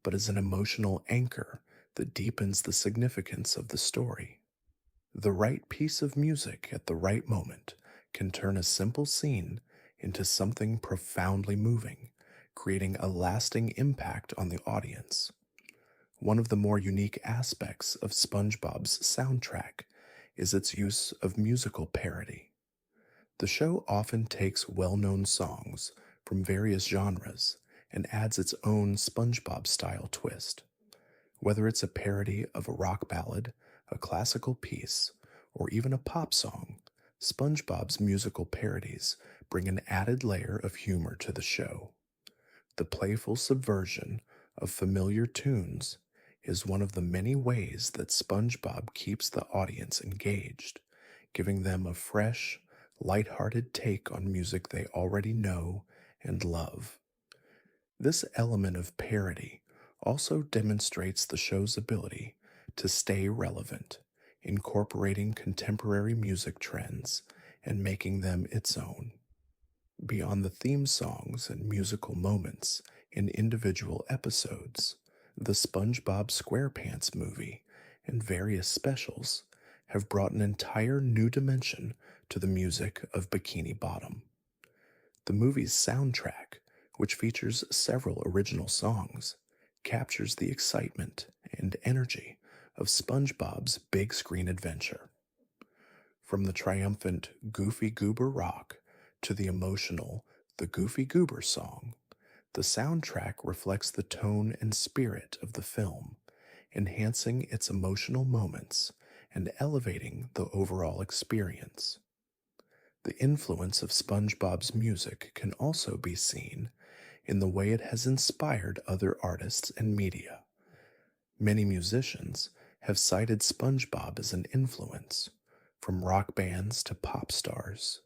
but as an emotional anchor that deepens the significance of the story. The right piece of music at the right moment can turn a simple scene into something profoundly moving, creating a lasting impact on the audience. One of the more unique aspects of SpongeBob's soundtrack is its use of musical parody. The show often takes well known songs from various genres and adds its own SpongeBob style twist. Whether it's a parody of a rock ballad, a classical piece, or even a pop song, SpongeBob's musical parodies bring an added layer of humor to the show. The playful subversion of familiar tunes is one of the many ways that SpongeBob keeps the audience engaged, giving them a fresh, lighthearted take on music they already know and love. This element of parody also demonstrates the show's ability to stay relevant, incorporating contemporary music trends and making them its own. Beyond the theme songs and musical moments in individual episodes, the SpongeBob SquarePants movie and various specials have brought an entire new dimension to the music of Bikini Bottom. The movie's soundtrack, which features several original songs, captures the excitement and energy of SpongeBob's big screen adventure. From the triumphant Goofy Goober Rock to the emotional The Goofy Goober Song, the soundtrack reflects the tone and spirit of the film, enhancing its emotional moments and elevating the overall experience. The influence of SpongeBob's music can also be seen in the way it has inspired other artists and media. Many musicians have cited SpongeBob as an influence, from rock bands to pop stars.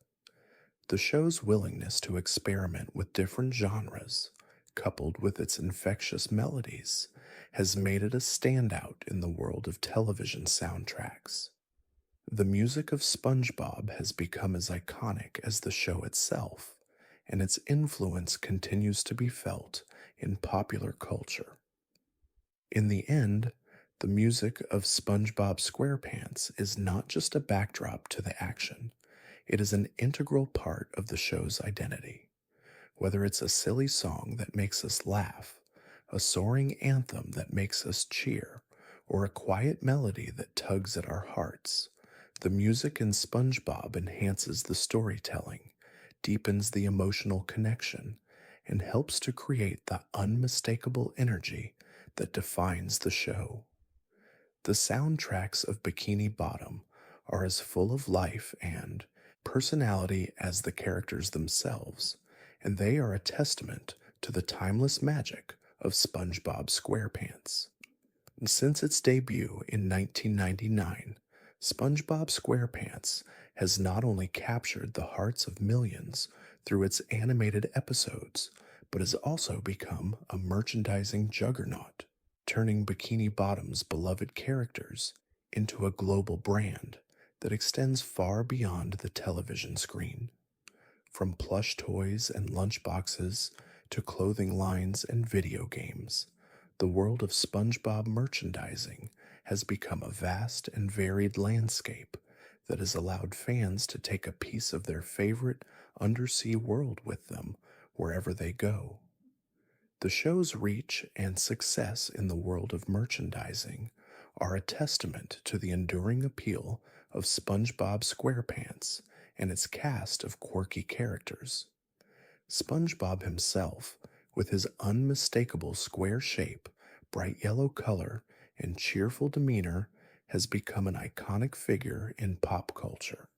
The show's willingness to experiment with different genres, coupled with its infectious melodies, has made it a standout in the world of television soundtracks. The music of SpongeBob has become as iconic as the show itself, and its influence continues to be felt in popular culture. In the end, the music of SpongeBob SquarePants is not just a backdrop to the action, it is an integral part of the show's identity. Whether it's a silly song that makes us laugh, a soaring anthem that makes us cheer, or a quiet melody that tugs at our hearts, the music in SpongeBob enhances the storytelling, deepens the emotional connection, and helps to create the unmistakable energy that defines the show. The soundtracks of Bikini Bottom are as full of life and personality as the characters themselves, and they are a testament to the timeless magic of SpongeBob SquarePants. Since its debut in 1999, SpongeBob SquarePants has not only captured the hearts of millions through its animated episodes, but has also become a merchandising juggernaut, turning Bikini Bottom's beloved characters into a global brand that extends far beyond the television screen. From plush toys and lunchboxes to clothing lines and video games, the world of SpongeBob merchandising has become a vast and varied landscape that has allowed fans to take a piece of their favorite undersea world with them wherever they go. The show's reach and success in the world of merchandising are a testament to the enduring appeal of SpongeBob SquarePants and its cast of quirky characters. SpongeBob himself, with his unmistakable square shape, bright yellow color, and cheerful demeanor, has become an iconic figure in pop culture.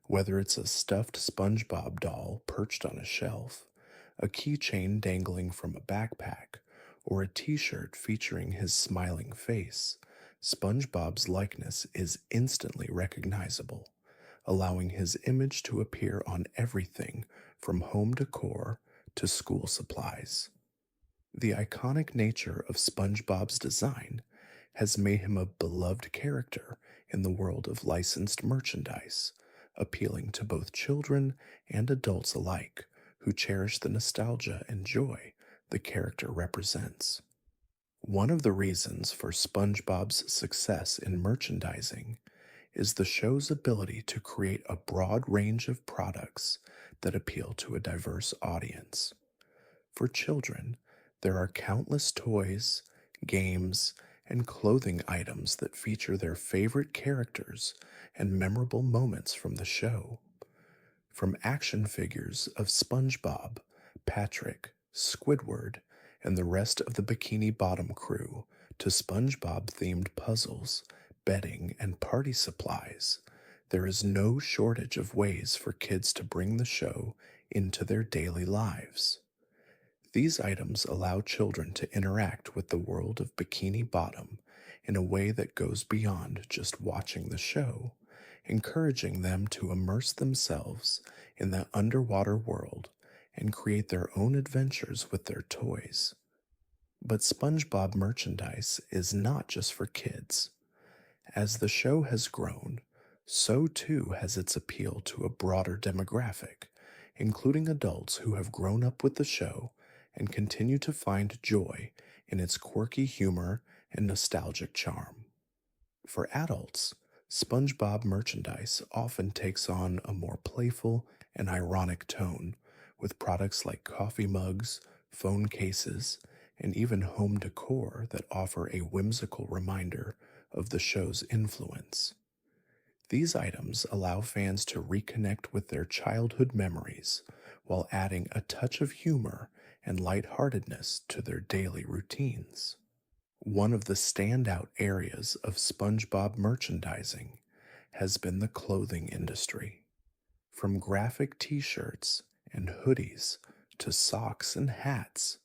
Whether it's a stuffed SpongeBob doll perched on a shelf, a keychain dangling from a backpack, or a t shirt featuring his smiling face, SpongeBob's likeness is instantly recognizable, allowing his image to appear on everything from home decor to school supplies. The iconic nature of SpongeBob's design has made him a beloved character in the world of licensed merchandise, appealing to both children and adults alike who cherish the nostalgia and joy the character represents. One of the reasons for SpongeBob's success in merchandising is the show's ability to create a broad range of products that appeal to a diverse audience. For children, there are countless toys, games, and clothing items that feature their favorite characters and memorable moments from the show. From action figures of SpongeBob, Patrick, Squidward, and the rest of the Bikini Bottom crew to SpongeBob themed puzzles, bedding, and party supplies, there is no shortage of ways for kids to bring the show into their daily lives. These items allow children to interact with the world of Bikini Bottom in a way that goes beyond just watching the show, encouraging them to immerse themselves in the underwater world and create their own adventures with their toys. But SpongeBob merchandise is not just for kids. As the show has grown, so too has its appeal to a broader demographic, including adults who have grown up with the show and continue to find joy in its quirky humor and nostalgic charm. For adults, SpongeBob merchandise often takes on a more playful and ironic tone, with products like coffee mugs, phone cases, and even home decor that offer a whimsical reminder of the show's influence. These items allow fans to reconnect with their childhood memories while adding a touch of humor and lightheartedness to their daily routines. One of the standout areas of SpongeBob merchandising has been the clothing industry. From graphic t shirts and hoodies to socks and hats,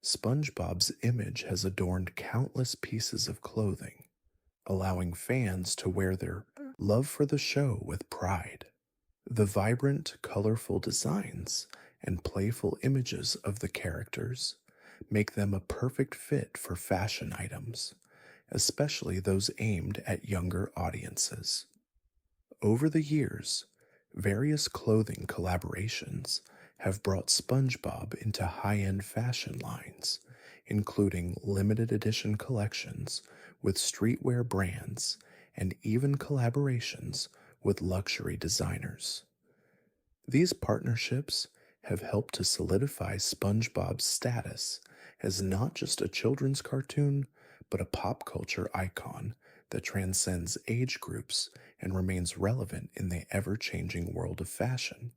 SpongeBob's image has adorned countless pieces of clothing, allowing fans to wear their love for the show with pride. The vibrant, colorful designs and playful images of the characters make them a perfect fit for fashion items, especially those aimed at younger audiences. Over the years, various clothing collaborations have brought SpongeBob into high end fashion lines, including limited edition collections with streetwear brands and even collaborations with luxury designers. These partnerships have helped to solidify SpongeBob's status as not just a children's cartoon, but a pop culture icon that transcends age groups and remains relevant in the ever changing world of fashion.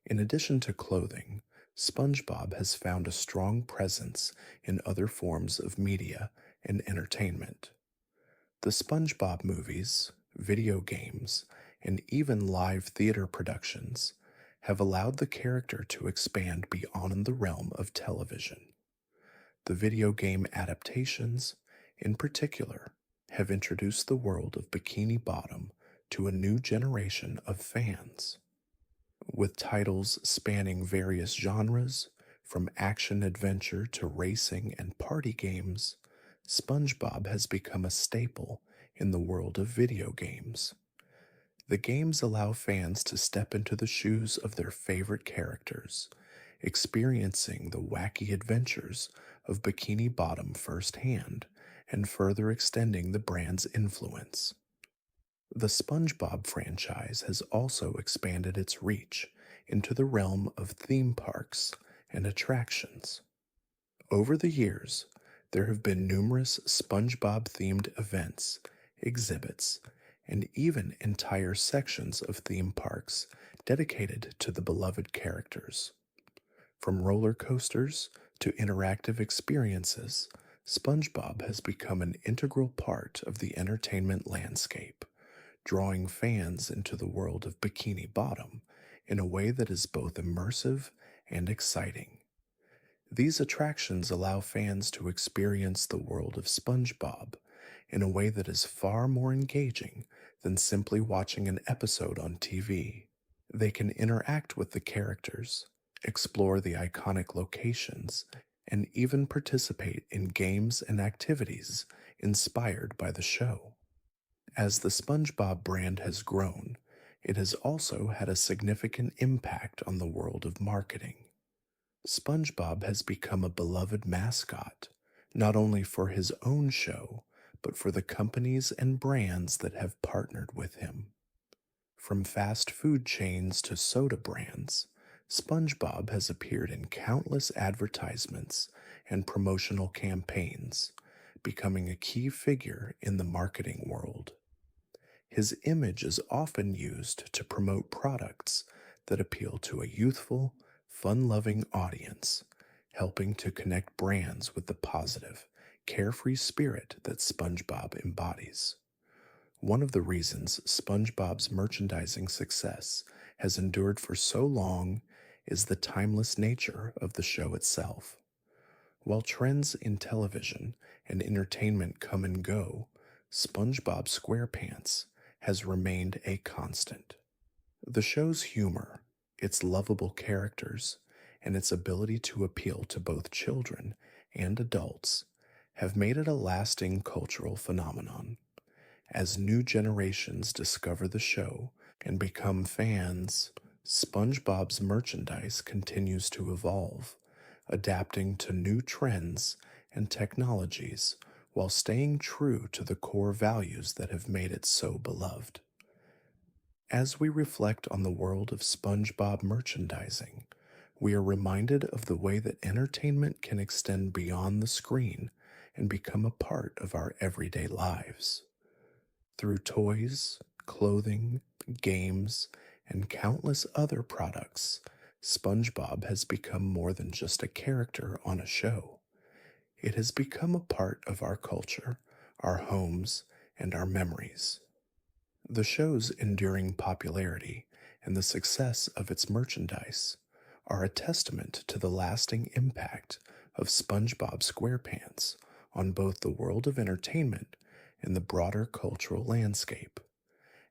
In addition to clothing, SpongeBob has found a strong presence in other forms of media and entertainment. The SpongeBob movies, video games, and even live theater productions have allowed the character to expand beyond the realm of television. The video game adaptations, in particular, have introduced the world of Bikini Bottom to a new generation of fans. With titles spanning various genres, from action adventure to racing and party games, SpongeBob has become a staple in the world of video games. The games allow fans to step into the shoes of their favorite characters, experiencing the wacky adventures of Bikini Bottom firsthand and further extending the brand's influence. The SpongeBob franchise has also expanded its reach into the realm of theme parks and attractions. Over the years, there have been numerous SpongeBob themed events, exhibits, and even entire sections of theme parks dedicated to the beloved characters. From roller coasters to interactive experiences, SpongeBob has become an integral part of the entertainment landscape, drawing fans into the world of Bikini Bottom in a way that is both immersive and exciting. These attractions allow fans to experience the world of SpongeBob in a way that is far more engaging than simply watching an episode on TV. They can interact with the characters, explore the iconic locations, and even participate in games and activities inspired by the show. As the SpongeBob brand has grown, it has also had a significant impact on the world of marketing. SpongeBob has become a beloved mascot, not only for his own show, but for the companies and brands that have partnered with him. From fast food chains to soda brands, SpongeBob has appeared in countless advertisements and promotional campaigns, becoming a key figure in the marketing world. His image is often used to promote products that appeal to a youthful, fun-loving audience, helping to connect brands with the positive, carefree spirit that SpongeBob embodies. One of the reasons SpongeBob's merchandising success has endured for so long is the timeless nature of the show itself. While trends in television and entertainment come and go, SpongeBob SquarePants has remained a constant. The show's humor, its lovable characters, and its ability to appeal to both children and adults have made it a lasting cultural phenomenon. As new generations discover the show and become fans, SpongeBob's merchandise continues to evolve, adapting to new trends and technologies while staying true to the core values that have made it so beloved. As we reflect on the world of SpongeBob merchandising, we are reminded of the way that entertainment can extend beyond the screen and become a part of our everyday lives. Through toys, clothing, games, and countless other products, SpongeBob has become more than just a character on a show. It has become a part of our culture, our homes, and our memories. The show's enduring popularity and the success of its merchandise are a testament to the lasting impact of SpongeBob SquarePants on both the world of entertainment and the broader cultural landscape.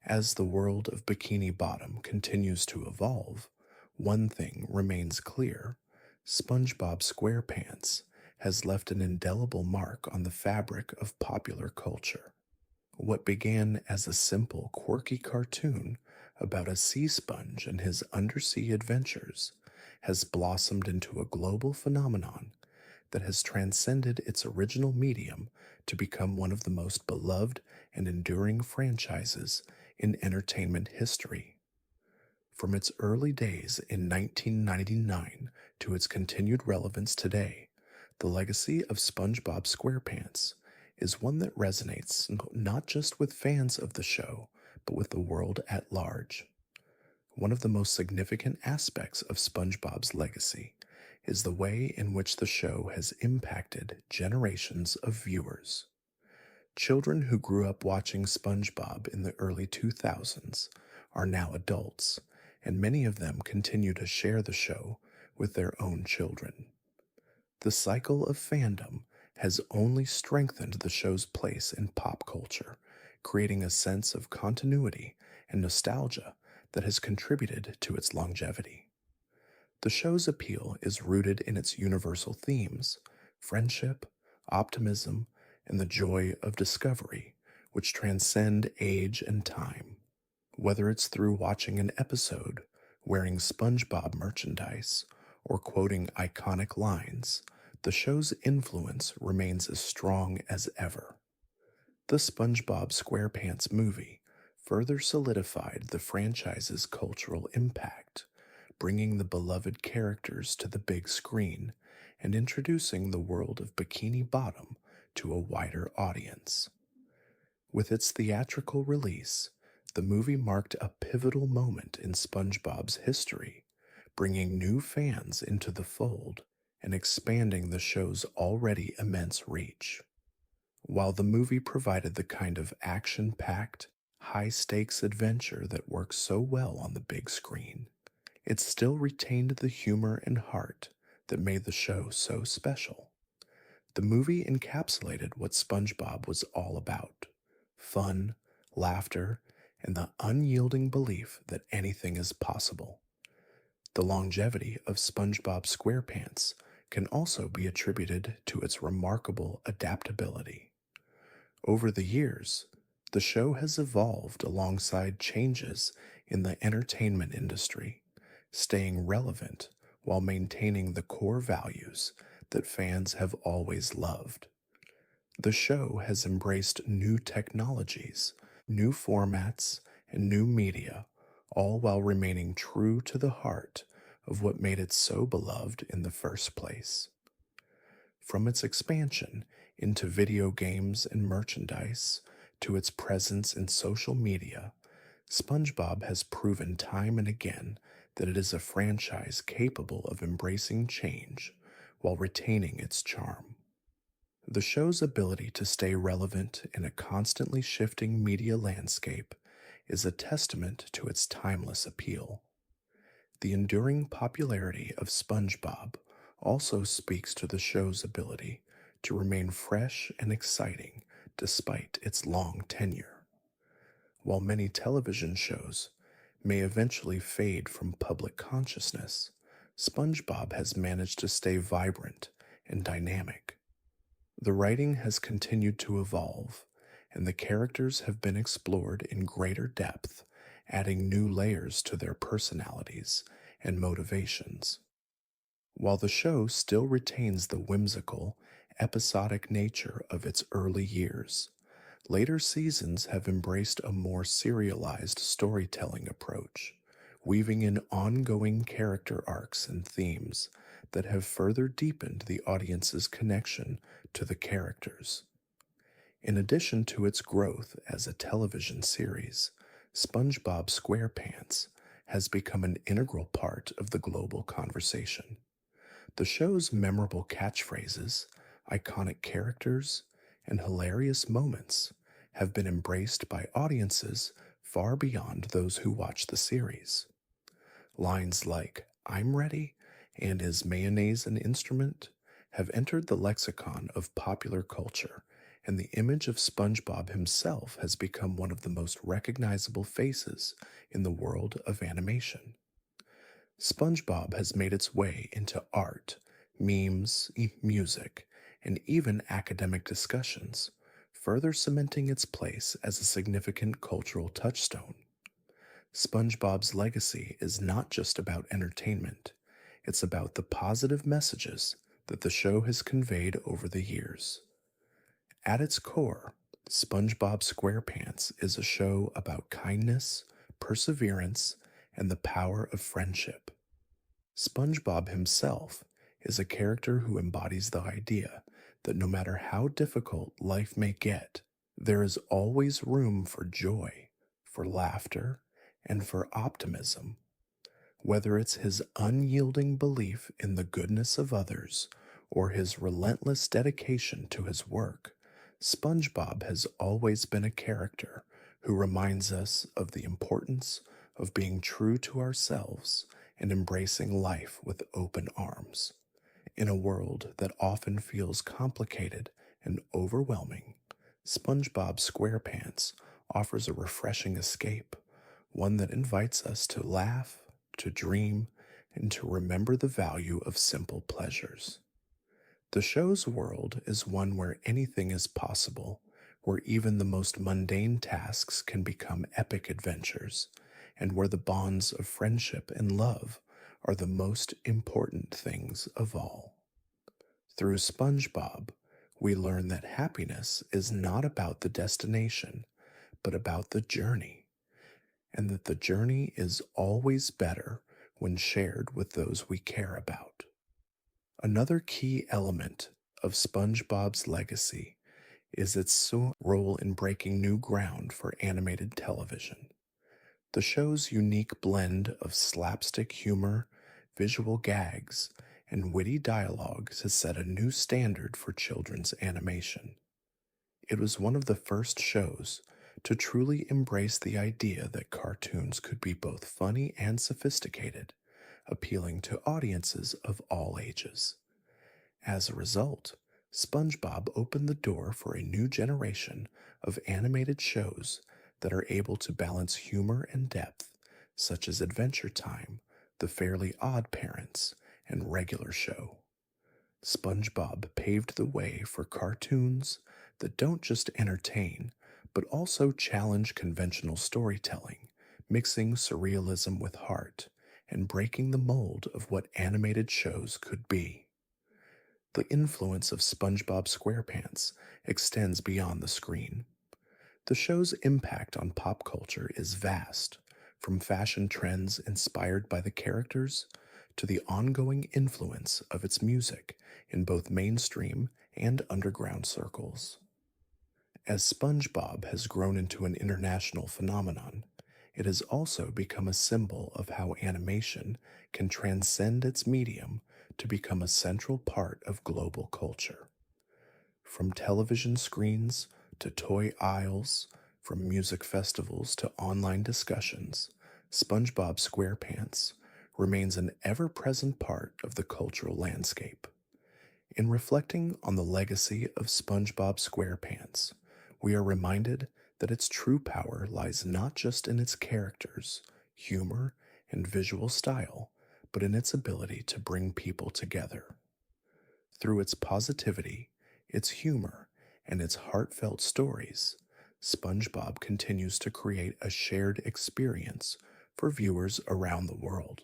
As the world of Bikini Bottom continues to evolve, one thing remains clear: SpongeBob SquarePants has left an indelible mark on the fabric of popular culture. What began as a simple, quirky cartoon about a sea sponge and his undersea adventures has blossomed into a global phenomenon that has transcended its original medium to become one of the most beloved and enduring franchises in entertainment history. From its early days in 1999 to its continued relevance today, the legacy of SpongeBob SquarePants is one that resonates not just with fans of the show, but with the world at large. One of the most significant aspects of SpongeBob's legacy is the way in which the show has impacted generations of viewers. Children who grew up watching SpongeBob in the early 2000s are now adults, and many of them continue to share the show with their own children. The cycle of fandom has only strengthened the show's place in pop culture, creating a sense of continuity and nostalgia that has contributed to its longevity. The show's appeal is rooted in its universal themes: friendship, optimism, and the joy of discovery, which transcend age and time. Whether it's through watching an episode, wearing SpongeBob merchandise, or quoting iconic lines, the show's influence remains as strong as ever. The SpongeBob SquarePants movie further solidified the franchise's cultural impact, bringing the beloved characters to the big screen and introducing the world of Bikini Bottom to a wider audience. With its theatrical release, the movie marked a pivotal moment in SpongeBob's history, bringing new fans into the fold and expanding the show's already immense reach. While the movie provided the kind of action packed, high stakes adventure that works so well on the big screen, it still retained the humor and heart that made the show so special. The movie encapsulated what SpongeBob was all about: fun, laughter, and the unyielding belief that anything is possible. The longevity of SpongeBob SquarePants can also be attributed to its remarkable adaptability. Over the years, the show has evolved alongside changes in the entertainment industry, staying relevant while maintaining the core values that fans have always loved. The show has embraced new technologies, new formats, and new media, all while remaining true to the heart of what made it so beloved in the first place. From its expansion into video games and merchandise to its presence in social media, SpongeBob has proven time and again that it is a franchise capable of embracing change while retaining its charm. The show's ability to stay relevant in a constantly shifting media landscape is a testament to its timeless appeal. The enduring popularity of SpongeBob also speaks to the show's ability to remain fresh and exciting despite its long tenure. While many television shows may eventually fade from public consciousness, SpongeBob has managed to stay vibrant and dynamic. The writing has continued to evolve, and the characters have been explored in greater depth, adding new layers to their personalities and motivations. While the show still retains the whimsical, episodic nature of its early years, later seasons have embraced a more serialized storytelling approach, weaving in ongoing character arcs and themes that have further deepened the audience's connection to the characters. In addition to its growth as a television series, SpongeBob SquarePants has become an integral part of the global conversation. The show's memorable catchphrases, iconic characters, and hilarious moments have been embraced by audiences far beyond those who watch the series. Lines like, "I'm ready," and "Is mayonnaise an instrument?" have entered the lexicon of popular culture, and the image of SpongeBob himself has become one of the most recognizable faces in the world of animation. SpongeBob has made its way into art, memes, music, and even academic discussions, further cementing its place as a significant cultural touchstone. SpongeBob's legacy is not just about entertainment, it's about the positive messages that the show has conveyed over the years. At its core, SpongeBob SquarePants is a show about kindness, perseverance, and the power of friendship. SpongeBob himself is a character who embodies the idea that no matter how difficult life may get, there is always room for joy, for laughter, and for optimism. Whether it's his unyielding belief in the goodness of others or his relentless dedication to his work, SpongeBob has always been a character who reminds us of the importance of being true to ourselves and embracing life with open arms. In a world that often feels complicated and overwhelming, SpongeBob SquarePants offers a refreshing escape, one that invites us to laugh, to dream, and to remember the value of simple pleasures. The show's world is one where anything is possible, where even the most mundane tasks can become epic adventures, and where the bonds of friendship and love are the most important things of all. Through SpongeBob, we learn that happiness is not about the destination, but about the journey, and that the journey is always better when shared with those we care about. Another key element of SpongeBob's legacy is its role in breaking new ground for animated television. The show's unique blend of slapstick humor, visual gags, and witty dialogues has set a new standard for children's animation. It was one of the first shows to truly embrace the idea that cartoons could be both funny and sophisticated, appealing to audiences of all ages. As a result, SpongeBob opened the door for a new generation of animated shows that are able to balance humor and depth, such as Adventure Time, The Fairly Odd Parents, and Regular Show. SpongeBob paved the way for cartoons that don't just entertain, but also challenge conventional storytelling, mixing surrealism with heart, and breaking the mold of what animated shows could be. The influence of SpongeBob SquarePants extends beyond the screen. The show's impact on pop culture is vast, from fashion trends inspired by the characters to the ongoing influence of its music in both mainstream and underground circles. As SpongeBob has grown into an international phenomenon, it has also become a symbol of how animation can transcend its medium to become a central part of global culture. From television screens to toy aisles, from music festivals to online discussions, SpongeBob SquarePants remains an ever-present part of the cultural landscape. In reflecting on the legacy of SpongeBob SquarePants, we are reminded that its true power lies not just in its characters, humor, and visual style, but in its ability to bring people together. Through its positivity, its humor, and its heartfelt stories, SpongeBob continues to create a shared experience for viewers around the world.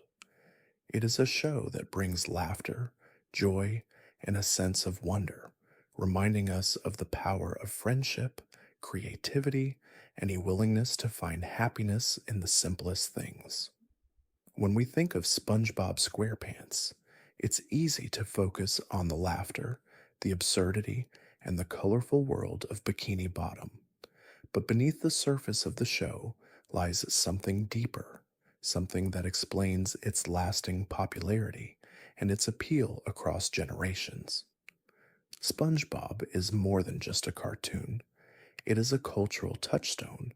It is a show that brings laughter, joy, and a sense of wonder, reminding us of the power of friendship, creativity, and a willingness to find happiness in the simplest things. When we think of SpongeBob SquarePants, it's easy to focus on the laughter, the absurdity, and the colorful world of Bikini Bottom. But beneath the surface of the show lies something deeper, something that explains its lasting popularity and its appeal across generations. SpongeBob is more than just a cartoon. It is a cultural touchstone,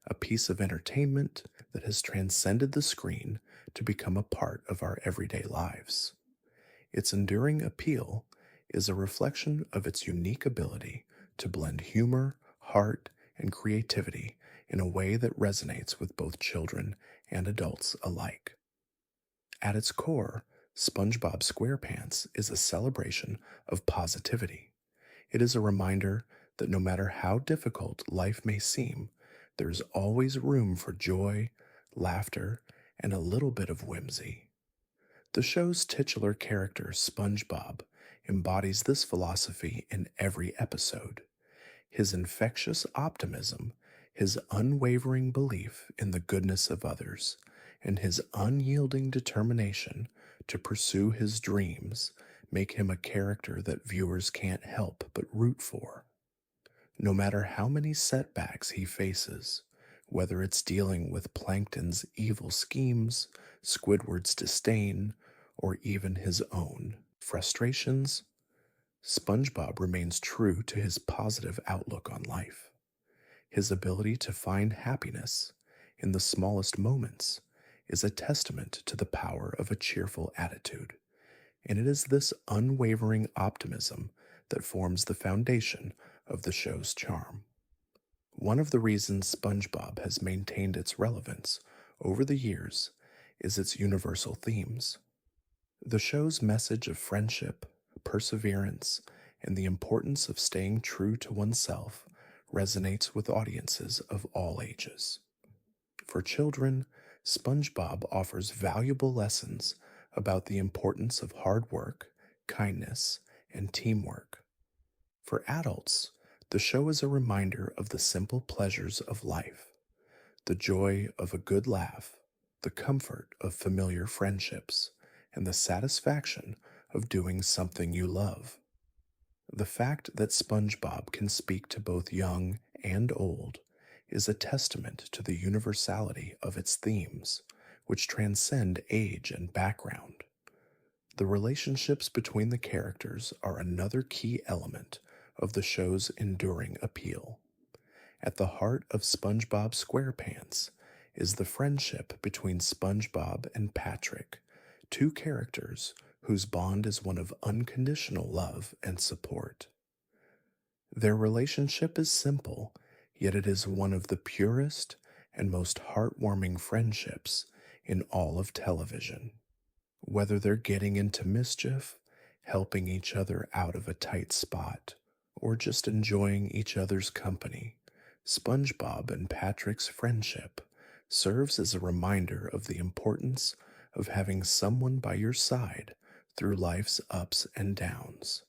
a piece of entertainment that has transcended the screen to become a part of our everyday lives. Its enduring appeal is a reflection of its unique ability to blend humor, heart, and creativity in a way that resonates with both children and adults alike. At its core, SpongeBob SquarePants is a celebration of positivity. It is a reminder that no matter how difficult life may seem, there is always room for joy, laughter, and a little bit of whimsy. The show's titular character, SpongeBob, embodies this philosophy in every episode. His infectious optimism, his unwavering belief in the goodness of others, and his unyielding determination to pursue his dreams make him a character that viewers can't help but root for. No matter how many setbacks he faces, whether it's dealing with Plankton's evil schemes, Squidward's disdain, or even his own frustrations, SpongeBob remains true to his positive outlook on life. His ability to find happiness in the smallest moments is a testament to the power of a cheerful attitude, and it is this unwavering optimism that forms the foundation of the show's charm. One of the reasons SpongeBob has maintained its relevance over the years is its universal themes. The show's message of friendship, perseverance, and the importance of staying true to oneself resonates with audiences of all ages. For children, SpongeBob offers valuable lessons about the importance of hard work, kindness, and teamwork. For adults, the show is a reminder of the simple pleasures of life, the joy of a good laugh, the comfort of familiar friendships, and the satisfaction of doing something you love. The fact that SpongeBob can speak to both young and old is a testament to the universality of its themes, which transcend age and background. The relationships between the characters are another key element of the show's enduring appeal. At the heart of SpongeBob SquarePants is the friendship between SpongeBob and Patrick, two characters whose bond is one of unconditional love and support. Their relationship is simple, yet it is one of the purest and most heartwarming friendships in all of television. Whether they're getting into mischief, helping each other out of a tight spot, or just enjoying each other's company, SpongeBob and Patrick's friendship serves as a reminder of the importance of having someone by your side through life's ups and downs.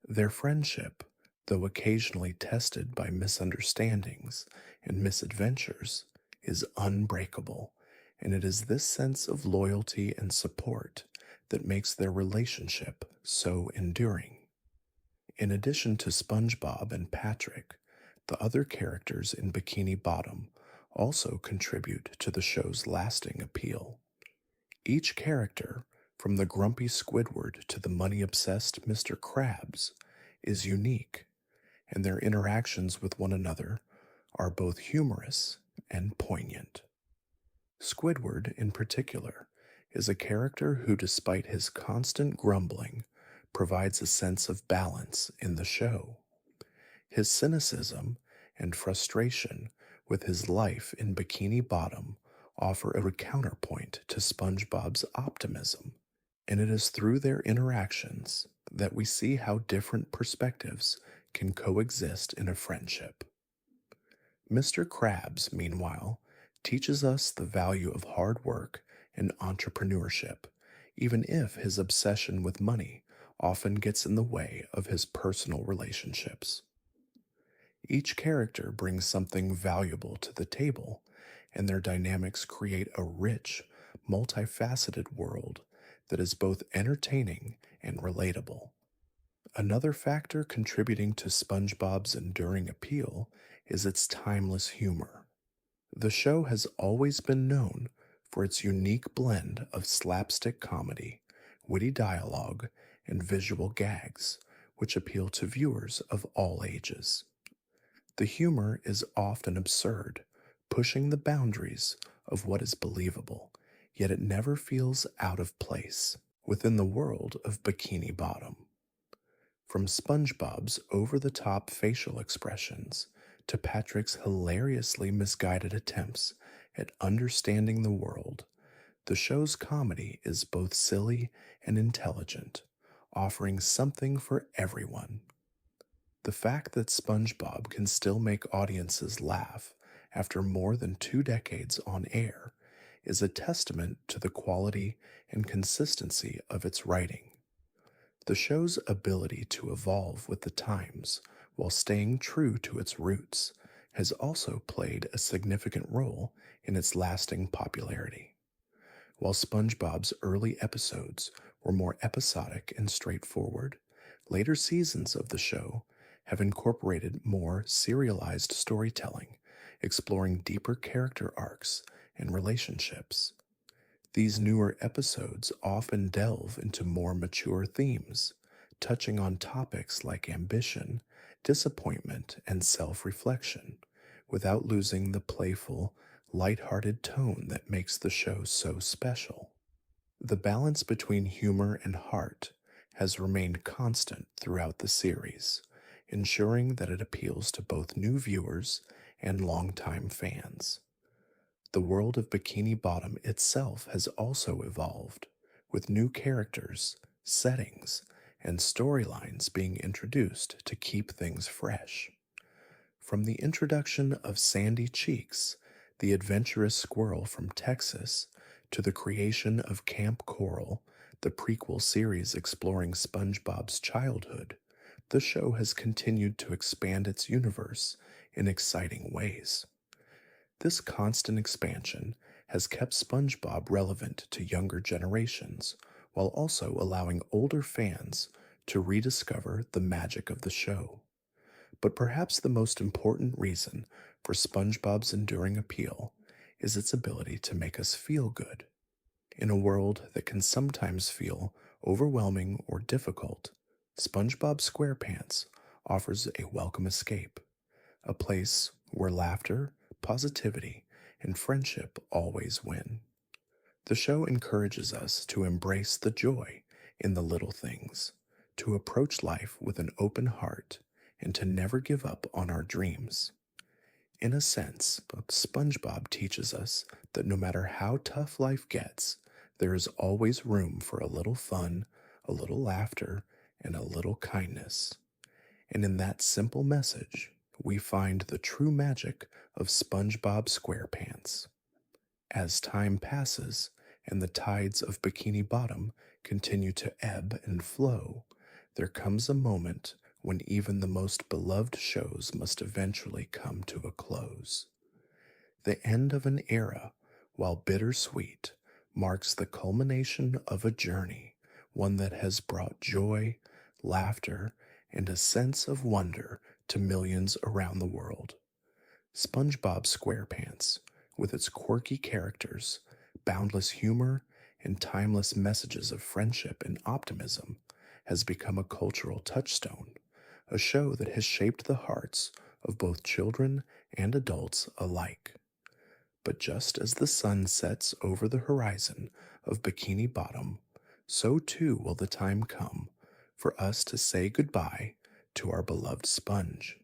Their friendship, though occasionally tested by misunderstandings and misadventures, is unbreakable, and it is this sense of loyalty and support that makes their relationship so enduring. In addition to SpongeBob and Patrick, the other characters in Bikini Bottom also contribute to the show's lasting appeal. Each character, from the grumpy Squidward to the money-obsessed Mr. Krabs, is unique, and their interactions with one another are both humorous and poignant. Squidward, in particular, is a character who, despite his constant grumbling, provides a sense of balance in the show. His cynicism and frustration with his life in Bikini Bottom offer a counterpoint to SpongeBob's optimism, and it is through their interactions that we see how different perspectives can coexist in a friendship. Mr. Krabs, meanwhile, teaches us the value of hard work and entrepreneurship, even if his obsession with money often gets in the way of his personal relationships. Each character brings something valuable to the table, and their dynamics create a rich, multifaceted world that is both entertaining and relatable. Another factor contributing to SpongeBob's enduring appeal is its timeless humor. The show has always been known for its unique blend of slapstick comedy, witty dialogue, and visual gags, which appeal to viewers of all ages. The humor is often absurd, pushing the boundaries of what is believable, yet it never feels out of place within the world of Bikini Bottom. From SpongeBob's over-the-top facial expressions to Patrick's hilariously misguided attempts at understanding the world, the show's comedy is both silly and intelligent, offering something for everyone. The fact that SpongeBob can still make audiences laugh after more than 2 decades on air is a testament to the quality and consistency of its writing. The show's ability to evolve with the times while staying true to its roots has also played a significant role in its lasting popularity. While SpongeBob's early episodes were more episodic and straightforward, later seasons of the show have incorporated more serialized storytelling, exploring deeper character arcs and relationships. These newer episodes often delve into more mature themes, touching on topics like ambition, disappointment, and self reflection, without losing the playful, lighthearted tone that makes the show so special. The balance between humor and heart has remained constant throughout the series, ensuring that it appeals to both new viewers and longtime fans. The world of Bikini Bottom itself has also evolved, with new characters, settings, and storylines being introduced to keep things fresh. From the introduction of Sandy Cheeks, the adventurous squirrel from Texas, to the creation of Camp Coral, the prequel series exploring SpongeBob's childhood, the show has continued to expand its universe in exciting ways. This constant expansion has kept SpongeBob relevant to younger generations, while also allowing older fans to rediscover the magic of the show. But perhaps the most important reason for SpongeBob's enduring appeal is its ability to make us feel good. In a world that can sometimes feel overwhelming or difficult, SpongeBob SquarePants offers a welcome escape, a place where laughter, positivity, and friendship always win. The show encourages us to embrace the joy in the little things, to approach life with an open heart, and to never give up on our dreams. In a sense, SpongeBob teaches us that no matter how tough life gets, there is always room for a little fun, a little laughter, and a little kindness. And in that simple message, we find the true magic of SpongeBob SquarePants. As time passes and the tides of Bikini Bottom continue to ebb and flow, there comes a moment when even the most beloved shows must eventually come to a close. The end of an era, while bittersweet, marks the culmination of a journey, one that has brought joy, laughter, and a sense of wonder to millions around the world. SpongeBob SquarePants, with its quirky characters, boundless humor, and timeless messages of friendship and optimism, has become a cultural touchstone, a show that has shaped the hearts of both children and adults alike. But just as the sun sets over the horizon of Bikini Bottom, so too will the time come for us to say goodbye to our beloved Sponge.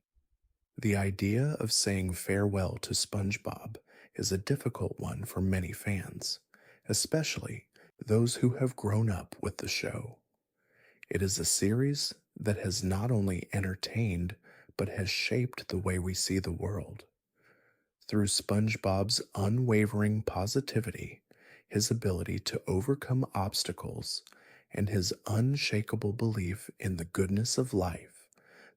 The idea of saying farewell to SpongeBob is a difficult one for many fans, especially those who have grown up with the show. It is a series that has not only entertained but has shaped the way we see the world. Through SpongeBob's unwavering positivity, his ability to overcome obstacles, and his unshakable belief in the goodness of life,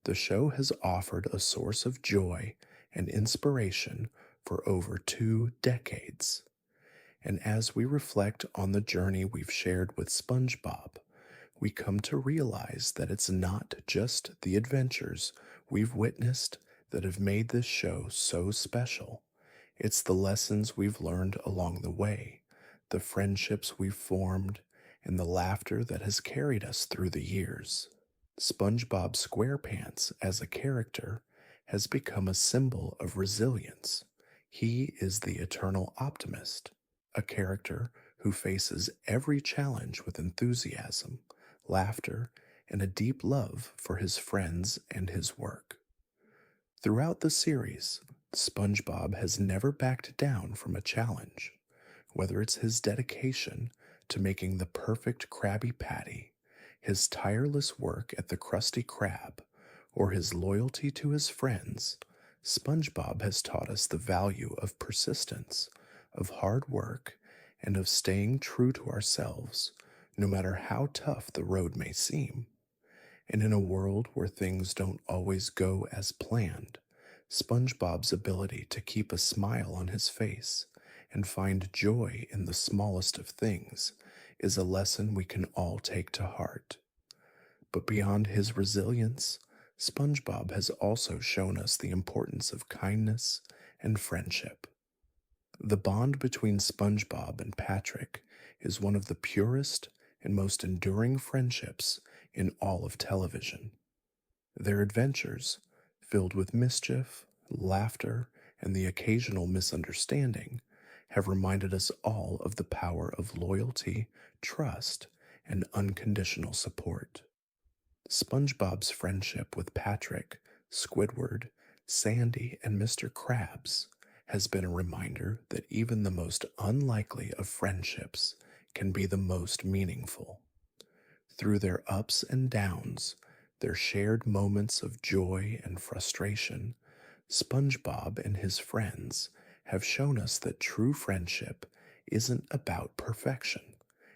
the show has offered a source of joy and inspiration for over 2 decades. And as we reflect on the journey we've shared with SpongeBob, we come to realize that it's not just the adventures we've witnessed that have made this show so special. It's the lessons we've learned along the way, the friendships we've formed, and the laughter that has carried us through the years. SpongeBob SquarePants, as a character, has become a symbol of resilience. He is the eternal optimist, a character who faces every challenge with enthusiasm, laughter, and a deep love for his friends and his work. Throughout the series, SpongeBob has never backed down from a challenge, whether it's his dedication to making the perfect Krabby Patty, his tireless work at the Krusty Krab, or his loyalty to his friends. SpongeBob has taught us the value of persistence, of hard work, and of staying true to ourselves, no matter how tough the road may seem. And in a world where things don't always go as planned, SpongeBob's ability to keep a smile on his face and find joy in the smallest of things is a lesson we can all take to heart. But beyond his resilience, SpongeBob has also shown us the importance of kindness and friendship. The bond between SpongeBob and Patrick is one of the purest and most enduring friendships in all of television. Their adventures, filled with mischief, laughter, and the occasional misunderstanding, have reminded us all of the power of loyalty, trust, and unconditional support. SpongeBob's friendship with Patrick, Squidward, Sandy, and Mr. Krabs has been a reminder that even the most unlikely of friendships can be the most meaningful. Through their ups and downs, their shared moments of joy and frustration, SpongeBob and his friends have shown us that true friendship isn't about perfection.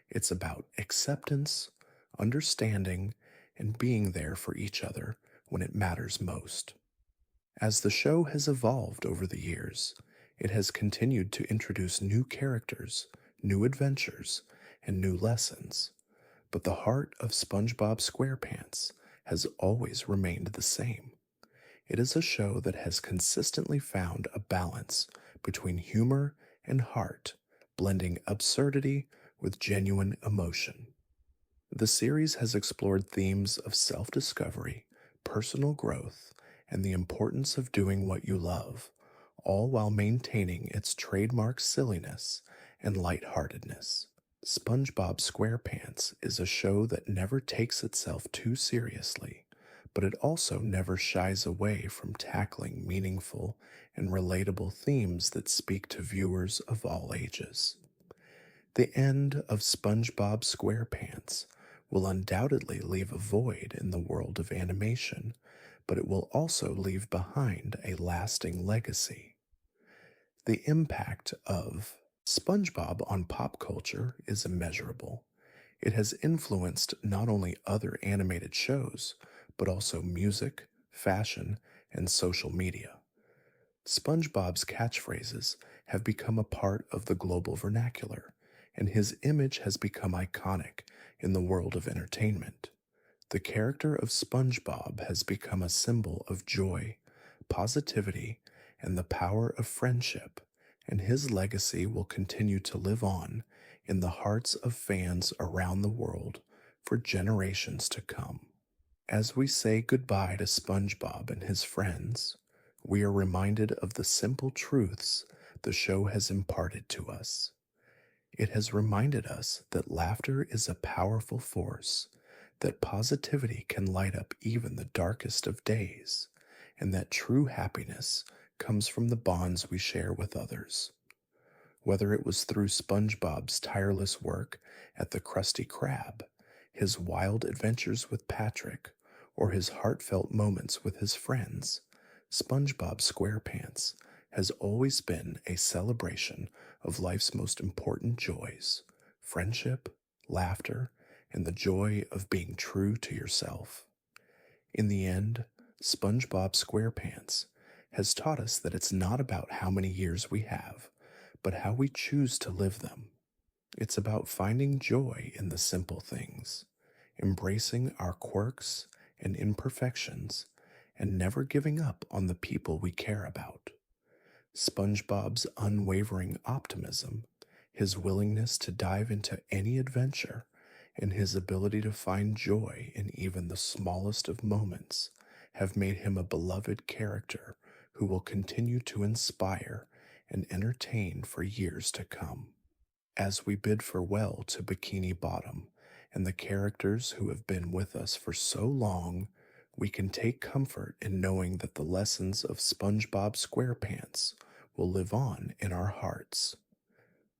It's about acceptance, understanding, and being there for each other when it matters most. As the show has evolved over the years, it has continued to introduce new characters, new adventures, and new lessons. But the heart of SpongeBob SquarePants has always remained the same. It is a show that has consistently found a balance between humor and heart, blending absurdity with genuine emotion. The series has explored themes of self discovery, personal growth, and the importance of doing what you love, all while maintaining its trademark silliness and lightheartedness. SpongeBob SquarePants is a show that never takes itself too seriously, but it also never shies away from tackling meaningful and relatable themes that speak to viewers of all ages. The end of SpongeBob SquarePants will undoubtedly leave a void in the world of animation, but it will also leave behind a lasting legacy. The impact of SpongeBob on pop culture is immeasurable. It has influenced not only other animated shows, but also music, fashion, and social media. SpongeBob's catchphrases have become a part of the global vernacular, and his image has become iconic in the world of entertainment. The character of SpongeBob has become a symbol of joy, positivity, and the power of friendship, and his legacy will continue to live on in the hearts of fans around the world for generations to come. As we say goodbye to SpongeBob and his friends, we are reminded of the simple truths the show has imparted to us. It has reminded us that laughter is a powerful force, that positivity can light up even the darkest of days, and that true happiness comes from the bonds we share with others. Whether it was through SpongeBob's tireless work at the Krusty Krab, his wild adventures with Patrick, or his heartfelt moments with his friends, SpongeBob SquarePants has always been a celebration of life's most important joys: friendship, laughter, and the joy of being true to yourself. In the end, SpongeBob SquarePants has taught us that it's not about how many years we have, but how we choose to live them. It's about finding joy in the simple things, embracing our quirks and imperfections, and never giving up on the people we care about. SpongeBob's unwavering optimism, his willingness to dive into any adventure, and his ability to find joy in even the smallest of moments have made him a beloved character who will continue to inspire and entertain for years to come. As we bid farewell to Bikini Bottom and the characters who have been with us for so long, we can take comfort in knowing that the lessons of SpongeBob SquarePants will live on in our hearts.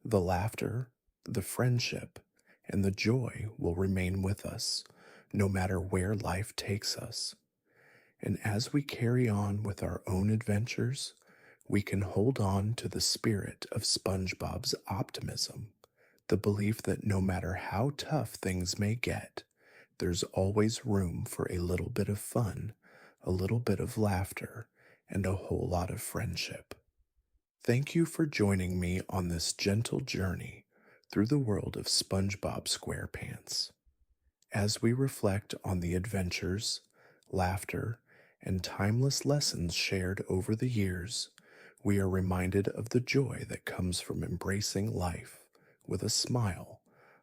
The laughter, the friendship, and the joy will remain with us, no matter where life takes us. And as we carry on with our own adventures, we can hold on to the spirit of SpongeBob's optimism, The belief that no matter how tough things may get, there's always room for a little bit of fun, a little bit of laughter, and a whole lot of friendship. Thank you for joining me on this gentle journey through the world of SpongeBob SquarePants. As we reflect on the adventures, laughter, and timeless lessons shared over the years, we are reminded of the joy that comes from embracing life with a smile,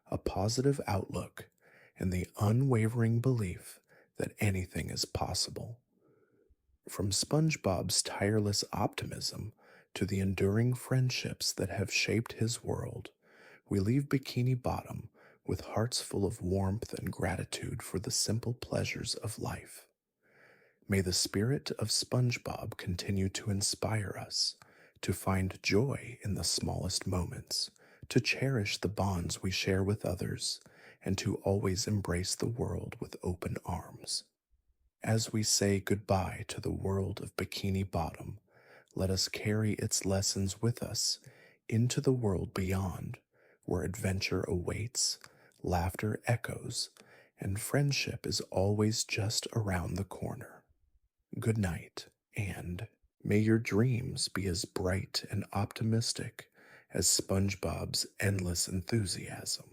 a positive outlook, and the unwavering belief that anything is possible. From SpongeBob's tireless optimism to the enduring friendships that have shaped his world, we leave Bikini Bottom with hearts full of warmth and gratitude for the simple pleasures of life. May the spirit of SpongeBob continue to inspire us to find joy in the smallest moments, to cherish the bonds we share with others, and to always embrace the world with open arms. As we say goodbye to the world of Bikini Bottom, let us carry its lessons with us into the world beyond, where adventure awaits, laughter echoes, and friendship is always just around the corner. Good night, and may your dreams be as bright and optimistic as SpongeBob's endless enthusiasm.